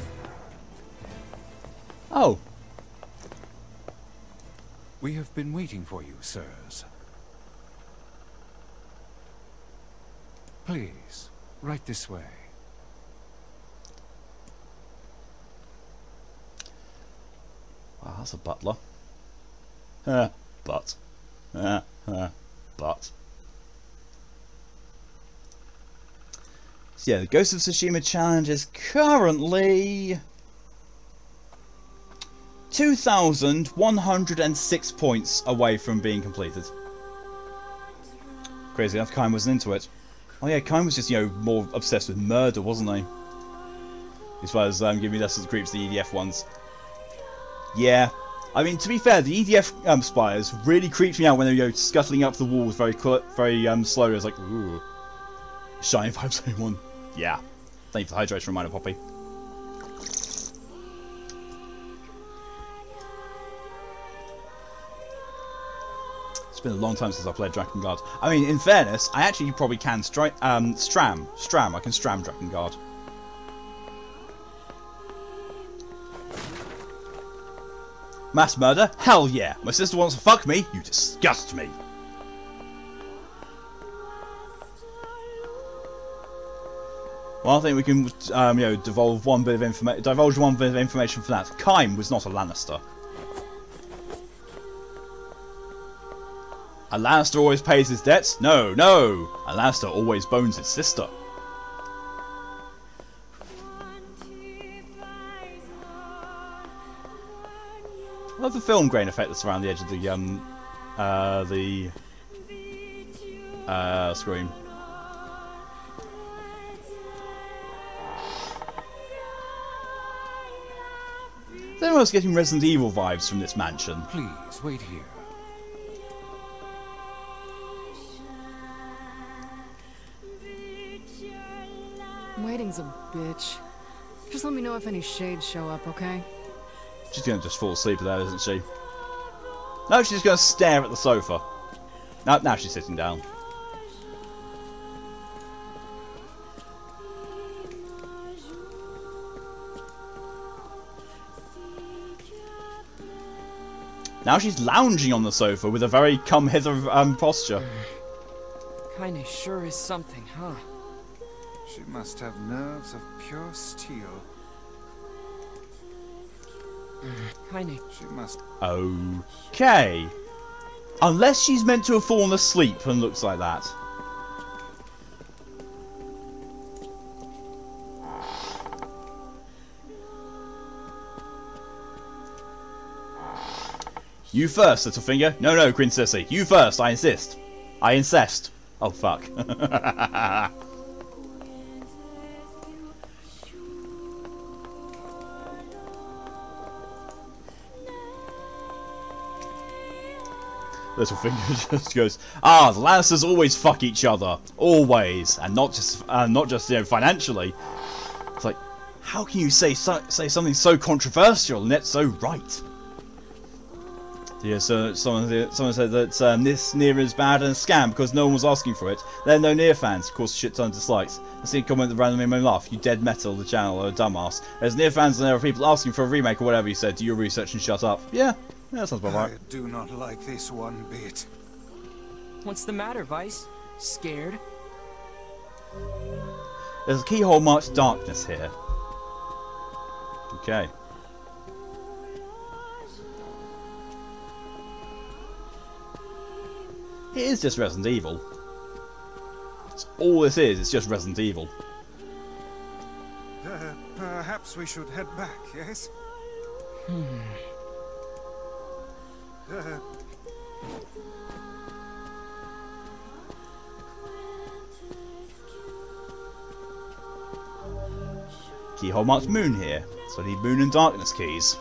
Oh. We have been waiting for you, sirs. Please, right this way. Wow, that's a butler. But. But. So yeah, the Ghost of Tsushima challenge is currently 2,106 points away from being completed. Crazy enough, Kaim wasn't into it. Oh yeah, Kaim was just, more obsessed with murder, wasn't he? As well as giving me less of the creeps the EDF ones. Yeah. I mean, to be fair, the EDF spires really creeped me out when they were scuttling up the walls very slowly. I was like, ooh. Shiny 571. Yeah. Thank you for the hydration reminder, Poppy. It's been a long time since I played Drakengard. I mean, in fairness, I actually probably can stram. I can stram Drakengard. Mass murder? Hell yeah! My sister wants to fuck me? You disgust me! Well, I think we can, divulge one bit of information from that. Kaim was not a Lannister. A Lannister always pays his debts? No, no! A Lannister always bones his sister. I love the film grain effect that's around the edge of the screen. Is anyone else getting Resident Evil vibes from this mansion? Please, wait here. Waiting's a bitch. Just let me know if any shades show up, okay? She's gonna just fall asleep there, isn't she? No, she's gonna stare at the sofa. No, now she's sitting down. Now she's lounging on the sofa with a very come-hither posture. Kinda sure is something, huh? She must have nerves of pure steel. Kinda. She must... Okay. Unless she's meant to have fallen asleep and looks like that. You first, Littlefinger. No, no, Princessy. You first, I insist. I incest. Oh, fuck. Littlefinger just goes, the Lannisters always fuck each other. Always. And not just you know, financially. It's like, how can you say something so controversial and yet so right? Yeah, so someone said that this NieR is bad and a scam because no one was asking for it. There are no NieR fans, of course, a shit ton of dislikes. I see a comment that randomly made me laugh. You dead metal the channel or a dumbass. There's NieR fans and there are people asking for a remake or whatever you said. Do your research and shut up. Yeah, that sounds about right. I do not like this one bit. What's the matter, Weiss? Scared? There's a keyhole marked darkness here. Okay. It is just Resident Evil. It's all this is, it's just Resident Evil. Perhaps we should head back, yes? Keyhole marked moon here, so I need moon and darkness keys.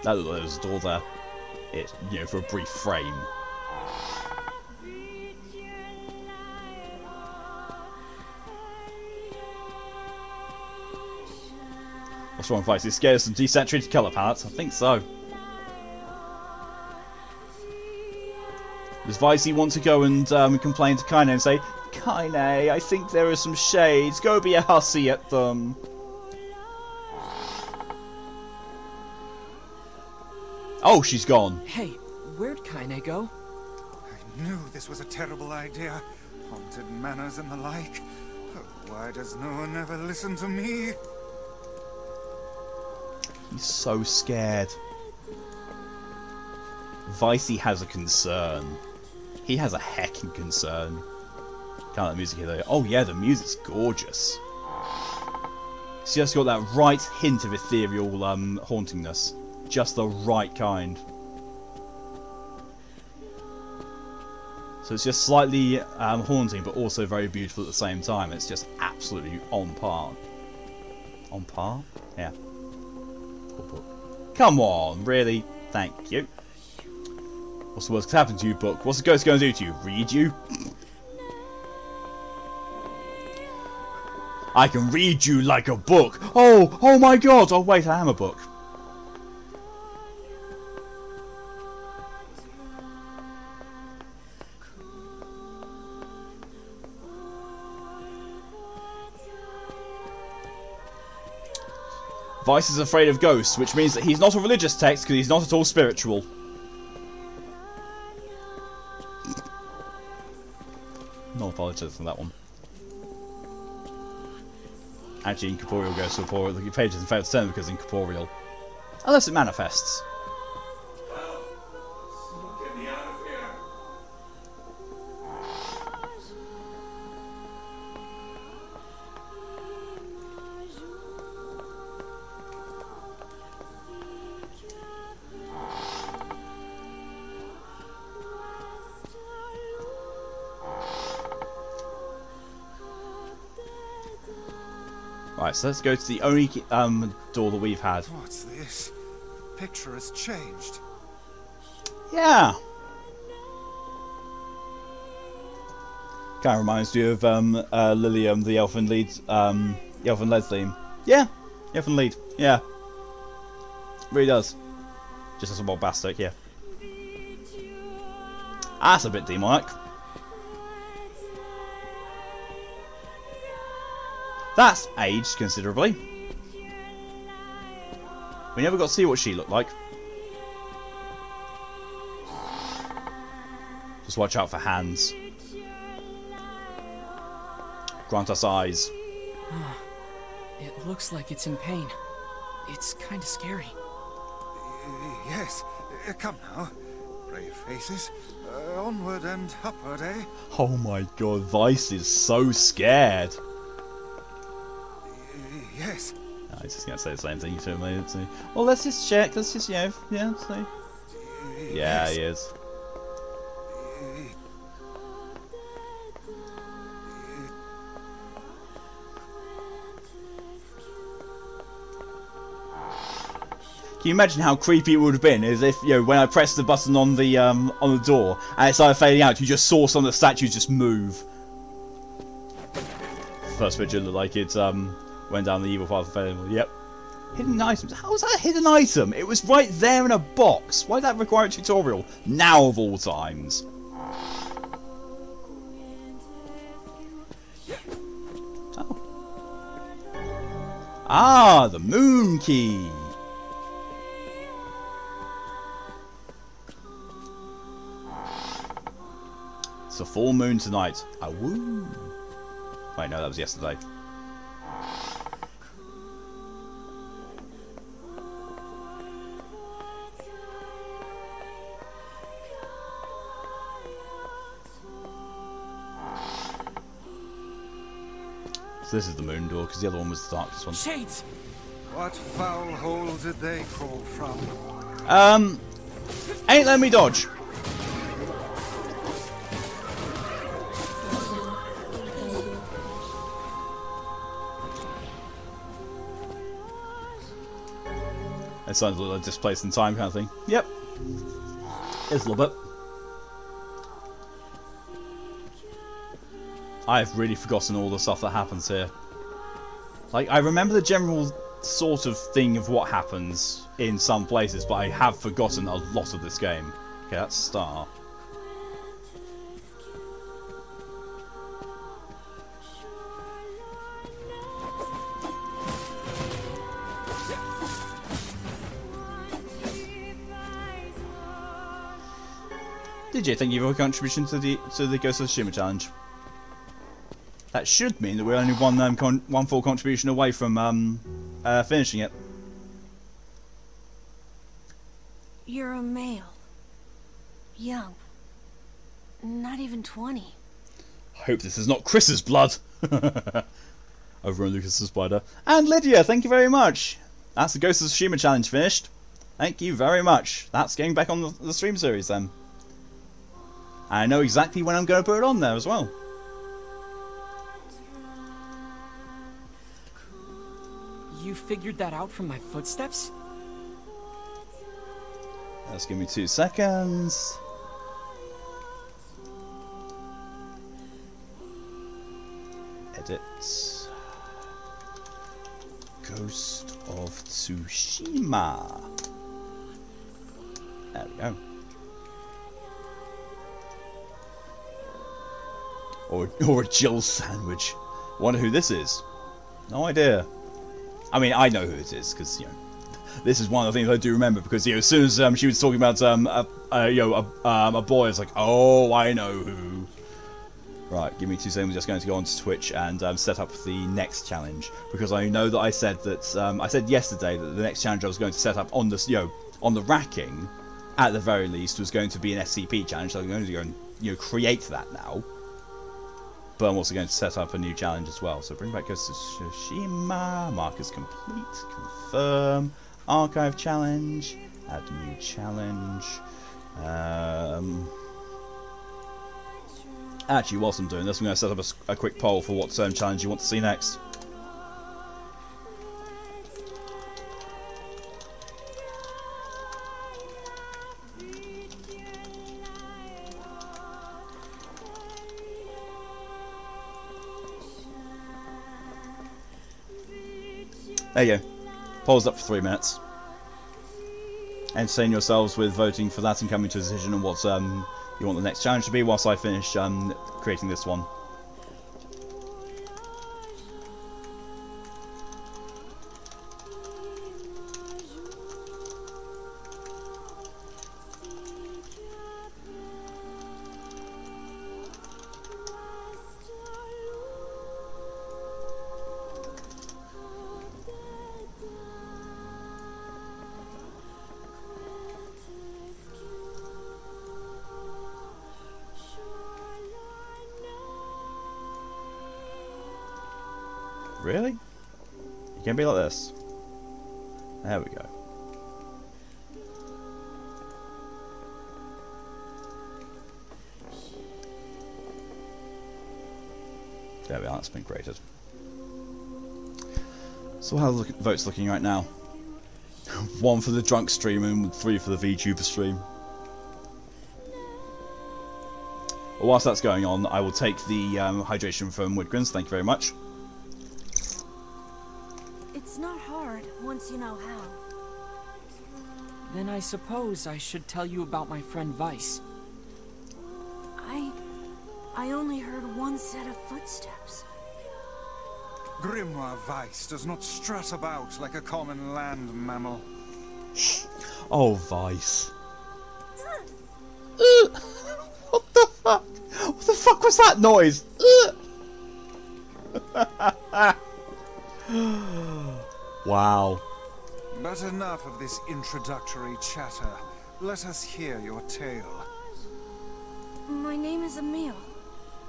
That looked like there was a door there. It, you know, for a brief frame. What's wrong, Weissey? Scared of some desaturated colour palettes? I think so. Does Weissey want to go and complain to Kaine and say, Kaine, I think there are some shades. Go be a hussy at them. Oh, she's gone. Hey, where'd Kaine go? I knew this was a terrible idea. Haunted manors and the like. But why does no one ever listen to me? He's so scared. Weissey has a concern. He has a heckin' concern. Can't let the music here though. Oh yeah, the music's gorgeous. It's just got that right hint of ethereal hauntingness. Just the right kind. So it's just slightly haunting, but also very beautiful at the same time. It's just absolutely on par. On par? Yeah. Come on, really? Thank you. What's the worst that happened to you, book? What's the ghost going to do to you? Read you? I can read you like a book. Oh my god. Oh wait, I am a book. Weiss is afraid of ghosts, which means that he's not a religious text because he's not at all spiritual. No apologies for that one. Actually, incorporeal ghosts are poor. The pages in fact turn because incorporeal. Unless it manifests. Right, so let's go to the only door that we've had. What's this? Picture has changed. Yeah. Kind of reminds you of Lilium, the elfin lead, the elfin led theme. Yeah, the elfin lead. Yeah, really does. Just as a more bombastic, yeah. That's a bit demonic. That's aged considerably. We never got to see what she looked like. Just watch out for hands. Grant us eyes. It looks like it's in pain. It's kind of scary. Yes, come now. Brave faces. Onward and upward, eh? Oh my god, Vice is so scared. Yes. I was just gonna say the same thing to him later too. Well, let's just check. Let's just, yeah, see. Yeah, he is. Can you imagine how creepy it would have been as if, you know, when I pressed the button on the door and it started fading out, you just saw some of the statues just move. First picture looked like it went down the evil path of failing. Yep. Hidden items. How was that a hidden item? It was right there in a box. Why did that require a tutorial? Now of all times. Oh. Ah, the moon key. It's a full moon tonight. Ah, woo. Wait, no, that was yesterday. So this is the moon door, because the other one was the darkest one. Shades! What foul hole did they crawl from? Ain't let me dodge. It sounds like a displaced in time kind of thing. Yep. It's a little bit. I've really forgotten all the stuff that happens here. Like, I remember the general sort of thing of what happens in some places, but I have forgotten a lot of this game. Okay, that's Star. DJ, thank you for your contribution to the Ghost of Tsushima challenge. That should mean that we're only one full contribution away from finishing it. You're a male. Young. Not even 20. I hope this is not Chris's blood. Over on Lucas's spider. And Lydia, thank you very much. That's the Ghost of Tsushima challenge finished. Thank you very much. That's getting back on the stream series then. I know exactly when I'm going to put it on there as well. You figured that out from my footsteps? Just give me 2 seconds. Edit. Ghost of Tsushima. There we go. Or a Jill sandwich. Wonder who this is. No idea. I mean, I know who it is because, you know, this is one of the things I do remember because, you know, as soon as she was talking about a boy, it's like, oh, I know who. Right, give me 2 seconds. I'm just going to go onto Twitch and set up the next challenge because I know that I said that I said yesterday that the next challenge I was going to set up on this, you know, on the racking, at the very least, was going to be an SCP challenge. So I'm going to go and, you know, create that now. But I'm also going to set up a new challenge as well. So bring back Ghost of Tsushima, markers complete, confirm, archive challenge, add new challenge. Actually, whilst I'm doing this, I'm going to set up a quick poll for what challenge you want to see next. There you go. Polls up for 3 minutes. Entertain yourselves with voting for that and coming to a decision on what you want the next challenge to be whilst I finish creating this one. Really? You can be like this. There we go. There we are, that's been created. So how are the votes looking right now? 1 for the drunk stream and 3 for the VTuber stream. Well, whilst that's going on, I will take the hydration from Woodgrins, thank you very much. It's not hard, once you know how. Then I suppose I should tell you about my friend Weiss. I only heard one set of footsteps. Grimoire Weiss does not strut about like a common land mammal. Oh, Weiss. What the fuck? What the fuck was that noise? Wow. But enough of this introductory chatter. Let us hear your tale. My name is Emil.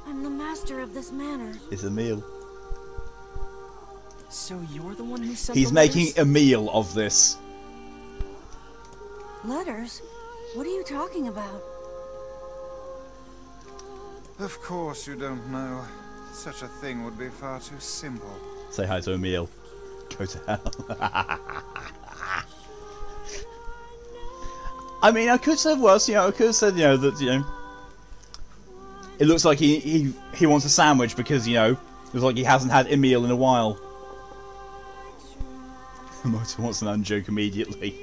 I'm the master of this manor. It's Emil. So you're the one who sent He's the making letters? a meal of this. Letters? What are you talking about? Of course you don't know. Such a thing would be far too simple. Say hi to Emil. Go to hell. I mean, I could say worse, you know, I could have said, you know, that, you know, it looks like he wants a sandwich because, you know, it looks like he hasn't had a meal in a while. Motor wants an unjoke immediately.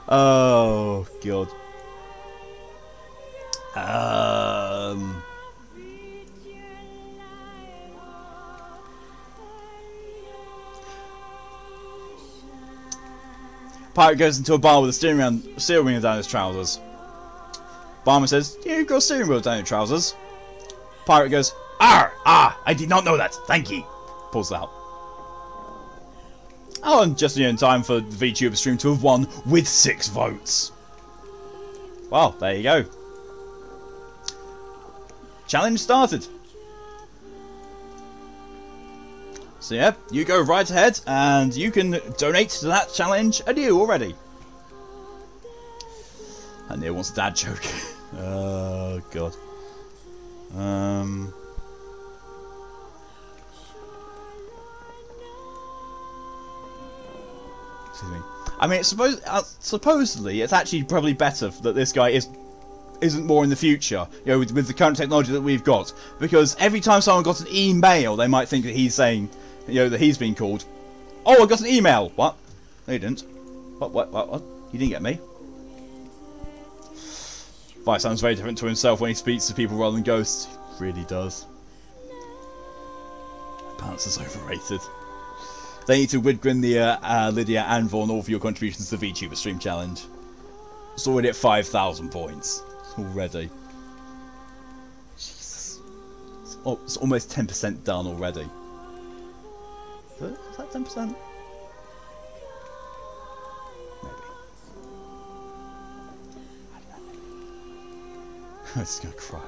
Oh, God. Pirate goes into a bar with a steering wheel down his trousers. Barman says, "You've got a steering wheel down your trousers." Pirate goes, I did not know that. Thank you." Pulls it out. Oh, and just in time for the VTuber stream to have won with 6 votes. Well, there you go. Challenge started. So yeah, you go right ahead and you can donate to that challenge anew already. And NieR wants a dad joke. Oh god. Excuse me. I mean, supposedly it's actually probably better that this guy isn't more in the future, you know, with the current technology that we've got, because every time someone got an email, they might think that he's saying, you know, that he's been called. Oh, I got an email. What? No, you didn't. What? You didn't get me. Weiss sounds very different to himself when he speaks to people rather than ghosts. He really does. Pants is overrated. Thank you to Widgrin, NieR, Lydia, and Vaughn all for your contributions to the VTuber stream challenge. It's already at 5,000 points. Already. Jesus. It's almost 10% done already. Is that 10%? Maybe. I don't know. I'm just gonna cry.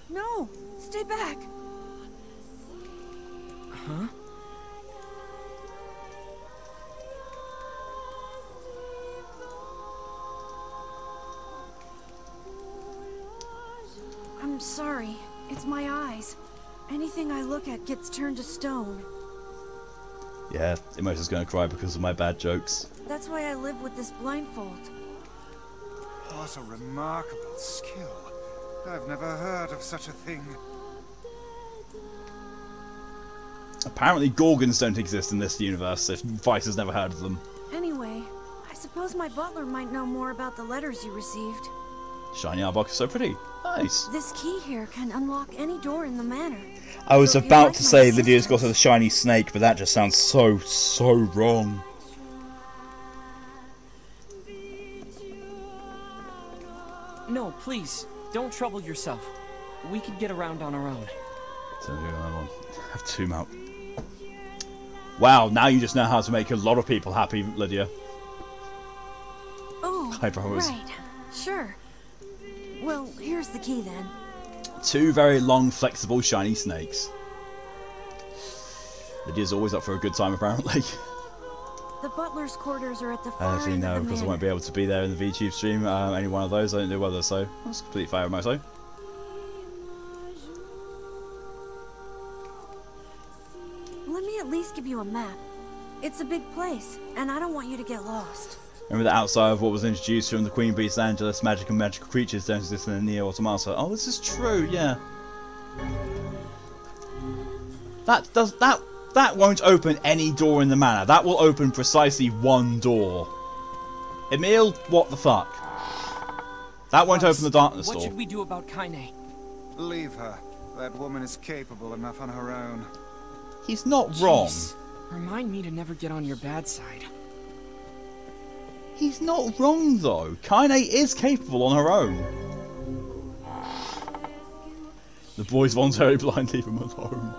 No! Stay back! Huh? I'm sorry. It's my eyes. Anything I look at gets turned to stone. Yeah, Emota's gonna cry because of my bad jokes. That's why I live with this blindfold. What a remarkable skill. I've never heard of such a thing. Apparently Gorgons don't exist in this universe, if Weiss has never heard of them. Anyway, I suppose my butler might know more about the letters you received. Shiny art box is so pretty. Nice. This key here can unlock any door in the manor. I was So if you about like to my say Lydia's got assistance- a shiny snake, but that just sounds so wrong. No, please, don't trouble yourself. We can get around on our own. Have two mount. Wow, now you just know how to make a lot of people happy, Lydia. Oh, Eyebrows. right. Sure. Well, here's the key then. Two very long, flexible, shiny snakes. Lydia's always up for a good time, apparently. The butler's quarters are at the far Actually, end no, of the because I manor. won't be able to be there in the VTube stream. Any one of those, I don't do weather, so that's completely fair, Moto. Let me at least give you a map. It's a big place, and I don't want you to get lost. Remember that outside of what was introduced from the Queen Beast Angelus, magic and magical creatures don't exist in the NieR Automata. Oh, this is true, yeah. That won't open any door in the manor. That will open precisely one door. Emil, what the fuck? That won't open the darkness door. What should we do about Kaine? Leave her. That woman is capable enough on her own. He's not wrong. Jeez, remind me to never get on your bad side. He's not wrong though. Kaine is capable on her own. The boy's voluntarily blind, leave him alone.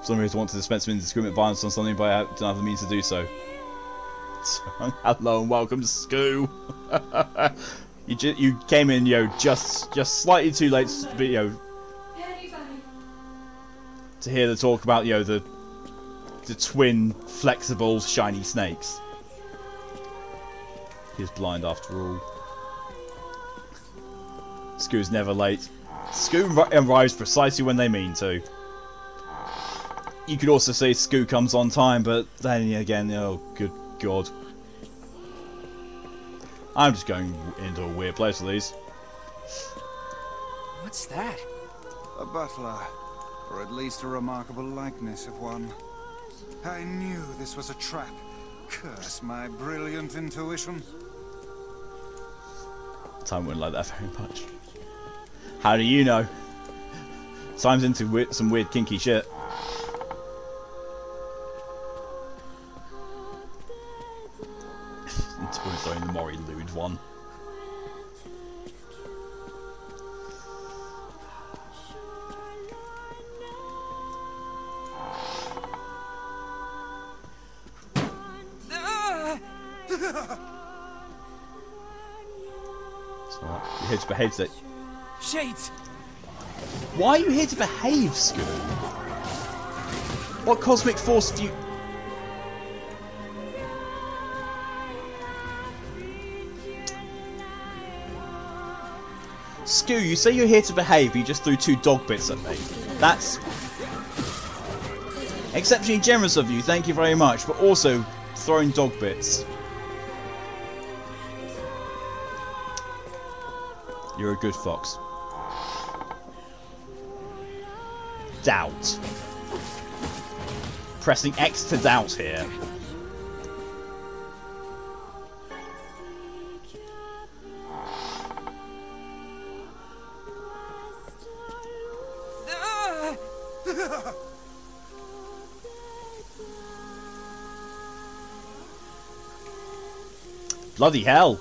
For some reason, want to dispense with indiscriminate violence on something, but I don't have the means to do so. Hello and welcome to Skoo. You came in, just slightly too late, to hear the talk about, the twin, flexible, shiny snakes. He's blind after all. Skoo's never late. Skoo arrives precisely when they mean to. You could also say Skoo comes on time, but then again, oh good god. I'm just going into a weird place with these. What's that? A butler, or at least a remarkable likeness of one. I knew this was a trap. Curse my brilliant intuition. Time wouldn't like that very much. How do you know? Time's into some weird kinky shit. Throwing the Mori lewd one. You're here to behave, Zach. Shades! Why are you here to behave, Skoo? What cosmic force do you... Skoo, you say you're here to behave, but you just threw 2 dog bits at me. That's exceptionally generous of you, thank you very much, but also throwing dog bits. You're a good fox. Doubt. Pressing X to doubt here. Bloody hell!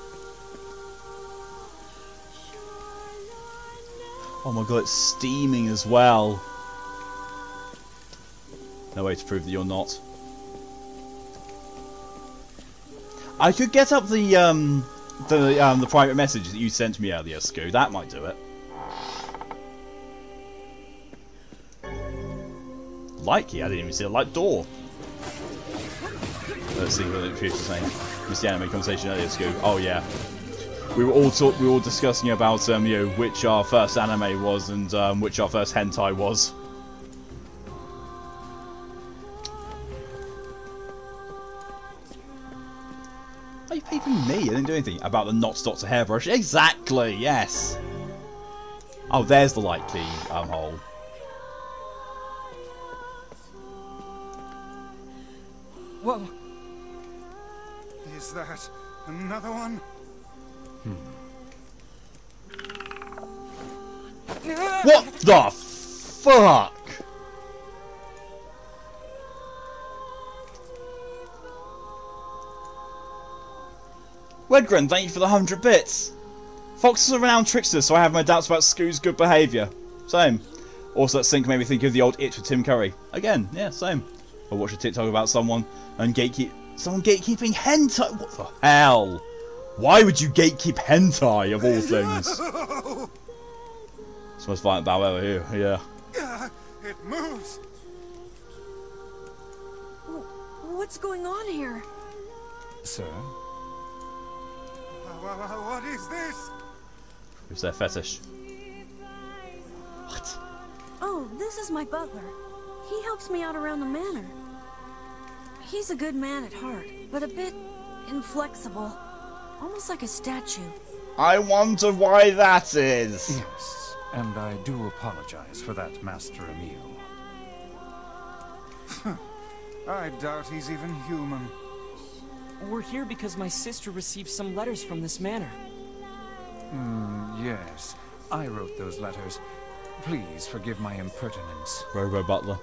Oh my god, it's steaming as well. No way to prove that you're not. I could get up the private message that you sent me earlier, Skoo. That might do it. Light key? I didn't even see a light door. Let's see what it appears the same. Missed the anime conversation earlier, Skoo. Oh yeah. We were all discussing about which our first anime was and which our first hentai was. Are you paving me? I didn't do anything about the not Dr. Hairbrush. Exactly. Yes. Oh, there's the light key hole. Whoa. Is that another one? What the fuck? Wedgren, thank you for the 100 bits. Fox is a renowned trickster, so I have my doubts about Scoo's good behaviour. Same. Also, that sync made me think of the old It with Tim Curry. Again, yeah, same. I watched a TikTok about someone gatekeeping hentai. What the hell? Why would you gatekeep hentai of all things? It's the most violent battle ever here. Yeah. It moves. What's going on here? Sir? What is this? Who's their fetish? What? Oh, this is my butler. He helps me out around the manor. He's a good man at heart, but a bit inflexible. Almost like a statue. I wonder why that is. Yes, and I do apologize for that, Master Emil. I doubt he's even human. We're here because my sister received some letters from this manor. Yes. I wrote those letters. Please forgive my impertinence. Robo Butler.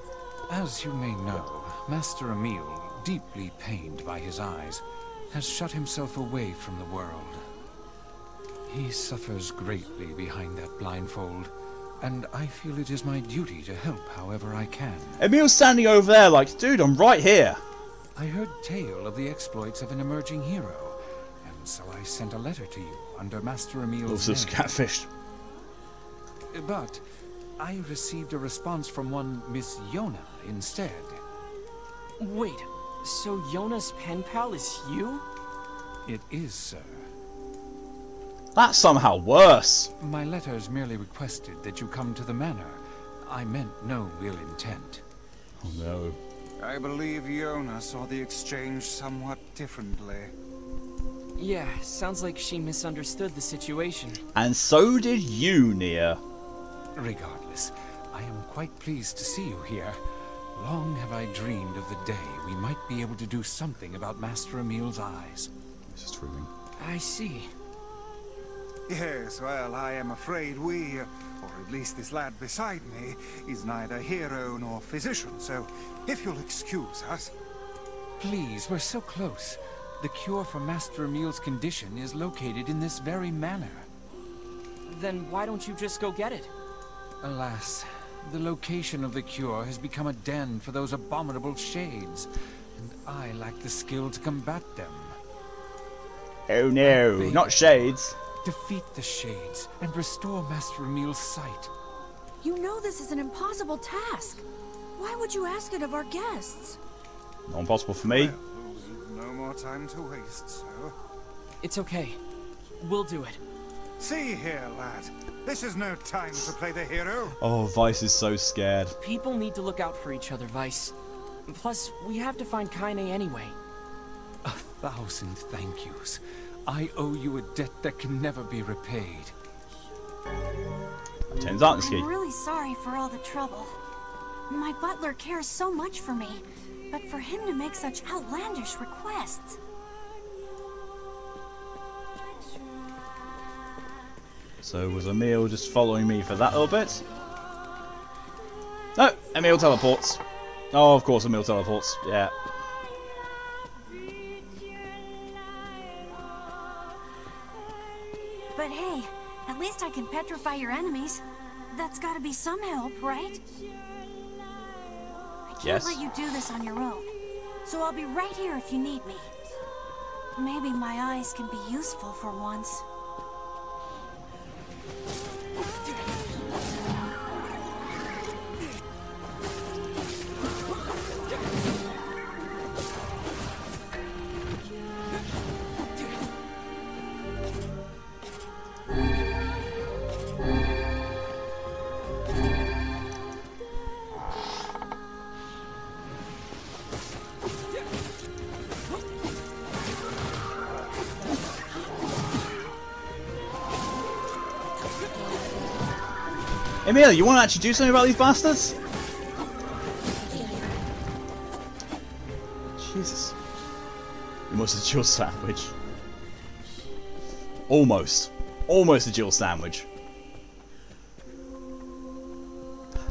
As you may know, Master Emil, deeply pained by his eyes, has shut himself away from the world. He suffers greatly behind that blindfold, and I feel it is my duty to help however I can. Emil's standing over there like, dude, I'm right here. I heard tale of the exploits of an emerging hero, and so I sent a letter to you under Master Emil's name. Catfished. But I received a response from one Miss Yonah instead. Wait, so Yonah's pen pal is you? It is, sir. That's somehow worse. My letters merely requested that you come to the manor. I meant no ill intent. Oh no. I believe Yonah saw the exchange somewhat differently. Yeah, sounds like she misunderstood the situation. And so did you, NieR. Regardless, I am quite pleased to see you here. Long have I dreamed of the day we might be able to do something about Master Emil's eyes. This is thrilling. I see. Yes, well, I am afraid we, or at least this lad beside me, is neither hero nor physician, so if you'll excuse us. Please, we're so close. The cure for Master Emil's condition is located in this very manor. Then why don't you just go get it? Alas, the location of the cure has become a den for those abominable shades, and I lack the skill to combat them. Oh no, not shades. Defeat the shades and restore Master Emil's sight. You know this is an impossible task. Why would you ask it of our guests? Not impossible for me. Well, no more time to waste, so... It's okay. We'll do it. See here, lad. This is no time to play the hero. Oh, Weiss is so scared. People need to look out for each other, Weiss. Plus, we have to find Kaine anyway. 1,000 thank yous. I owe you a debt that can never be repaid. Turns out, Ski. I'm really sorry for all the trouble. My butler cares so much for me, but for him to make such outlandish requests... So was Emil just following me for that little bit? No, Emil teleports. Oh, of course Emil teleports. Yeah. But hey, at least I can petrify your enemies. That's gotta be some help, right? I can't let you do this on your own. So I'll be right here if you need me. Maybe my eyes can be useful for once. Emil, you want to actually do something about these bastards? Jesus. Almost a Jill sandwich. Almost. Almost a Jill sandwich.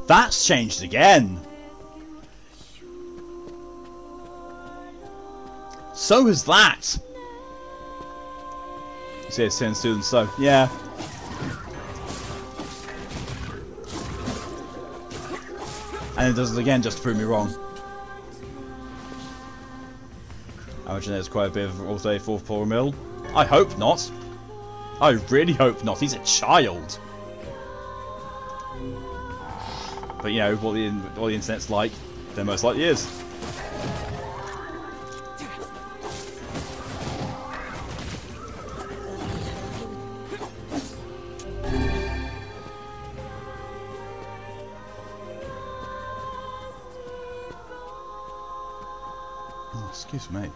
That's changed again. So has that. You see, it's 10 students, so yeah. And it does it again just to prove me wrong. I imagine there's quite a bit of all day 4th floor mill. I hope not. I really hope not. He's a child. But you know, what the internet's like, there most likely is. Oh, excuse me.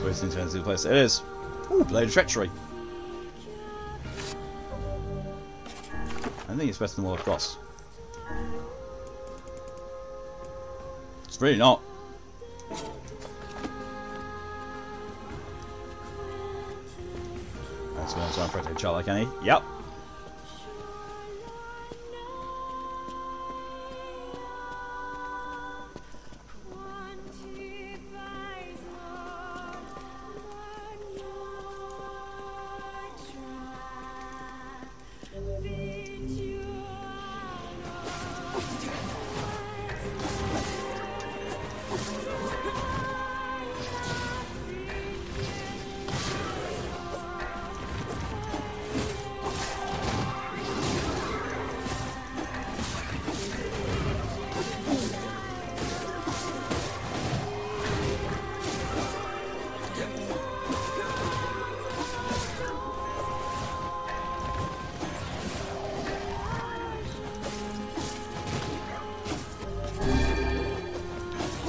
Where's the intended place? It is. Ooh, Blade of Treachery. I think it's better than Wall of Cross. It's really not. That's going to try and protect a child like Annie. Yep.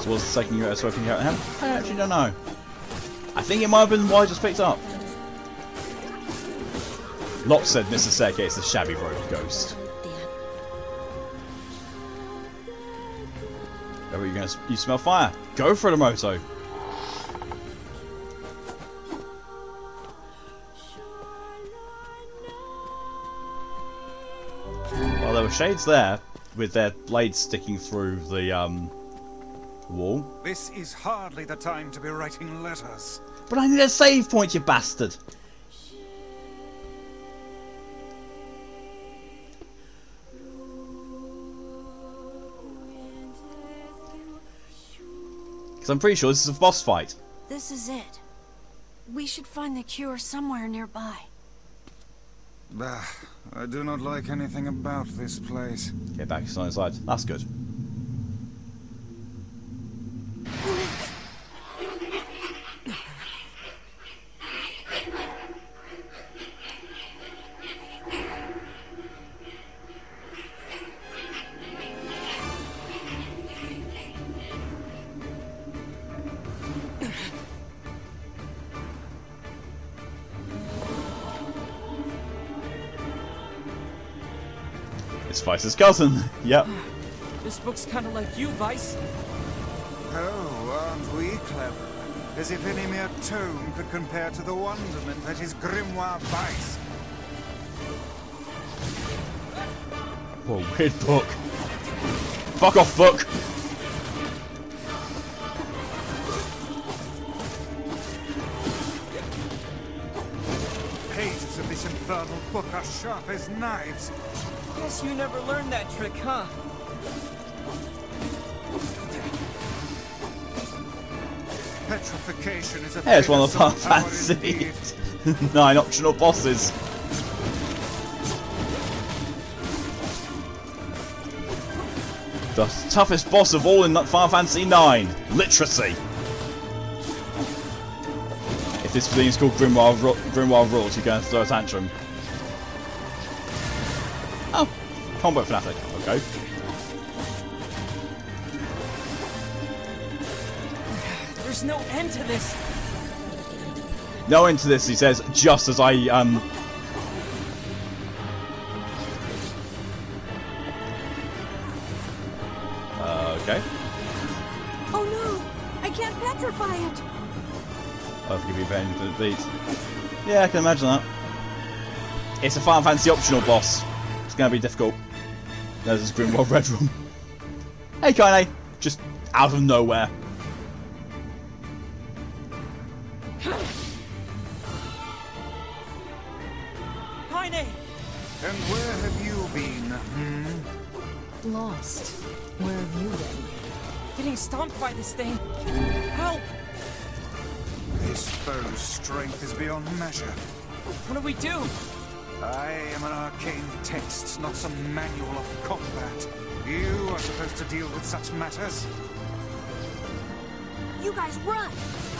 Was the second you smoking out him? I actually don't know. I think it might have been what I just picked up. Locke said Mr. Staircase, the shabby road ghost. Oh, are you gonna? You smell fire? Go for the moto. Well, there were shades there with their blades sticking through the wall. This is hardly the time to be writing letters. But I need a save point, you bastard! Because I'm pretty sure this is a boss fight. This is it. We should find the cure somewhere nearby. Bah, I do not like anything about this place. Get back inside. That's good. It's Weiss's cousin. Yep. This book's kind of like you, Weiss. Oh, aren't we clever? As if any mere tome could compare to the wonderment that is Grimoire Weiss. What a weird book. Fuck off, book! Pages of this infernal book are sharp as knives. Guess you never learned that trick, huh? Petrification is a Yeah, it's one of the Final Fantasy 9 optional bosses. The toughest boss of all in Final Fantasy 9. Literacy. If this thing's called Grimoire Rules, you're going to throw a tantrum. Oh, combat fanatic. Okay. There's no end to this. No end to this, he says, just as Okay. Oh no! I can't petrify it! I'll give you pain for the beat. Yeah, I can imagine that. It's a Final Fantasy optional boss. It's going to be difficult. There's this Grimwald Red Room. Hey, Kaine! Just out of nowhere. Kaine! And where have you been, hmm? Lost. Where have you been? Getting stomped by this thing. Help! This foe's strength is beyond measure. What do we do? I am an arcane text, not some manual of combat. You are supposed to deal with such matters. You guys run!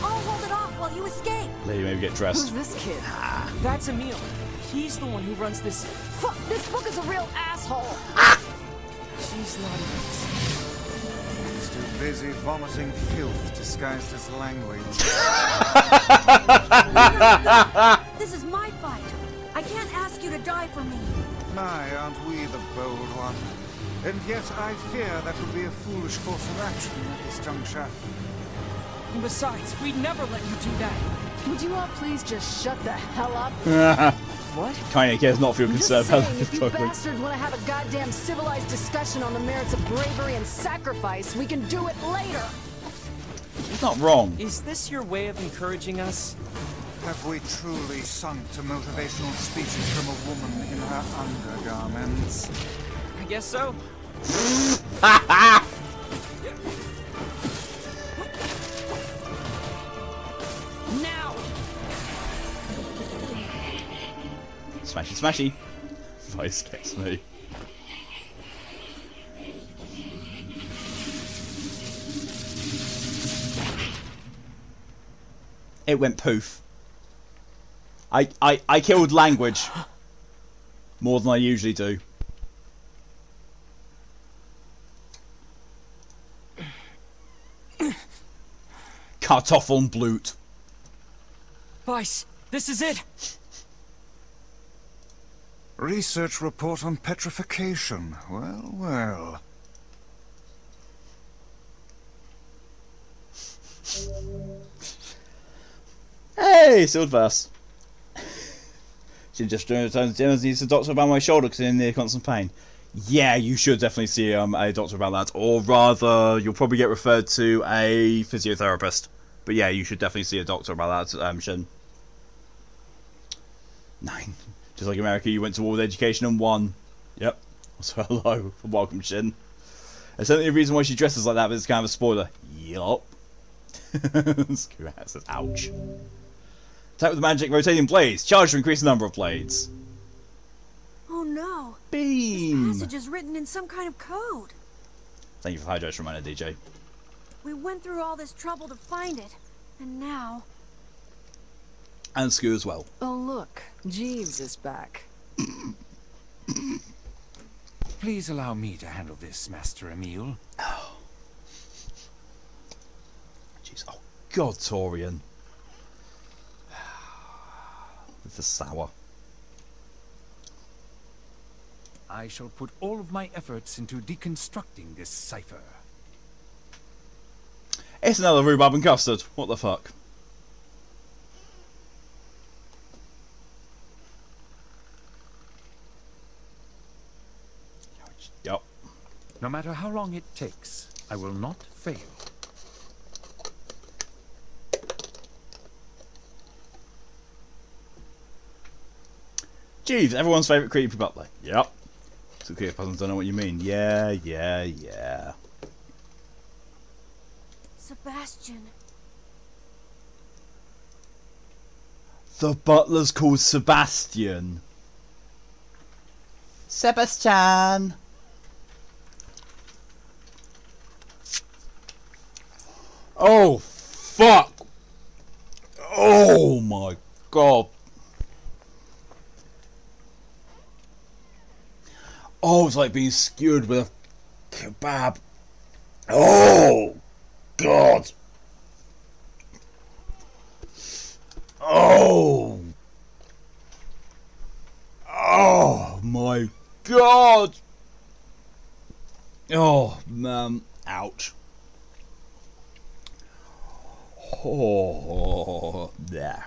I'll hold it off while you escape! Lady, maybe get dressed. Who's this kid? That's Emil. He's the one who runs this. Fuck! This book is a real asshole! She's not even. He's too busy vomiting filth disguised as language. This is my fight! I can't ask you to die for me! My, aren't we the bold one? And yet I fear that would be a foolish course of action at this juncture. And besides, we'd never let you do that. Would you all please just shut the hell up? What? Kaine cares not for your Just concern saying, about if the you token. bastards want to have a goddamn civilized discussion on the merits of bravery and sacrifice, we can do it later! He's not wrong. Is this your way of encouraging us? Have we truly sunk to motivational speeches from a woman in her undergarments? I guess so. Now! Smashy, smashy. Vice gets me. It went poof. I killed language. More than I usually do. Kartoffelblut. Weiss, this is it! Research report on petrification. Well, well. Hey, sealed verse. She just returns to needs a doctor about my shoulder because in near constant pain. Yeah, you should definitely see a doctor about that, or rather, you'll probably get referred to a physiotherapist. But yeah, you should definitely see a doctor about that, Shin. 9. Just like America, you went to war with education and won. Yep. Also, hello. Welcome, Shin. There's certainly a reason why she dresses like that, but it's kind of a spoiler. Yup. Says, ouch. Attack with magic rotating blades. Charge to increase the number of blades. Oh no! Beam! This passage is written in some kind of code. Thank you for the hydration reminder, DJ. We went through all this trouble to find it, and now... And Scoo as well. Oh look, Jeeves is back. Please allow me to handle this, Master Emil. Oh. Jeez. Oh, God, Torian. With the sour. I shall put all of my efforts into deconstructing this cipher. It's another rhubarb and custard. What the fuck? Yup. No matter how long it takes, I will not fail. Jeeves, everyone's favourite creepy butler. Yep. So creepy puzzles don't know what you mean. Yeah. Sebast-chan. The butler's called Sebastian. Sebast-chan. Oh, fuck. Oh my god. Oh, it's like being skewered with a kebab. Oh, God. Oh. Oh, my God. Oh, man. Ouch. Oh, there.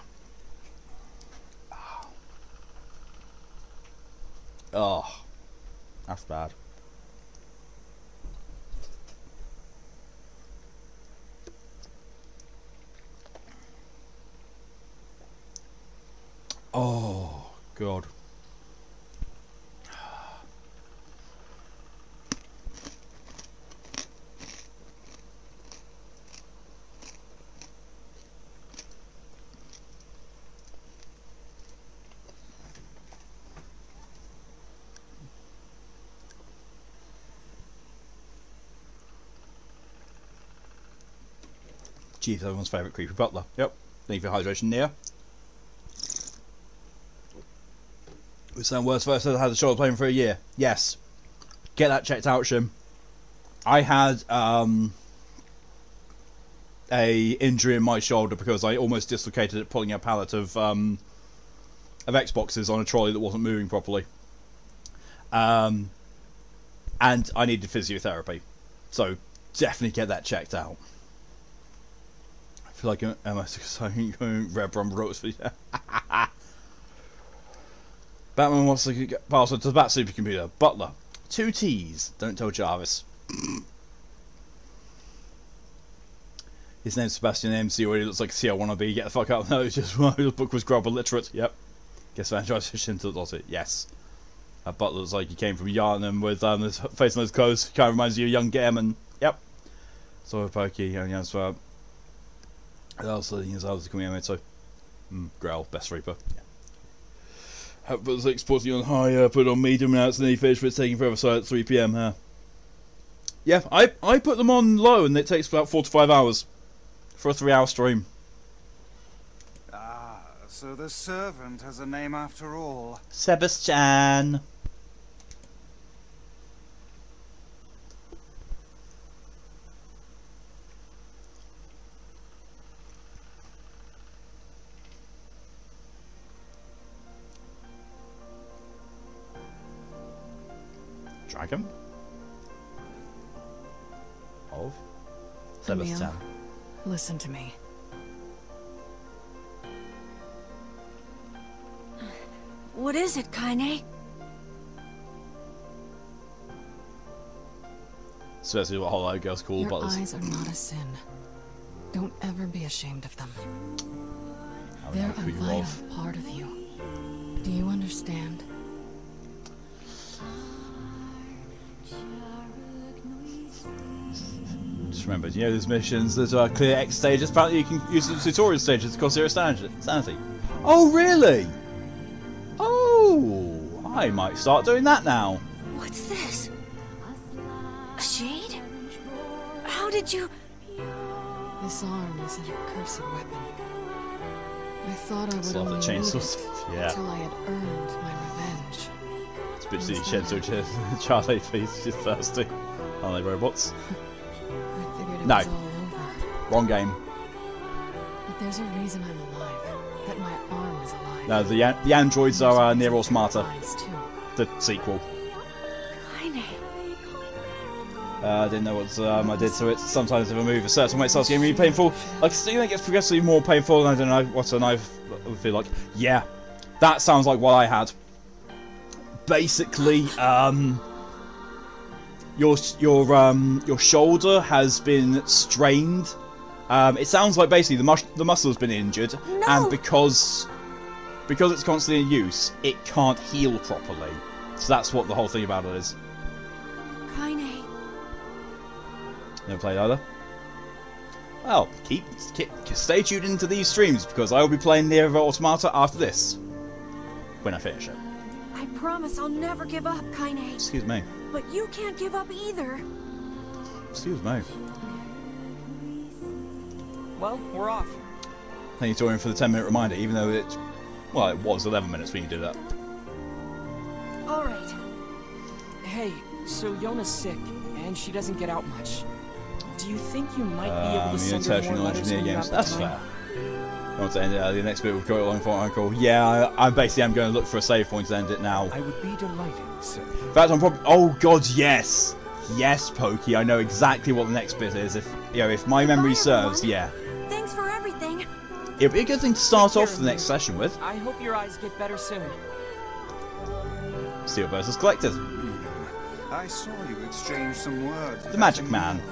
Oh, that's bad. Oh, God. Jeez, everyone's favourite creepy butler. Yep. Thank you for hydration, NieR. We sound worse first. I had the shoulder playing for a year. Yes. Get that checked out, Shim. I had a injury in my shoulder because I almost dislocated it pulling a pallet of Xboxes on a trolley that wasn't moving properly. And I needed physiotherapy. So definitely get that checked out. I feel like I'm Red Rum Rose for Batman wants to get password to the Bat supercomputer. Butler. 2 T's. Don't tell Jarvis. His name's Sebast-chan MC, or he looks like a CL wannabe. Get the fuck out. No, it's just his book was grub illiterate. Yep. Guess franchise fish into the it. Yes. That Butler looks like he came from Yonah with his face on his clothes. Kind of reminds you of young Gammon. Yep. So pokey, and yeah, so also his others coming out so Growl, best reaper. Yeah. But it's like sporting on high, put on medium now it's nearly finished, but it's taking forever, so at 3 PM, huh? Yeah, I put them on low and it takes about 4 to 5 hours for a 3-hour stream. Ah, so the servant has a name after all. Sebast-chan. Dragon? Of? Sebast-chan. Listen to me. What is it, Kaine? Especially what Hollow Girl's cool, Your but eyes are not a sin. Don't ever be ashamed of them. They're a vital part of you. Do you understand? Just remember, you know, there's missions that are clear X stages. Apparently, you can use the tutorial stages to cause zero sanity. Oh, really? Oh, I might start doing that now. What's this? A shade? How did you... This arm is a cursed weapon. I thought I would love only the need chainsaws. it Yeah. until I had earned my revenge. It's a bit silly, Shenzo Charlie, please. She's thirsty. Aren't they robots? I figured it No. was all over. Wrong game. But there's a reason I'm alive. That my arm is alive. No, the androids are NieR Automata. Eyes, too. The sequel. Kaine. I didn't know what I did to it. Sometimes if I move a certain way, it starts getting really painful. Like, stealing it gets progressively more painful, and I don't know what a knife would feel like. Yeah, that sounds like what I had. Basically, your shoulder has been strained. It sounds like basically the muscle has been injured, and because it's constantly in use, it can't heal properly. So that's what the whole thing about it is. Kaine. Never played either. Well, stay tuned into these streams because I will be playing NieR Automata after this. When I finish it. I promise I'll never give up, Kaine. Excuse me. But you can't give up either. Excuse me. Well, we're off. Thank you, Torian, for the 10-minute reminder, even though it was 11 minutes when you did that. All right. Hey, so Yonah's sick, and she doesn't get out much. Do you think you might be able to send her more letters when you have the That's time? fair. I want to end the next bit we've got along for Uncle. Yeah, I basically am going to look for a save point to end it now. I would be delighted, sir. In fact, I'm probably... Oh, God, yes! Yes, Pokey, I know exactly what the next bit is. If if my memory serves, yeah. Thanks for everything. It'd be a good thing to start off the next session with. I hope your eyes get better soon. Steel versus Collected. I saw you exchange some words. The Magic Man.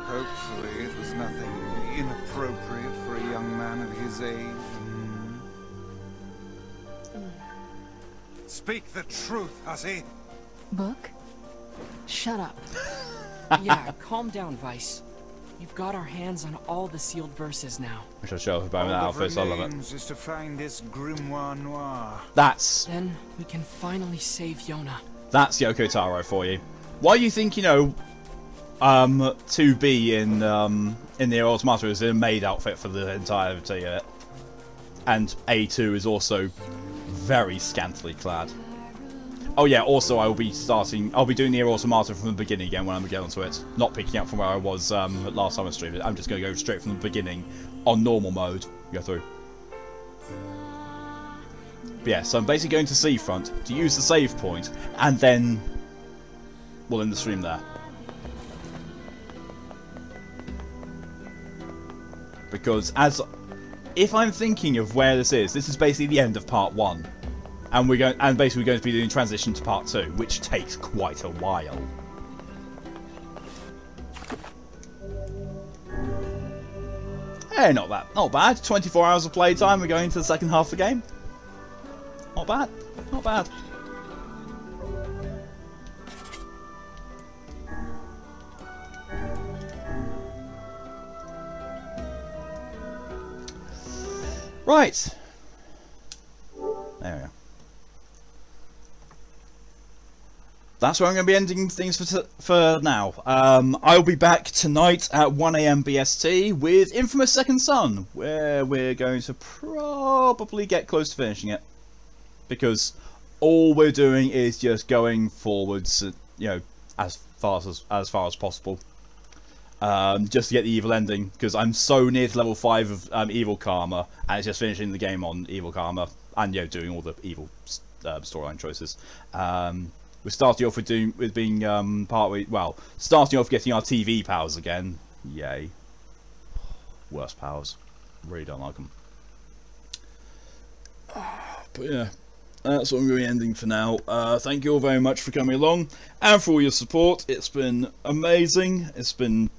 Hopefully it was nothing inappropriate for a young man of his age. Speak the truth, hussy. Book? Shut up. Yeah, calm down, Weiss. We've got our hands on all the sealed verses now. We shall show off about that outfit, so I love it. Is to find this grimoire noir. Then we can finally save Yonah. That's Yoko Taro for you. Why do you think, 2B in NieR Automata is a maid outfit for the entirety of it? And A2 is also very scantily clad. Oh yeah, also I'll be doing NieR Automata from the beginning again when I get onto it. Not picking up from where I was last time I streamed it. I'm just going to go straight from the beginning on normal mode. Go through. But yeah, so I'm basically going to Seafront to use the save point, and then we'll end the stream there. Because if I'm thinking of where this is basically the end of part 1. And basically we're going to be doing transition to part 2, which takes quite a while. Hey, not bad. 24 hours of playtime, we're going into the second half of the game. Not bad. Not bad. Right. There we go. That's where I'm going to be ending things for now. I'll be back tonight at 1 AM BST with Infamous Second Son, where we're going to probably get close to finishing it. Because all we're doing is just going forwards, as far as possible. Just to get the evil ending, because I'm so near to level 5 of Evil Karma, and it's just finishing the game on Evil Karma, and doing all the evil storyline choices. We're starting off with being starting off getting our TV powers again. Yay. Worst powers. Really don't like them. But yeah, that's what I'm going to be ending for now. Thank you all very much for coming along, and for all your support. It's been amazing. It's been,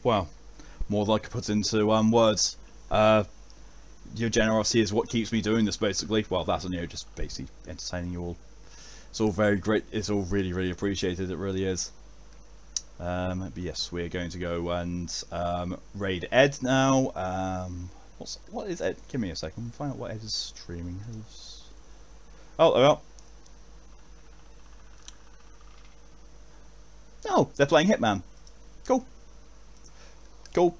well, more than I could put into words. Your generosity is what keeps me doing this, basically. Well, that's just basically entertaining you all. It's all very great. It's all really, really appreciated. It really is. But yes, we're going to go and raid Ed now. What is Ed? Give me a second. Find out what Ed is streaming. Oh, well. Oh, they're playing Hitman. Cool. Cool.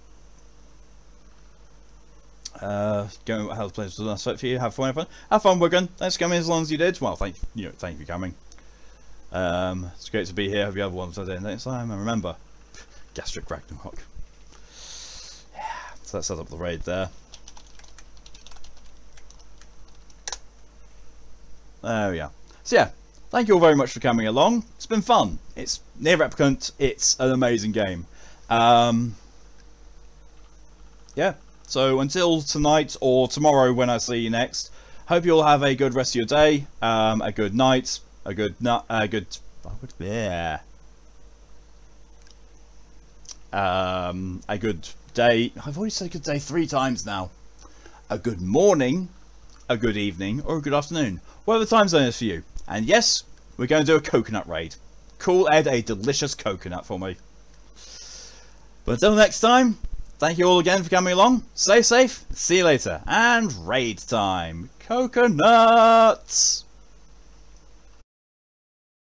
Go how the place was last for you. Have fun, everyone. Have fun, Wigan. Thanks for coming as long as you did. Well, thank you for coming. It's great to be here. Hope you have one today next time. And remember, Gastric Ragnarok. Yeah. So let's set up the raid there. There we are. So yeah, thank you all very much for coming along. It's been fun. It's NieR Replicant. It's an amazing game. Yeah. So until tonight or tomorrow when I see you next, hope you all have a good rest of your day, a good night, a good day. I've already said good day 3 times now. A good morning, a good evening, or a good afternoon, whatever the time zone is for you. And yes, we're going to do a coconut raid. Cool Ed a delicious coconut for me. But until next time, thank you all again for coming along. Stay safe, see you later, and raid time. Coconuts!